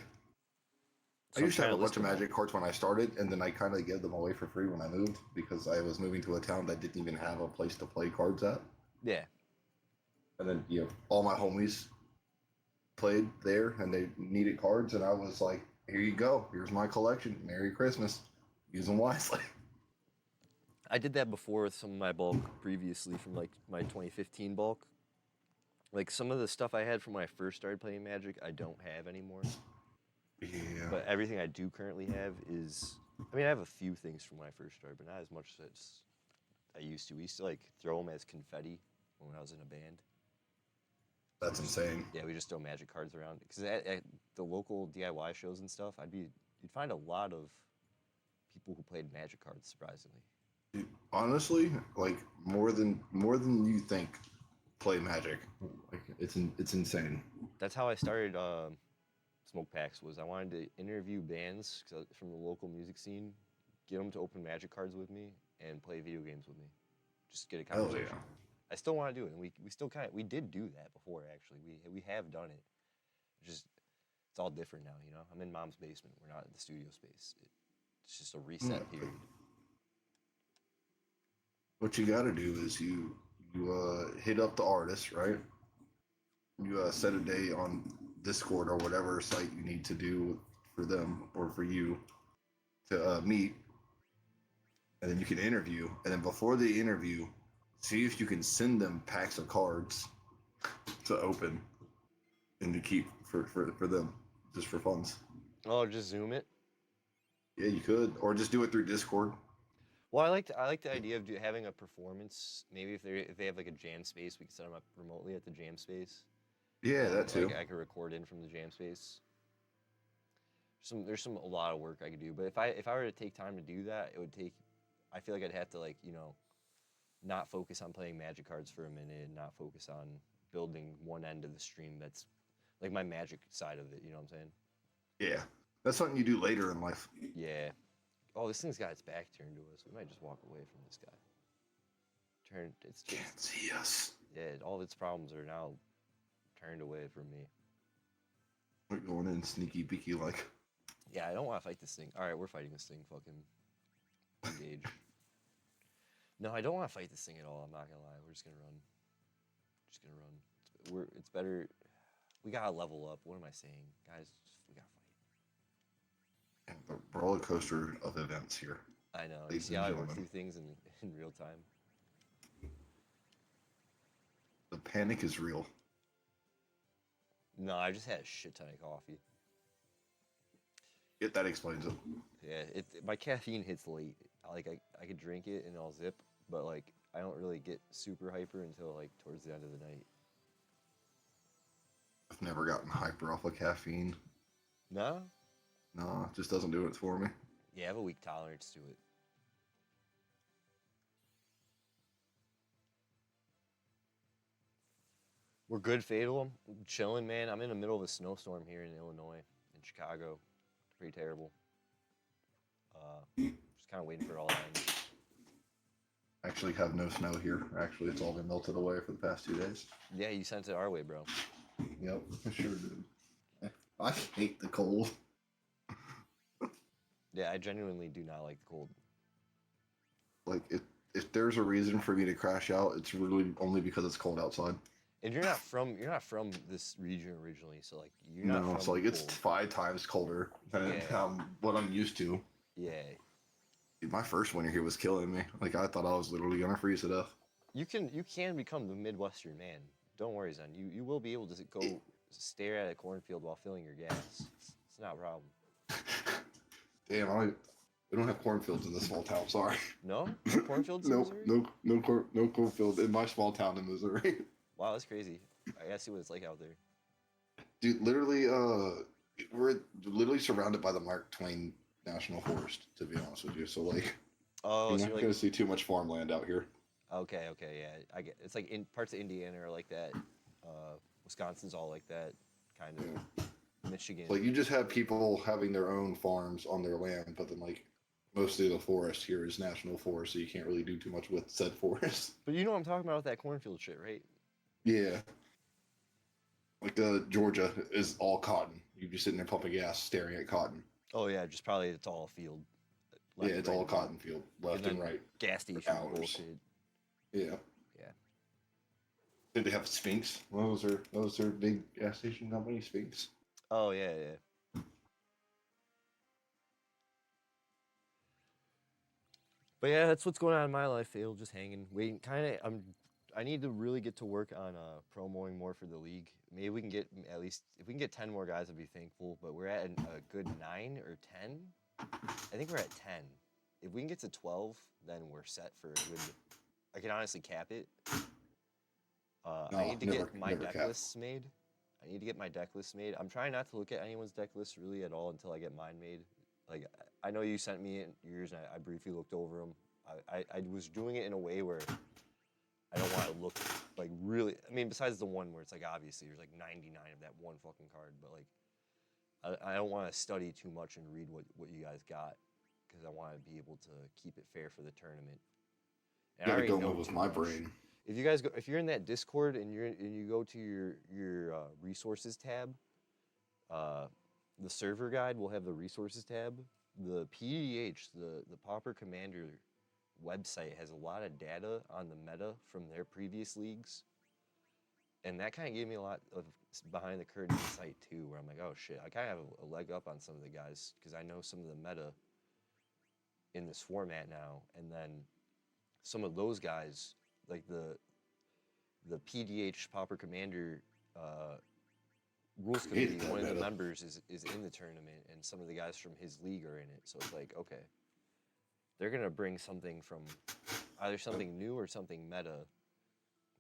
G: I used to have a bunch of Magic cards when I started, and then I kind of gave them away for free when I moved because I was moving to a town that didn't even have a place to play cards at.
A: Yeah.
G: And then all my homies played there, and they needed cards, and I was like, "Here you go. Here's my collection. Merry Christmas. Use them wisely."
A: I did that before with some of my bulk previously from like my 2015 bulk. Like some of the stuff I had from when I first started playing Magic, I don't have anymore.
G: Yeah.
A: But everything I do currently have is, I mean, I have a few things from when I first started, but not as much as I used to. We used to like throw them as confetti when I was in a band.
G: That's insane.
A: Yeah, we just throw Magic cards around. Because at the local DIY shows and stuff, you'd find a lot of people who played Magic cards, surprisingly.
G: Dude, honestly, like more than you think, play Magic. Like it's insane.
A: That's how I started Smoke Packs. Was I wanted to interview bands from the local music scene, get them to open Magic cards with me, and play video games with me. Just get a conversation.
G: Hell yeah.
A: I still want to do it, and we still we did do that before actually. We have done it. It's all different now, you know. I'm in Mom's basement. We're not in the studio space. It's just a reset period.
G: What you got to do is you hit up the artist, right? You set a day on Discord or whatever site you need to do for them or for you to meet, and then you can interview. And then before the interview, see if you can send them packs of cards to open and to keep for them, just for funds.
A: Oh, just Zoom it?
G: Yeah, you could, or just do it through Discord.
A: Well, I like the idea of having a performance. Maybe if they have like a jam space, we can set them up remotely at the jam space.
G: Yeah, that too.
A: Like I could record in from the jam space. There's a lot of work I could do, but if I were to take time to do that, it would take. I feel like I'd have to like not focus on playing Magic cards for a minute, and not focus on building one end of the stream. That's like my Magic side of it. You know what I'm saying?
G: Yeah, that's something you do later in life.
A: Yeah. Oh, this thing's got its back turned to us. We might just walk away from this guy. It's just,
G: Can't see us.
A: yeah, all of its problems are now turned away from me.
G: We're going in sneaky beaky like.
A: Yeah, I don't want to fight this thing. All right, we're fighting this thing. Fucking engage. No, I don't want to fight this thing at all. I'm not gonna lie. We're just gonna run. Just gonna run. It's better. We gotta level up. What am I saying, guys? We gotta fight.
G: And the roller coaster of events here.
A: I know. You
G: Ladies
A: see
G: and
A: how I work
G: gentlemen.
A: through things in real time.
G: The panic is real.
A: No, I just had a shit ton of coffee.
G: That explains it.
A: Yeah, my caffeine hits late. Like I could drink it and I'll zip, but like I don't really get super hyper until like towards the end of the night.
G: I've never gotten hyper off of caffeine.
A: No?
G: No, it just doesn't do it for me.
A: Yeah, I have a weak tolerance to it. We're good, Fatal. I'm chilling, man. I'm in the middle of a snowstorm here in Illinois, in Chicago. Pretty terrible. Just kind of waiting for it all to end.
G: Actually have no snow here. Actually, it's all been melted away for the past 2 days.
A: Yeah, you sent it our way, bro.
G: Yep, I sure did. I hate the cold.
A: Yeah, I genuinely do not like the cold.
G: Like, if there's a reason for me to crash out, it's really only because it's cold outside.
A: And you're not from this region originally, so like you're not
G: No,
A: from
G: so like it's
A: cold.
G: 5 times colder than what I'm used to.
A: Yeah.
G: Dude, my first winter here was killing me. Like I thought I was literally gonna freeze to death.
A: You can become the Midwestern man. Don't worry, Zen. You will be able to go stare at a cornfield while filling your gas. It's not a problem.
G: Damn, we don't have cornfields in this small town. Sorry.
A: No? No cornfields in Missouri?
G: No cornfield in my small town in Missouri.
A: Wow, that's crazy. I gotta see what it's like out there.
G: Dude, literally, we're literally surrounded by the Mark Twain National Forest. To be honest with you, so like,
A: Oh,
G: you're
A: so
G: not
A: you're
G: gonna
A: like,
G: see too much farmland out here.
A: okay, yeah. I get it's like in parts of Indiana are like that. Wisconsin's all like that, kind of. Michigan.
G: Like you just have people having their own farms on their land, but then like mostly the forest here is national forest, so you can't really do too much with said forest.
A: But you know what I'm talking about with that cornfield shit, right?
G: Yeah. Like Georgia is all cotton. You're just sitting there pumping gas, staring at cotton.
A: Oh yeah, just probably it's all a field.
G: Yeah, it's
A: right,
G: all
A: and
G: cotton field, left and
A: then
G: right.
A: Gas station
G: hours.
A: bullshit.
G: Yeah.
A: Yeah.
G: Did they have Sphinx? What was their big gas station company, Sphinx?
A: Oh yeah. But yeah, that's what's going on in my life. Phil, just hanging, waiting. I need to really get to work on promoting more for the league. Maybe we can get at least if we can get 10 more guys, I'd be thankful. But we're at a good 9 or 10. I think we're at 10. If we can get to 12, then we're set for a good. I can honestly cap it. I need to get my deck lists made. I'm trying not to look at anyone's deck lists really at all until I get mine made. Like, I know you sent me yours, and I briefly looked over them. I was doing it in a way where I don't want to look like really. I mean, besides the one where it's like obviously there's like 99 of that one fucking card, but like I don't want to study too much and read what you guys got because I want to be able to keep it fair for the tournament. And
G: You
A: I
G: gotta
A: already
G: go
A: know
G: with
A: too
G: my
A: much.
G: brain.
A: If you guys if you're in that Discord and you go to your resources tab, the server guide will have the resources tab. The PDH, the Pauper Commander website has a lot of data on the meta from their previous leagues, and that kind of gave me a lot of behind the curtain insight too. Where I'm like, oh shit, I kind of have a leg up on some of the guys because I know some of the meta in this format now, and then some of those guys. Like the PDH Pauper Commander rules committee, one of the members is in the tournament, and some of the guys from his league are in it. So it's like, okay, they're gonna bring something from either something new or something meta.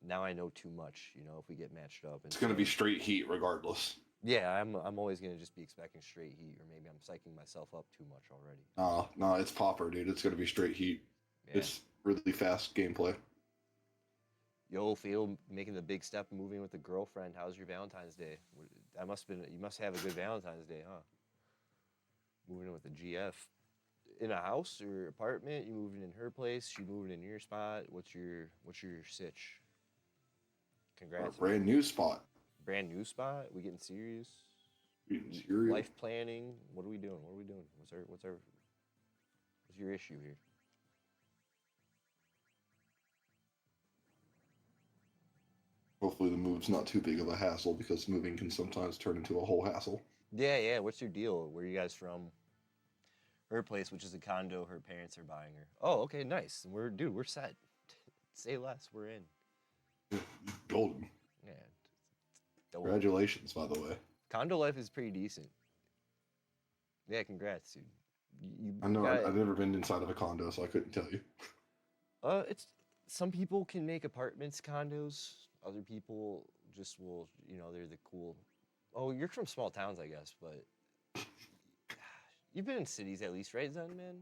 A: Now I know too much, you know, if we get matched up.
G: It's gonna be straight heat regardless.
A: Yeah, I'm always gonna just be expecting straight heat, or maybe I'm psyching myself up too much already.
G: No, it's Pauper, dude. It's gonna be straight heat.
A: Yeah.
G: It's really fast gameplay.
A: Yo, Fatal making the big step, moving with a girlfriend. How's your Valentine's Day? That must have been. You must have a good Valentine's Day, huh? Moving in with a GF in a house or apartment. You moving in her place. She moving in your spot. What's your sitch? Congrats.
G: Brand new spot.
A: Brand new spot. We getting serious?
G: Getting serious.
A: Life planning. What are we doing? What's your issue here?
G: Hopefully the move's not too big of a hassle, because moving can sometimes turn into a whole hassle.
A: Yeah. What's your deal? Where are you guys from? Her place, which is a condo, her parents are buying her. Oh, okay, nice. We're set. Say less. We're in.
G: Golden.
A: Yeah.
G: Congratulations, by the way.
A: Condo life is pretty decent. Yeah, congrats, dude.
G: I know. I've never been inside of a condo, so I couldn't tell you.
A: It's some people can make apartments condos. Other people just will, you know, they're the cool. Oh, you're from small towns, I guess, but you've been in cities at least, right, Zen man?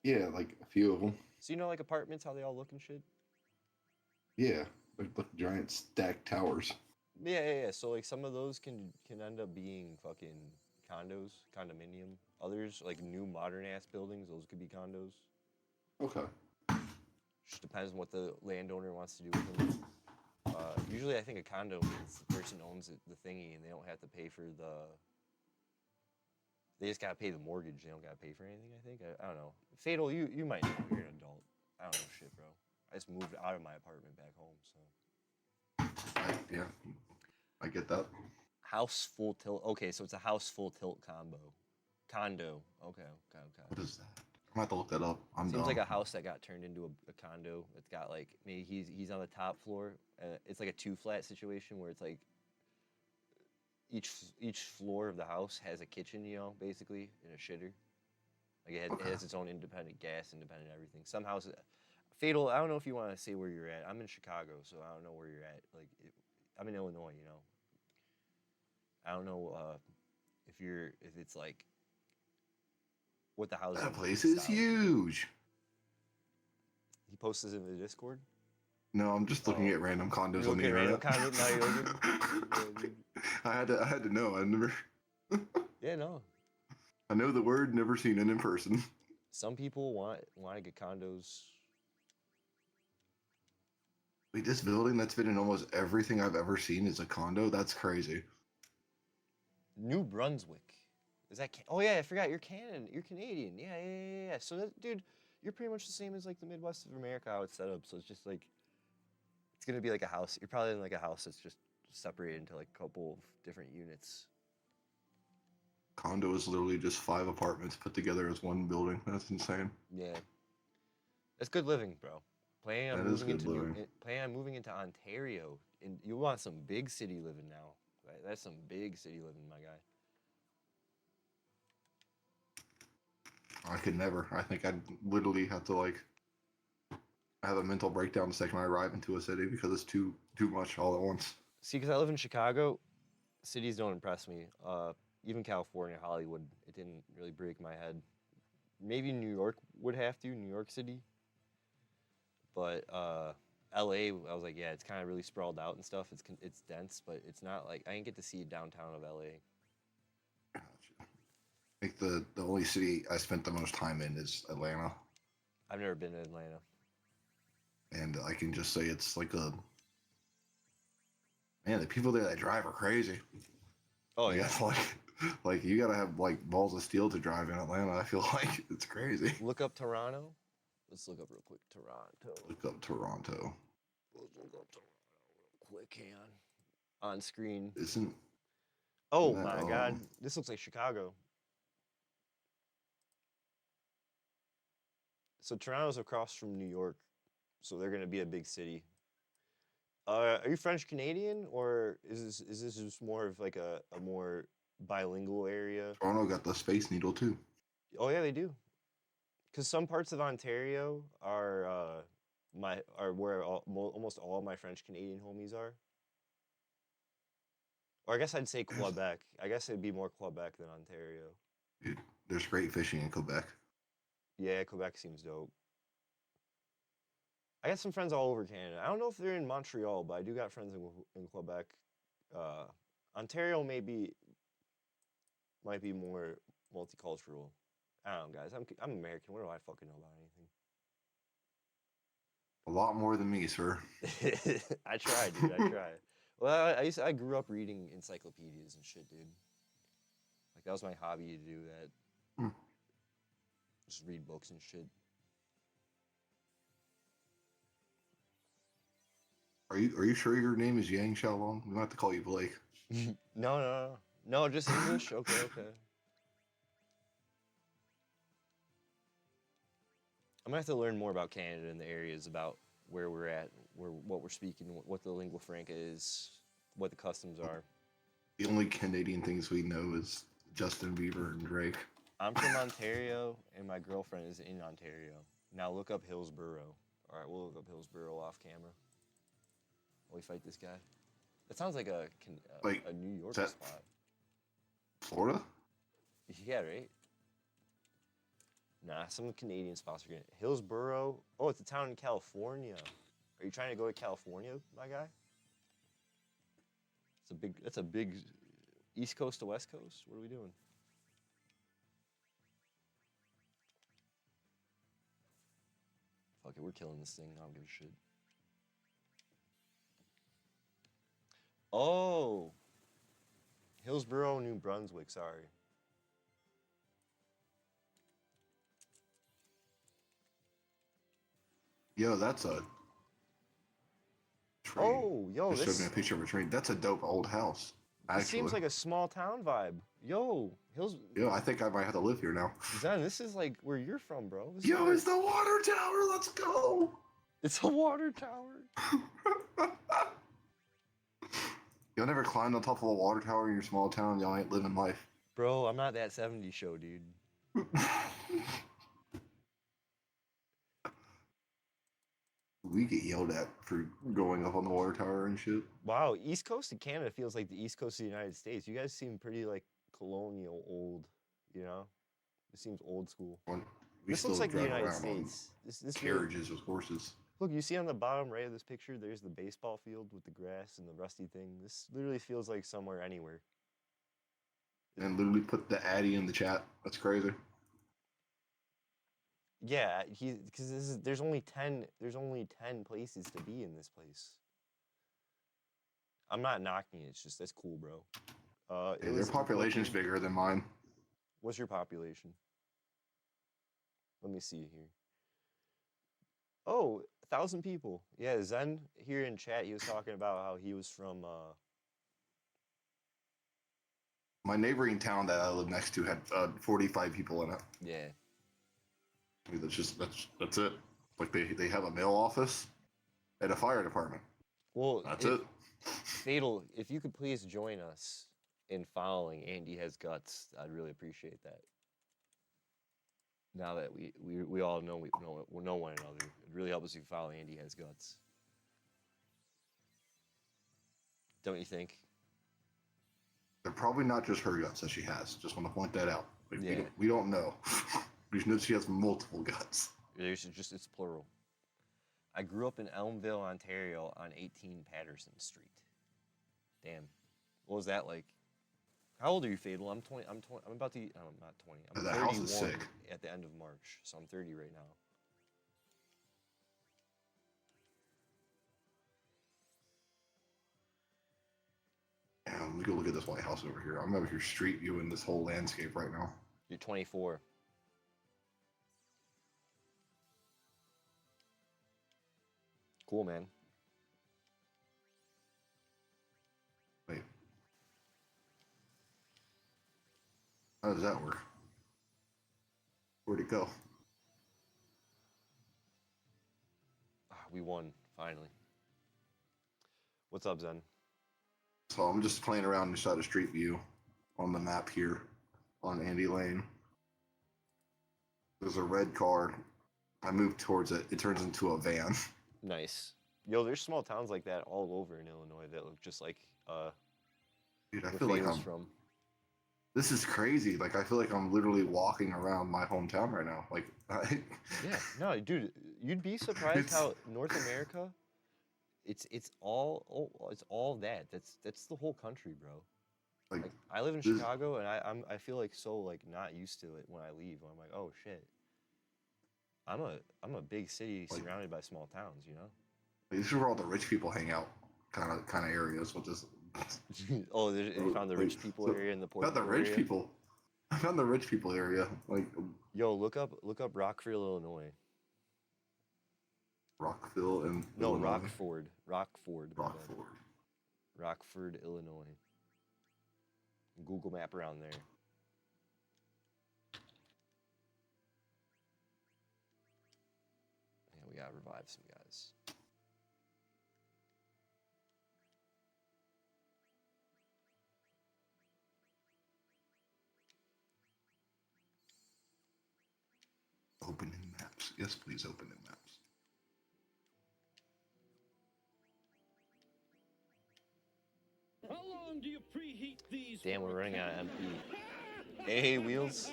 G: Yeah, like a few of them.
A: So you know, like apartments, how they all look and shit.
G: Yeah, like giant stacked towers.
A: Yeah. So like some of those can end up being fucking condos, condominium. Others, like new modern ass buildings, those could be condos.
G: Okay.
A: Just depends on what the landowner wants to do with them. Usually, I think a condo means the person owns the thingy, and they don't have to pay for the. They just gotta pay the mortgage. They don't gotta pay for anything. I think. I don't know. Fatal, you might know. You're an adult. I don't know shit, bro. I just moved out of my apartment back home, so.
G: Yeah, I get that.
A: House full tilt. Okay, so it's a house full tilt condo. Okay.
G: What is that? I'm gonna have to look that up.
A: Seems like a house that got turned into a condo. It's got like maybe he's on the top floor. It's like a 2-flat situation where it's like each floor of the house has a kitchen, you know, basically, and a shitter. Like it has its own independent gas, independent everything. Some houses, Fatal. I don't know if you want to say where you're at. I'm in Chicago, so I don't know where you're at. Like I'm in Illinois, you know. I don't know if it's like what the house.
G: That place is huge.
A: He posts this in the Discord.
G: No, I'm just looking at random condos on the internet. I had to know. I never.
A: Yeah, no.
G: I know the word, never seen it in person.
A: Some people want to get condos.
G: Wait, this building that's been in almost everything I've ever seen is a condo? That's crazy.
A: New Brunswick. Is that? Oh yeah, I forgot. You're Canadian. Yeah. So that, dude, you're pretty much the same as like the Midwest of America, how it's set up. So it's just like it's gonna be like a house. You're probably in like a house that's just separated into like a couple of different units.
G: Condo is literally just 5 apartments put together as one building. That's insane.
A: Yeah, that's good living, bro. Planning on moving into Ontario, and you want some big city living now. Right? That's some big city living, my guy.
G: I could never. I think I'd literally have to like have a mental breakdown the second I arrive into a city because it's too much all at once.
A: See, because I live in Chicago, cities don't impress me. Even California, Hollywood, it didn't really break my head. Maybe New York would have to, New York City. But LA, I was like, yeah, it's kind of really sprawled out and stuff. It's dense, but it's not like I didn't get to see downtown of LA.
G: Gotcha. I think the only city I spent the most time in is Atlanta.
A: I've never been to Atlanta.
G: And I can just say it's like man, the people there that drive are crazy.
A: Oh yeah.
G: Like you gotta have like balls of steel to drive in Atlanta. I feel like it's crazy.
A: Look up Toronto. Let's look up real quick. Toronto.
G: Look up Toronto.
A: Let's look up Toronto real quick. Hang on. On screen.
G: Oh
A: my God. This looks like Chicago. So Toronto's across from New York. So they're gonna be a big city. Are you French Canadian, or is this just more of like a more bilingual area?
G: Toronto got the Space Needle too.
A: Oh yeah, they do. Because some parts of Ontario are where almost all of my French Canadian homies are. Or I guess I'd say Quebec. I guess it'd be more Quebec than Ontario.
G: Dude, there's great fishing in Quebec.
A: Yeah, Quebec seems dope. I got some friends all over Canada. I don't know if they're in Montreal, but I do got friends in Quebec. Ontario might be more multicultural. I don't know, guys. I'm American. What do I fucking know about anything?
G: A lot more than me, sir.
A: I tried, dude. I tried. Well, I grew up reading encyclopedias and shit, dude. Like that was my hobby to do that. Just read books and shit.
G: Are you sure your name is Yang Xiaolong? We might have to call you Blake.
A: No, just English. Okay. I'm gonna have to learn more about Canada and the areas about where we're at, what we're speaking, what the lingua franca is, what the customs are.
G: The only Canadian things we know is Justin Bieber and Drake.
A: I'm from Ontario, and my girlfriend is in Ontario. Now look up Hillsborough. All right, we'll look up Hillsborough off camera. While we fight this guy. That sounds like a New York spot.
G: Florida?
A: Yeah, right? Nah, some Canadian spots are good. Hillsborough. Oh, it's a town in California. Are you trying to go to California, my guy? That's a big East Coast to West Coast. What are we doing? Fuck it, we're killing this thing. I don't give a shit. Oh! Hillsborough, New Brunswick, sorry.
G: Yo, that's a train.
A: Oh, yo,
G: Just
A: this
G: showed me a picture of a train. That's a dope old house.
A: seems like a small town vibe. Yo,
G: Yo, I think I might have to live here now.
A: Zen, this is like where you're from, bro.
G: Yo, it's the water tower. Let's go.
A: It's a water tower.
G: Y'all never climbed on top of a water tower in your small town? Y'all ain't living life.
A: Bro, I'm not that 70s show, dude.
G: We get yelled at for going up on the water tower and shit.
A: Wow, East Coast of Canada feels like the East Coast of the United States. You guys seem pretty like colonial old, you know? It seems old school. This looks like the United States. This
G: carriages with horses.
A: Look, you see on the bottom right of this picture, there's the baseball field with the grass and the rusty thing. This literally feels like somewhere anywhere.
G: And literally put the Addy in the chat. That's crazy.
A: Yeah, because there's only 10 places to be in this place. I'm not knocking it. It's just that's cool, bro.
G: Their population's bigger than mine.
A: What's your population? Let me see here. Oh, 1,000 people. Yeah, Zen here in chat, he was talking about how he was from
G: my neighboring town that I live next to had 45 people in it.
A: Yeah.
G: I mean, that's it. Like they have a mail office and a fire department.
A: Well,
G: that's it.
A: Fatal, if you could please join us in following Andy Has Guts, I'd really appreciate that. Now that we all know we know one another, it'd really help us if you follow Andy Has Guts. Don't you think?
G: They're probably not just her guts that she has. Just want to point that out. Like,
A: yeah.
G: We don't know. We just know she has multiple guts.
A: It's plural. I grew up in Elmville, Ontario on 18 Patterson Street. Damn. What was that like? How old are you, Fatal? I'm 20. I'm about to. I'm not 20. I'm
G: that
A: 31
G: house is sick.
A: At the end of March, so I'm 30 right now.
G: Yeah, let me go look at this White House over here. I'm over here street viewing this whole landscape right now.
A: You're 24. Cool, man.
G: Wait. How does that work? Where'd it go?
A: We won, finally. What's up, Zen?
G: So I'm just playing around inside of Street View on the map here on Andy Lane. There's a red car. I move towards it. It turns into a van.
A: Nice. Yo, there's small towns like that all over in Illinois that look just like
G: Dude, I
A: where
G: feel like
A: Fatal's
G: I'm.
A: from.
G: This is crazy. Like I feel like I'm literally walking around my hometown right now. Like,
A: Yeah, no, dude, you'd be surprised
G: It's-
A: how North America, it's all that. That's the whole country, bro.
G: like
A: Like I live in
G: this-
A: Chicago, and I feel like so like not used to it when I leave. I'm like, oh shit. I'm a big city
G: Like-
A: surrounded by small towns, you know.
G: This is where all the rich people hang out, kind of areas. With this,
A: Oh, you found the rich
G: Like,
A: people
G: so-
A: area in the poor
G: not the
A: people
G: rich
A: area?
G: people. I found the rich people area, like
A: Yo, look up Rockville, Illinois.
G: Rockville and
A: No,
G: Illinois.
A: Rockford, my bad.
G: Rockford.
A: Rockford, Illinois. Google map around there. Yeah, we gotta revive some guys.
G: Opening maps. Yes, please open the maps.
F: How long do you preheat these?
A: Damn,
F: for
A: we're
F: a
A: running out of
F: cat?
A: MP. Hey, Wheels.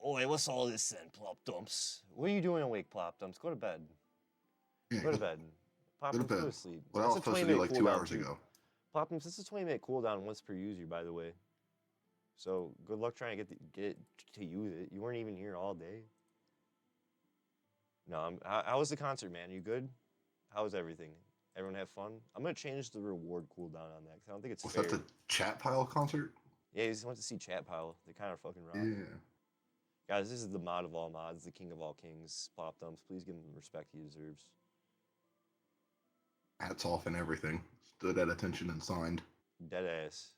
A: Oh, hey, what's all this then, Plop Dumps? What are you doing awake, Plop Dumps? Go to bed.
G: Yeah,
A: Go to bed. Plop
G: Go to
A: Dumps, go
G: bed.
A: to sleep.
G: What I
A: That's
G: was
A: a
G: supposed to
A: 20
G: do
A: minute
G: like 2
A: cooldown,
G: hours
A: too.
G: ago.
A: Plop Dumps, this is a 20-minute cooldown once per user, by the way. So good luck trying to get to use it. You weren't even here all day. No, how was the concert, man? You good? How was everything? Everyone have fun? I'm gonna change the reward cooldown on that because I don't think it's
G: Was
A: fair.
G: that the Chat Pile concert?
A: Yeah, he just went to see Chat Pile. They kind of fucking rock.
G: Yeah.
A: Guys, this is the mod of all mods, the king of all kings. Plop Dumps, please give him the respect he deserves.
G: Hats off and everything. Stood at attention and signed.
A: Dead ass.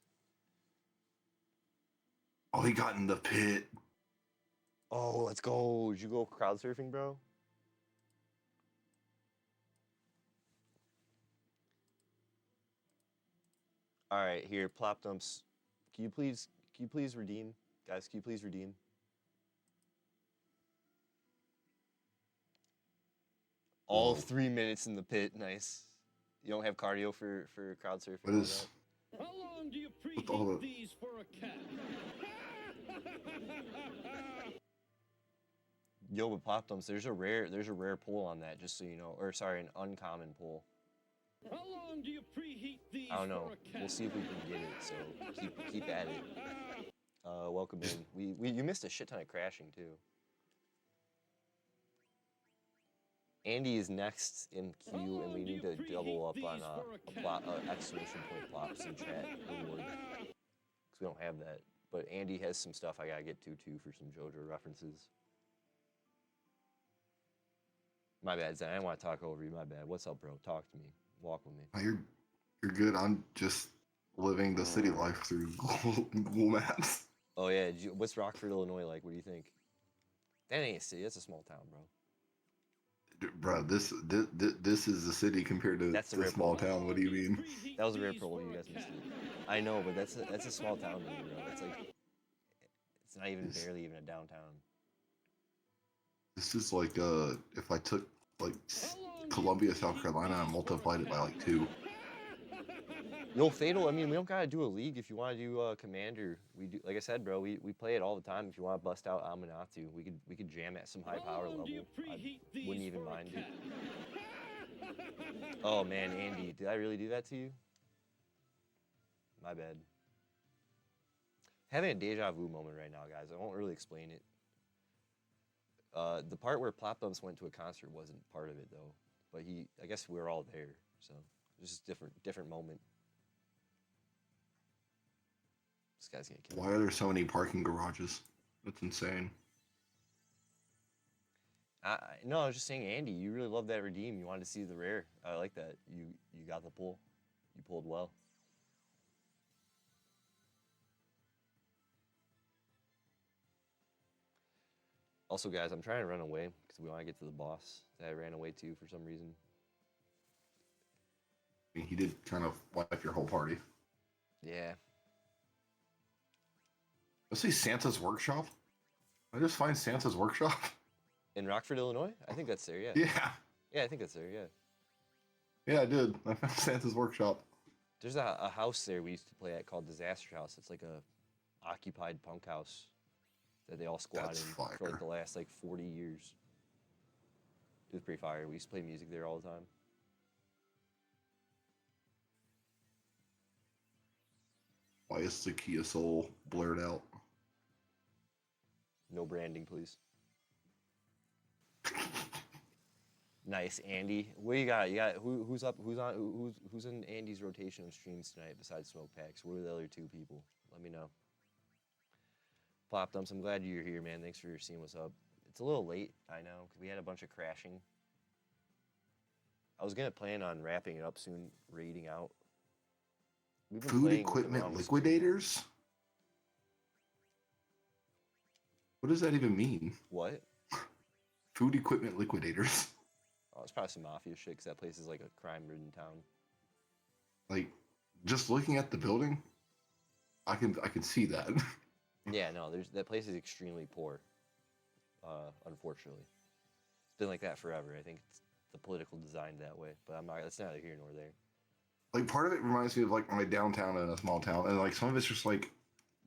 G: Oh, he got in the pit.
A: Oh, let's go. Did you go crowd surfing, bro? All right, here, Plop Dumps. Can you please redeem? Guys, can you please redeem? All
G: Whoa.
A: 3 minutes in the pit, nice. You don't have cardio for crowd surfing?
G: What
A: all
G: is?
F: How long do you
G: With all
F: preheat
G: the-
F: these for a cat?
A: that? Yo, but Plop Dumps, there's a rare pull on that, just so you know. Or sorry, an uncommon pull.
F: How long do you preheat these
A: I don't know.
F: for a cat?
A: We'll see if we can get it. So keep at it. Welcome in. You missed a shit ton of crashing too. Andy is next in queue, and we need to double up on exclamation point plops in chat reward because we don't have that. But Andy has some stuff I gotta get to too for some JoJo references. My bad, Zen. I didn't want to talk over you. My bad. What's up, bro? Talk to me. Walk with me.
G: Oh, you're good. I'm just living the city life through Google Maps.
A: Oh yeah, what's Rockford, Illinois like? What do you think? That ain't a city. That's a small town, bro.
G: Dude, bro, this is a city compared to
A: That's the
G: a
A: rare
G: small
A: pull.
G: town. What do you mean?
A: That was a rare pull. You guys missed it. I know, but that's a small town to me, bro. It's like it's not even barely even a downtown.
G: This is like if I took like Columbia, South Carolina, and multiplied it by like 2.
A: Yo, Fatal. I mean, we don't gotta do a league if you want to do Commander. We do, like I said, bro. We play it all the time. If you want to bust out Aminatu, we could jam at some high power level. I wouldn't even mind it. Oh man, Andy, did I really do that to you? My bad. Having a deja vu moment right now, guys. I won't really explain it. The part where Plop Dumps went to a concert wasn't part of it though. But I guess we were all there, so it's just different moment. This guy's gonna kill me.
G: Why are there so many parking garages? That's insane.
A: No, I was just saying, Andy, you really love that redeem. You wanted to see the rare. I like that. You got the pull. You pulled well. Also, guys, I'm trying to run away because we want to get to the boss that I ran away to for some reason.
G: I mean, he did kind of wipe your whole party.
A: Yeah.
G: Let's say Santa's Workshop. I just find Santa's workshop.
A: In Rockford, Illinois? I think that's there, yeah.
G: Yeah.
A: Yeah, I think that's there, yeah.
G: Yeah, I did. I found Santa's workshop.
A: There's a house there we used to play at called Disaster House. It's like a occupied punk house that they all squat
G: That's
A: in for like
G: fire.
A: the last like 40 years. It was pretty fire. We used to play music there all the time.
G: Why is the Kia Soul blurred out?
A: No branding, please. Nice, Andy. What do you got? You got who's up? Who's on? Who's in Andy's rotation of streams tonight besides Smoke Packs? What are the other two people? Let me know. Plop Dumps, I'm glad you're here, man. Thanks for seeing what's up. It's a little late, I know, because we had a bunch of crashing. I was gonna plan on wrapping it up soon, raiding out. We've been
G: Food
A: playing with the
G: equipment
A: wrong
G: liquidators? What does that even mean?
A: What?
G: Food equipment liquidators.
A: Oh, it's probably some mafia shit, because that place is like a crime-ridden town.
G: Like, just looking at the building, I can see that.
A: Yeah, no, that place is extremely poor. Unfortunately, it's been like that forever. I think it's the political design that way, but I'm not. That's neither here nor there.
G: Like, part of it reminds me of like my downtown in a small town, and like some of it's just like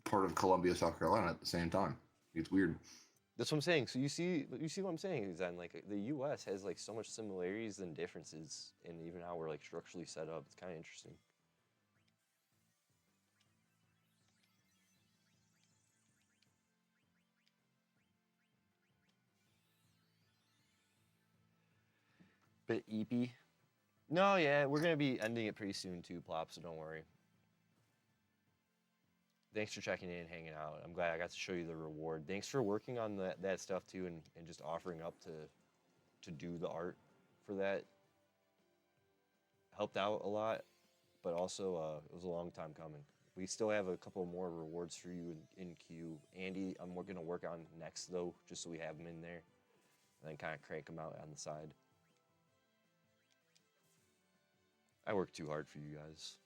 G: part of Columbia, South Carolina at the same time. It's weird.
A: That's what I'm saying. So you see what I'm saying is that like the U.S. has like so much similarities and differences in even how we're like structurally set up. It's kind of interesting. But EP. No, yeah, we're gonna be ending it pretty soon too, Plop. So don't worry. Thanks for checking in and hanging out. I'm glad I got to show you the reward. Thanks for working on that stuff too, and just offering up to do the art for that. Helped out a lot, but also it was a long time coming. We still have a couple more rewards for you in queue. Andy, I'm going to work on next though, just so we have them in there, and then kind of crank them out on the side. I work too hard for you guys.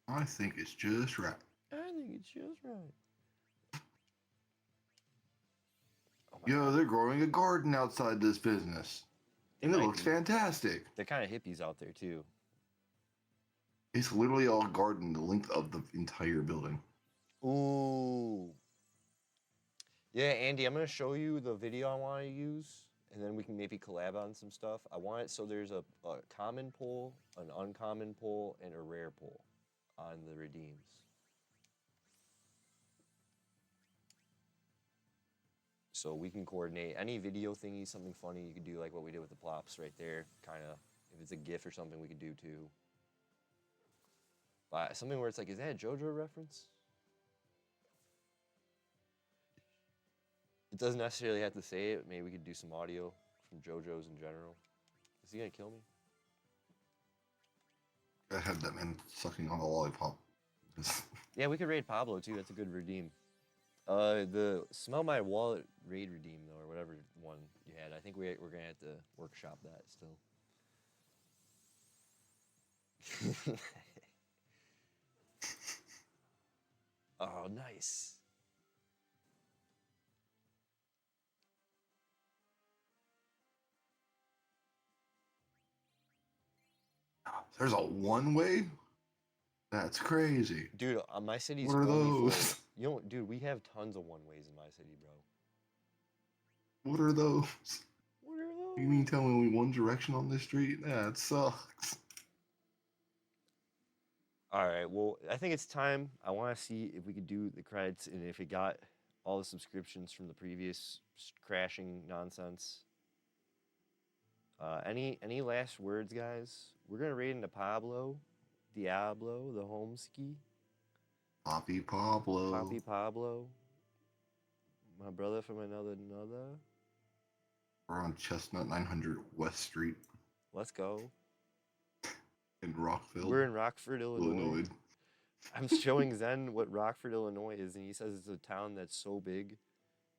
G: I think it's just right.
A: I think it's just right. Oh my
G: Yo,
A: God.
G: they're growing a garden outside this business.
A: They
G: And it
A: might
G: looks
A: be.
G: fantastic.
A: They're kind of hippies out there too.
G: It's literally all garden the length of the entire building.
A: Ooh. Yeah, Andy, I'm going to show you the video I want to use, and then we can maybe collab on some stuff. I want it so there's a common pull, an uncommon pull, and a rare pull on the redeems. So we can coordinate any video thingy, something funny you could do, like what we did with the plops right there. Kind of, if it's a GIF or something, we could do too. But something where it's like, is that a JoJo reference? It doesn't necessarily have to say it. Maybe we could do some audio from JoJo's in general. Is he gonna kill me?
G: I had that man sucking on a lollipop.
A: Yeah, we could raid Pablo too. That's a good redeem. The Smell My Wallet raid redeem though, or whatever one you had. I think we're gonna have to workshop that still. Oh, nice.
G: There's a one-way? That's crazy.
A: Dude, my city's
G: What are
A: fully full.
G: those?
A: You know, dude, we have tons of one-ways in my city, bro.
G: What are those?
A: What are those?
G: You mean tell me only one direction on this street? That sucks.
A: All right, well, I think it's time. I want to see if we could do the credits and if it got all the subscriptions from the previous crashing nonsense. Any last words, guys? We're gonna raid into Pablo, Diablo, the Homeski,
G: Poppy Pablo.
A: Poppy Pablo, my brother from another.
G: We're on Chestnut 900 West Street
A: Let's go.
G: in Rockville,
A: We're in Rockford, Illinois.
G: Illinois.
A: I'm showing Zen what Rockford, Illinois is, and he says it's a town that's so big,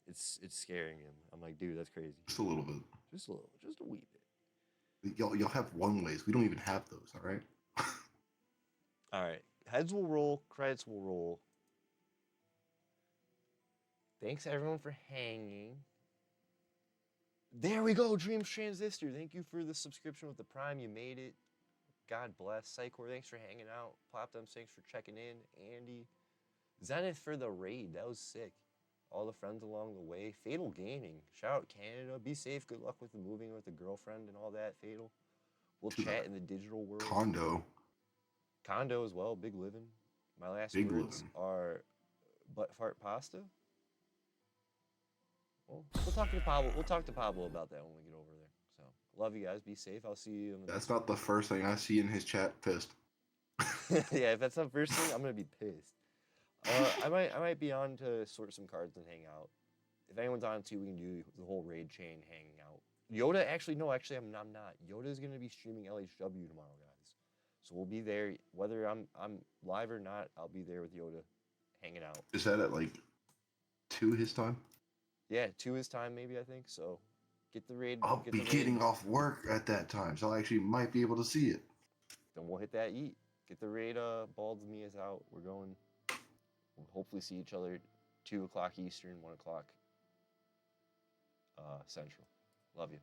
A: it's scaring him. I'm like, dude, that's crazy.
G: Just a little bit.
A: Just a little, just a wee bit.
G: Y'all have one-ways. We don't even have those, all right?
A: All right, Heads will roll, credits will roll. Thanks everyone for hanging. There we go, Dreams Transistor. Thank you for the subscription with the Prime. You made it. God bless. Psychor, thanks for hanging out. Plopdums, thanks for checking in. Andy. Zenith for the raid. That was sick. All the friends along the way. Fatal Gaming. Shout out Canada. Be safe. Good luck with the moving with the girlfriend and all that, Fatal. We'll chat in the digital world. Condo as well. Big living. My last words are butt fart pasta. Well, we'll talk to Pablo. We'll talk to Pablo about that when we get over there. So, love you guys. Be safe. I'll see you.
G: That's not the first thing I see in his chat. Pissed.
A: Yeah, if that's the first thing, I'm gonna be pissed. I might be on to sort some cards and hang out. If anyone's on too, we can do the whole raid chain hanging out. Yoda, actually, I'm not. Yoda's gonna be streaming LHW tomorrow, guys. So we'll be there. Whether I'm live or not, I'll be there with Yoda, hanging out.
G: Is that at like 2 his time?
A: Yeah, 2 his time, maybe, I think. So get the raid.
G: I'll be getting off work at that time, so I actually might be able to see it.
A: Then we'll hit that eat. Get the raid. Balds Mia's out. We're going. We'll hopefully see each other 2 o'clock Eastern, 1 o'clock Central. Love you.